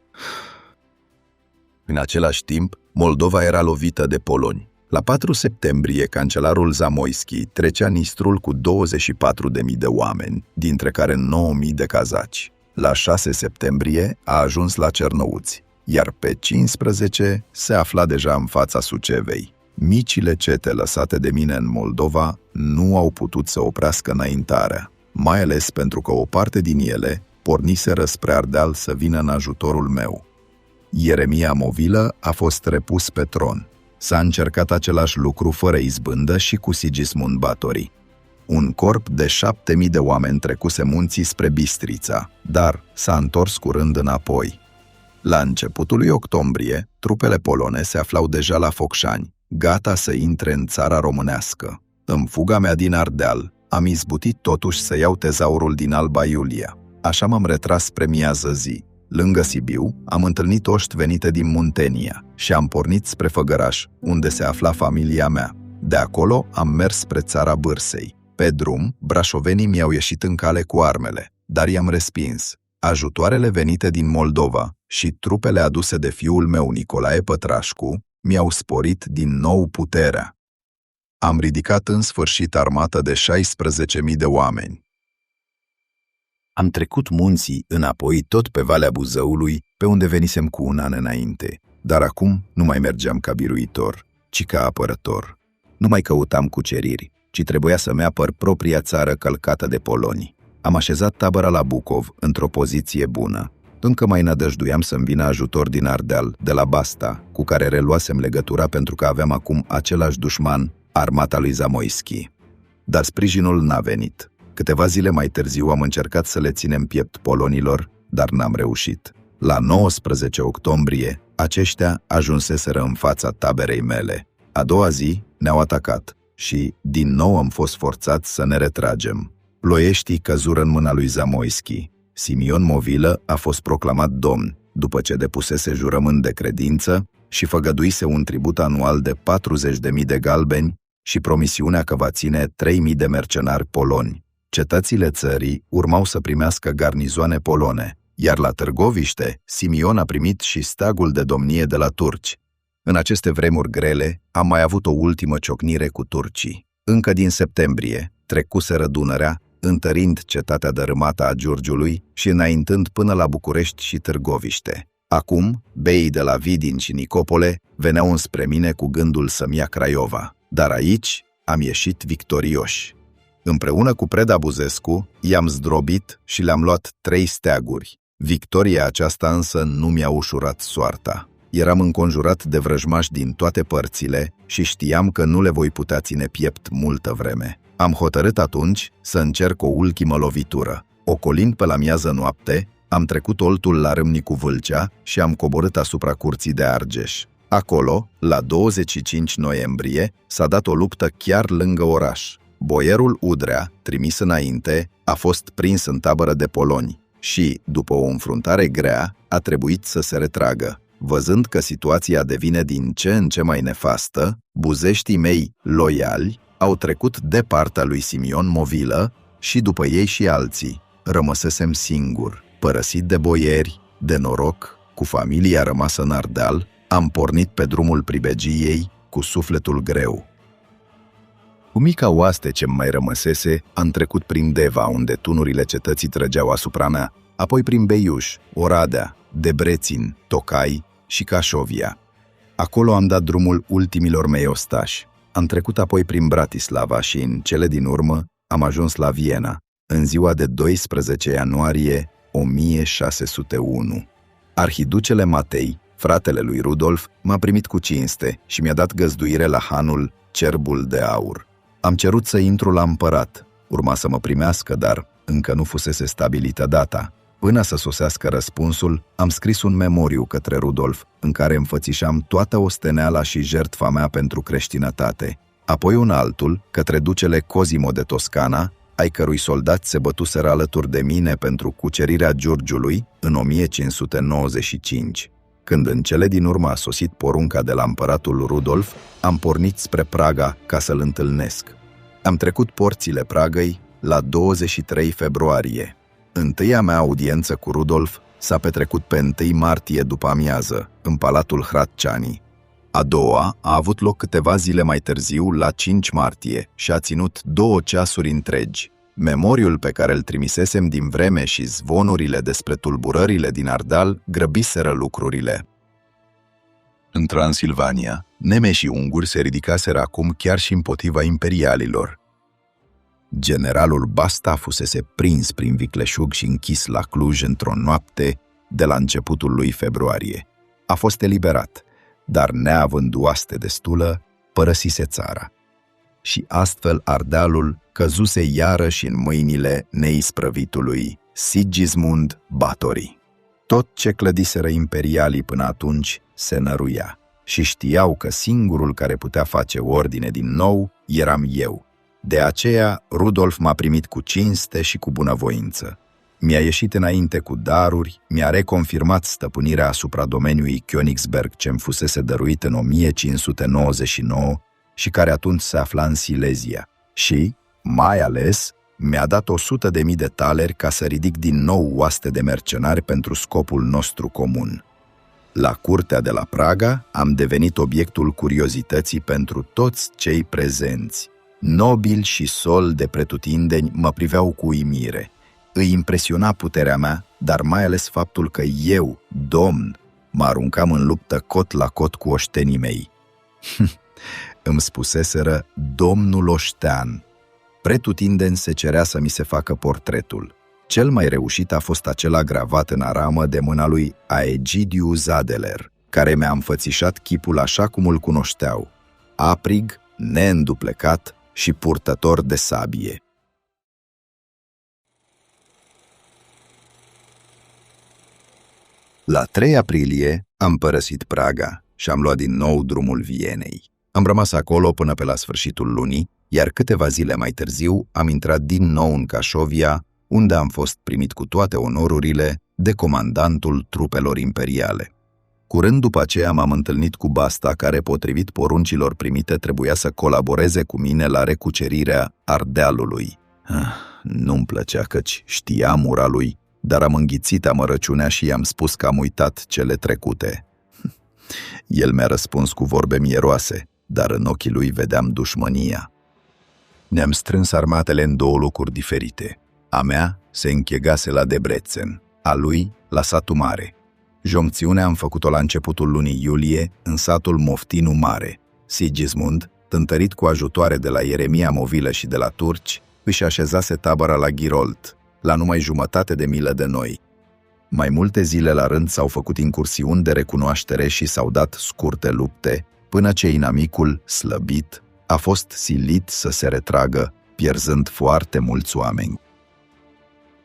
S2: În același timp, Moldova era lovită de poloni. La 4 septembrie, cancelarul Zamoyski trecea Nistrul cu 24.000 de oameni, dintre care 9.000 de cazaci. La 6 septembrie a ajuns la Cernăuți, iar pe 15 se afla deja în fața Sucevei. Micile cete lăsate de mine în Moldova nu au putut să oprească înaintarea, mai ales pentru că o parte din ele porniseră spre Ardeal să vină în ajutorul meu. Ieremia Movilă a fost repus pe tron. S-a încercat același lucru fără izbândă și cu Sigismund Batory. Un corp de 7.000 de oameni trecuse munții spre Bistrița, dar s-a întors curând înapoi. La începutul lui octombrie, trupele polone se aflau deja la Focșani, gata să intre în țara românească. În fuga mea din Ardeal, am izbutit totuși să iau tezaurul din Alba Iulia. Așa m-am retras spre miază zi. Lângă Sibiu, am întâlnit oști venite din Muntenia și am pornit spre Făgăraș, unde se afla familia mea. De acolo am mers spre țara Bârsei. Pe drum, brașovenii mi-au ieșit în cale cu armele, dar i-am respins. Ajutoarele venite din Moldova și trupele aduse de fiul meu, Nicolae Pătrașcu, mi-au sporit din nou puterea. Am ridicat în sfârșit armată de 16.000 de oameni. Am trecut munții înapoi tot pe Valea Buzăului, pe unde venisem cu un an înainte, dar acum nu mai mergeam ca biruitor, ci ca apărător. Nu mai căutam cuceriri, ci trebuia să-mi apăr propria țară călcată de poloni. Am așezat tabăra la Bucov, într-o poziție bună. Încă mai nădăjduiam să-mi vină ajutor din Ardeal, de la Basta, cu care reluasem legătura pentru că aveam acum același dușman, armata lui Zamoyski. Dar sprijinul n-a venit. Câteva zile mai târziu am încercat să le ținem piept polonilor, dar n-am reușit. La 19 octombrie, aceștia ajunseseră în fața taberei mele. A doua zi ne-au atacat. și, din nou, am fost forțați să ne retragem. Ploieștii căzură în mâna lui Zamoiski. Simion Movilă a fost proclamat domn, după ce depusese jurământ de credință și făgăduise un tribut anual de 40.000 de galbeni și promisiunea că va ține 3.000 de mercenari poloni. Cetățile țării urmau să primească garnizoane polone, iar la Târgoviște, Simion a primit și steagul de domnie de la turci. În aceste vremuri grele, am mai avut o ultimă ciocnire cu turcii. Încă din septembrie, trecuseră Dunărea, întărind cetatea dărâmată a Giurgiului și înaintând până la București și Târgoviște. Acum, beii de la Vidin și Nicopole veneau înspre mine cu gândul să-mi ia Craiova, dar aici am ieșit victorioși. Împreună cu Preda Buzescu, i-am zdrobit și le-am luat 3 steaguri. Victoria aceasta însă nu mi-a ușurat soarta. Eram înconjurat de vrăjmași din toate părțile și știam că nu le voi putea ține piept multă vreme. Am hotărât atunci să încerc o ultimă lovitură. Ocolind pe la miază noapte, am trecut Oltul la Râmnicu Vâlcea și am coborât asupra curții de Argeș. Acolo, la 25 noiembrie, s-a dat o luptă chiar lângă oraș. Boierul Udrea, trimis înainte, a fost prins în tabără de poloni și, după o înfruntare grea, a trebuit să se retragă. Văzând că situația devine din ce în ce mai nefastă, buzeștii mei loiali au trecut de partea lui Simion Movilă și după ei și alții. Rămăsesem singur, părăsit de boieri, de noroc, cu familia rămasă în Ardeal, am pornit pe drumul pribegiei cu sufletul greu. Cu mica oaste ce-mi mai rămăsese, am trecut prin Deva, unde tunurile cetății trăgeau asupra mea, apoi prin Beiuș, Oradea, Debrețin, Tocai și Cașovia. Acolo am dat drumul ultimilor mei ostași. Am trecut apoi prin Bratislava și, în cele din urmă, am ajuns la Viena, în ziua de 12 ianuarie 1601. Arhiducele Matei, fratele lui Rudolf, m-a primit cu cinste și mi-a dat găzduire la hanul Cerbul de Aur. Am cerut să intru la împărat. Urma să mă primească, dar încă nu fusese stabilită data. Până să sosească răspunsul, am scris un memoriu către Rudolf, în care înfățișam toată osteneala și jertfa mea pentru creștinătate. Apoi un altul, către ducele Cosimo de Toscana, ai cărui soldați se bătuseră alături de mine pentru cucerirea Giurgiului în 1595. Când în cele din urmă a sosit porunca de la împăratul Rudolf, am pornit spre Praga ca să-l întâlnesc. Am trecut porțile Pragăi la 23 februarie. Întâia mea audiență cu Rudolf s-a petrecut pe 1 martie după amiază, în Palatul Hradčany. A doua a avut loc câteva zile mai târziu, la 5 martie, și a ținut 2 ceasuri întregi. Memoriul pe care îl trimisesem din vreme și zvonurile despre tulburările din Ardeal grăbiseră lucrurile. În Transilvania, nemeșii unguri se ridicaseră acum chiar și împotriva imperialilor. Generalul Basta fusese prins prin vicleșug și închis la Cluj într-o noapte de la începutul lui februarie. A fost eliberat, dar neavând oaste destulă, părăsise țara. Și astfel Ardealul căzuse iarăși în mâinile neisprăvitului Sigismund Báthory. Tot ce clădiseră imperialii până atunci se năruia și știau că singurul care putea face ordine din nou eram eu. De aceea Rudolf m-a primit cu cinste și cu bunăvoință. Mi-a ieșit înainte cu daruri, mi-a reconfirmat stăpânirea asupra domeniului Königsberg ce-mi fusese dăruit în 1599 și care atunci se afla în Silezia. Și, mai ales, mi-a dat 100.000 de taleri ca să ridic din nou oaste de mercenari pentru scopul nostru comun. La curtea de la Praga am devenit obiectul curiozității pentru toți cei prezenți. Nobili și sol de pretutindeni mă priveau cu uimire. Îi impresiona puterea mea, dar mai ales faptul că eu, domn, mă aruncam în luptă cot la cot cu oștenii mei. Îmi spuseseră domnul oștean. Pretutindeni se cerea să mi se facă portretul. Cel mai reușit a fost acela gravat în aramă de mâna lui Aegidiu Zadeler, care mi-a înfățișat chipul așa cum îl cunoșteau, aprig, neînduplecat și purtător de sabie. La 3 aprilie am părăsit Praga și am luat din nou drumul Vienei. Am rămas acolo până pe la sfârșitul lunii, iar câteva zile mai târziu am intrat din nou în Cașovia, unde am fost primit cu toate onorurile de comandantul trupelor imperiale. Curând după aceea m-am întâlnit cu Basta, care, potrivit poruncilor primite, trebuia să colaboreze cu mine la recucerirea Ardealului. Nu-mi plăcea căci știam ura lui, dar am înghițit amărăciunea și i-am spus că am uitat cele trecute. El mi-a răspuns cu vorbe mieroase, dar în ochii lui vedeam dușmânia. Ne-am strâns armatele în două locuri diferite. A mea se închegase la Debrecen, a lui la Satul Mare. Joncțiunea am făcut-o la începutul lunii iulie în satul Moftinu Mare. Sigismund, tântărit cu ajutoare de la Ieremia Movilă și de la turci, își așezase tabăra la Girold, la numai jumătate de milă de noi. Mai multe zile la rând s-au făcut incursiuni de recunoaștere și s-au dat scurte lupte, până ce inamicul, slăbit, a fost silit să se retragă, pierzând foarte mulți oameni.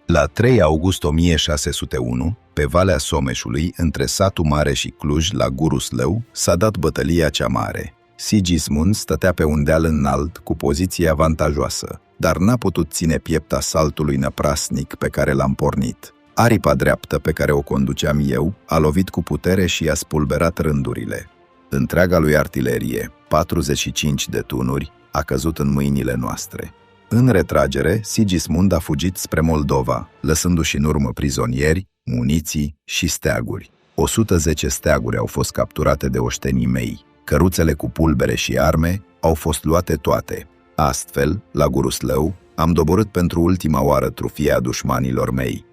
S2: La 3 august 1601, pe Valea Someșului, între Satul Mare și Cluj, la Guruslău, s-a dat bătălia cea mare. Sigismund stătea pe un deal înalt, cu poziție avantajoasă, dar n-a putut ține piept asaltului năprasnic pe care l-am pornit. Aripa dreaptă pe care o conduceam eu a lovit cu putere și i-a spulberat rândurile. Întreaga lui artilerie, 45 de tunuri, a căzut în mâinile noastre. În retragere, Sigismund a fugit spre Moldova, lăsându-și în urmă prizonieri, muniții și steaguri. 110 steaguri au fost capturate de oștenii mei. Căruțele cu pulbere și arme au fost luate toate. Astfel, la Guruslău, am doborât pentru ultima oară trufia dușmanilor mei.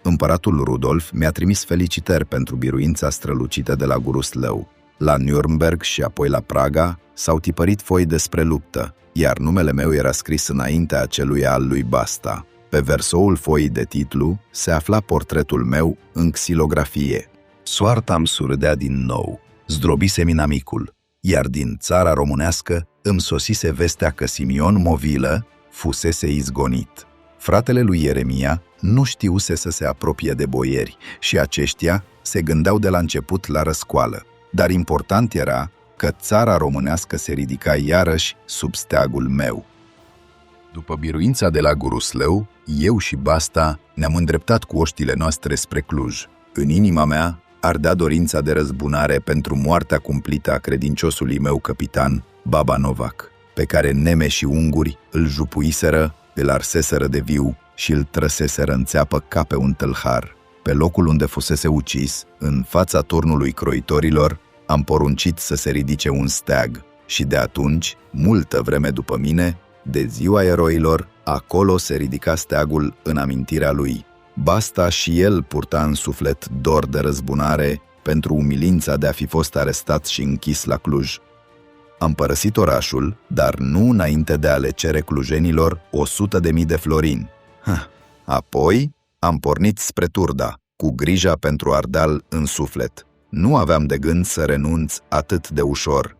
S2: Împăratul Rudolf mi-a trimis felicitări pentru biruința strălucită de la Guruslău. La Nürnberg și apoi la Praga s-au tipărit foi despre luptă, iar numele meu era scris înaintea aceluia al lui Basta. Pe versoul foii de titlu se afla portretul meu în xilografie. Soarta-mi surâdea din nou, zdrobisem inamicul, iar din țara românească îmi sosise vestea că Simion Movilă fusese izgonit. Fratele lui Ieremia nu știuse să se apropie de boieri și aceștia se gândeau de la început la răscoală, dar important era că țara românească se ridica iarăși sub steagul meu. După biruința de la Guruslău, eu și Basta ne-am îndreptat cu oștile noastre spre Cluj. În inima mea ardea dorința de răzbunare pentru moartea cumplită a credinciosului meu capitan, Baba Novac, pe care neme și unguri îl jupuiseră, îl arseseră de viu și îl trăseseră în țeapă ca pe un tâlhar. Pe locul unde fusese ucis, în fața turnului croitorilor, am poruncit să se ridice un steag și de atunci, multă vreme după mine, de ziua eroilor, acolo se ridica steagul în amintirea lui. Basta și el purta în suflet dor de răzbunare pentru umilința de a fi fost arestat și închis la Cluj. Am părăsit orașul, dar nu înainte de a le cere clujenilor 100.000 de florini. Apoi am pornit spre Turda, cu grija pentru Ardeal în suflet. Nu aveam de gând să renunț atât de ușor.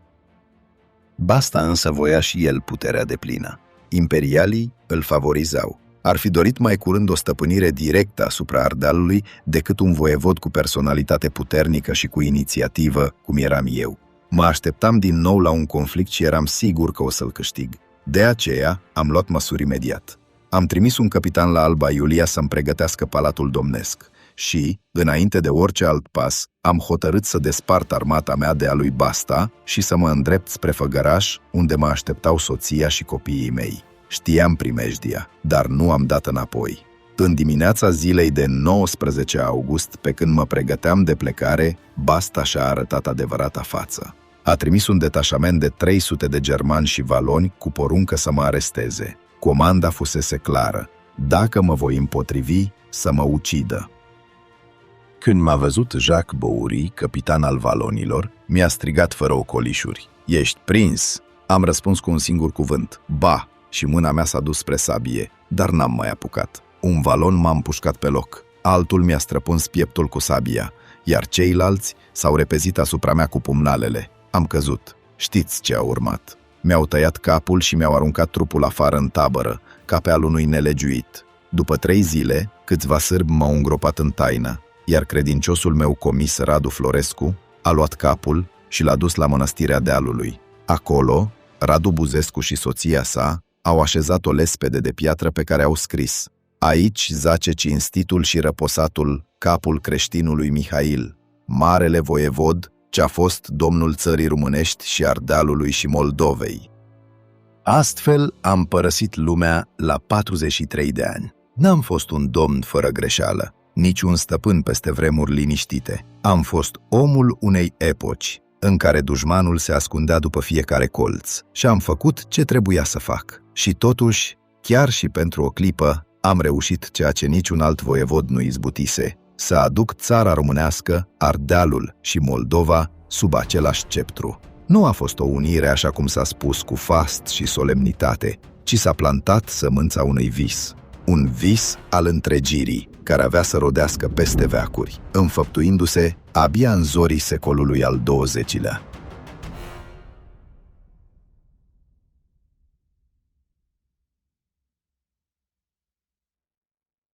S2: Basta însă voia și el puterea deplină. Imperialii îl favorizau. Ar fi dorit mai curând o stăpânire directă asupra Ardealului decât un voievod cu personalitate puternică și cu inițiativă, cum eram eu. Mă așteptam din nou la un conflict și eram sigur că o să-l câștig. De aceea am luat măsuri imediat. Am trimis un capitan la Alba Iulia să-mi pregătească palatul domnesc și, înainte de orice alt pas, am hotărât să despart armata mea de a lui Basta și să mă îndrept spre Făgăraș, unde mă așteptau soția și copiii mei. Știam primejdia, dar nu am dat înapoi. În dimineața zilei de 19 august, pe când mă pregăteam de plecare, Basta și-a arătat adevărata față. A trimis un detașament de 300 de germani și valoni cu poruncă să mă aresteze. Comanda fusese clară: dacă mă voi împotrivi, să mă ucidă. Când m-a văzut Jacques Bouri, capitan al valonilor, mi-a strigat fără ocolișuri: "Ești prins?" Am răspuns cu un singur cuvânt: "Ba!" și mâna mea s-a dus spre sabie, dar n-am mai apucat. Un valon m-a împușcat pe loc, altul mi-a străpuns pieptul cu sabia, iar ceilalți s-au repezit asupra mea cu pumnalele. Am căzut. Știți ce a urmat. Mi-au tăiat capul și mi-au aruncat trupul afară în tabără, ca pe al unui nelegiuit. După 3 zile, câțiva sârbi m-au îngropat în taină, iar credinciosul meu comis Radu Florescu a luat capul și l-a dus la mănăstirea Dealului.
S1: Acolo, Radu Buzescu și soția sa au așezat o lespede de piatră pe care au scris: aici zace cinstitul și răposatul capul creștinului Mihail, marele voievod ce-a fost domnul țării românești și Ardealului și Moldovei. Astfel am părăsit lumea la 43 de ani. N-am fost un domn fără greșeală, nici un stăpân peste vremuri liniștite. Am fost omul unei epoci în care dușmanul se ascundea după fiecare colț și am făcut ce trebuia să fac. Și totuși, chiar și pentru o clipă, am reușit ceea ce niciun alt voievod nu izbutise: să aduc țara românească, Ardealul și Moldova sub același sceptru. Nu a fost o unire, așa cum s-a spus, cu fast și solemnitate, ci s-a plantat sămânța unui vis. Un vis al întregirii, care avea să rodească peste veacuri, înfăptuindu-se abia în zorii secolului al XX-lea.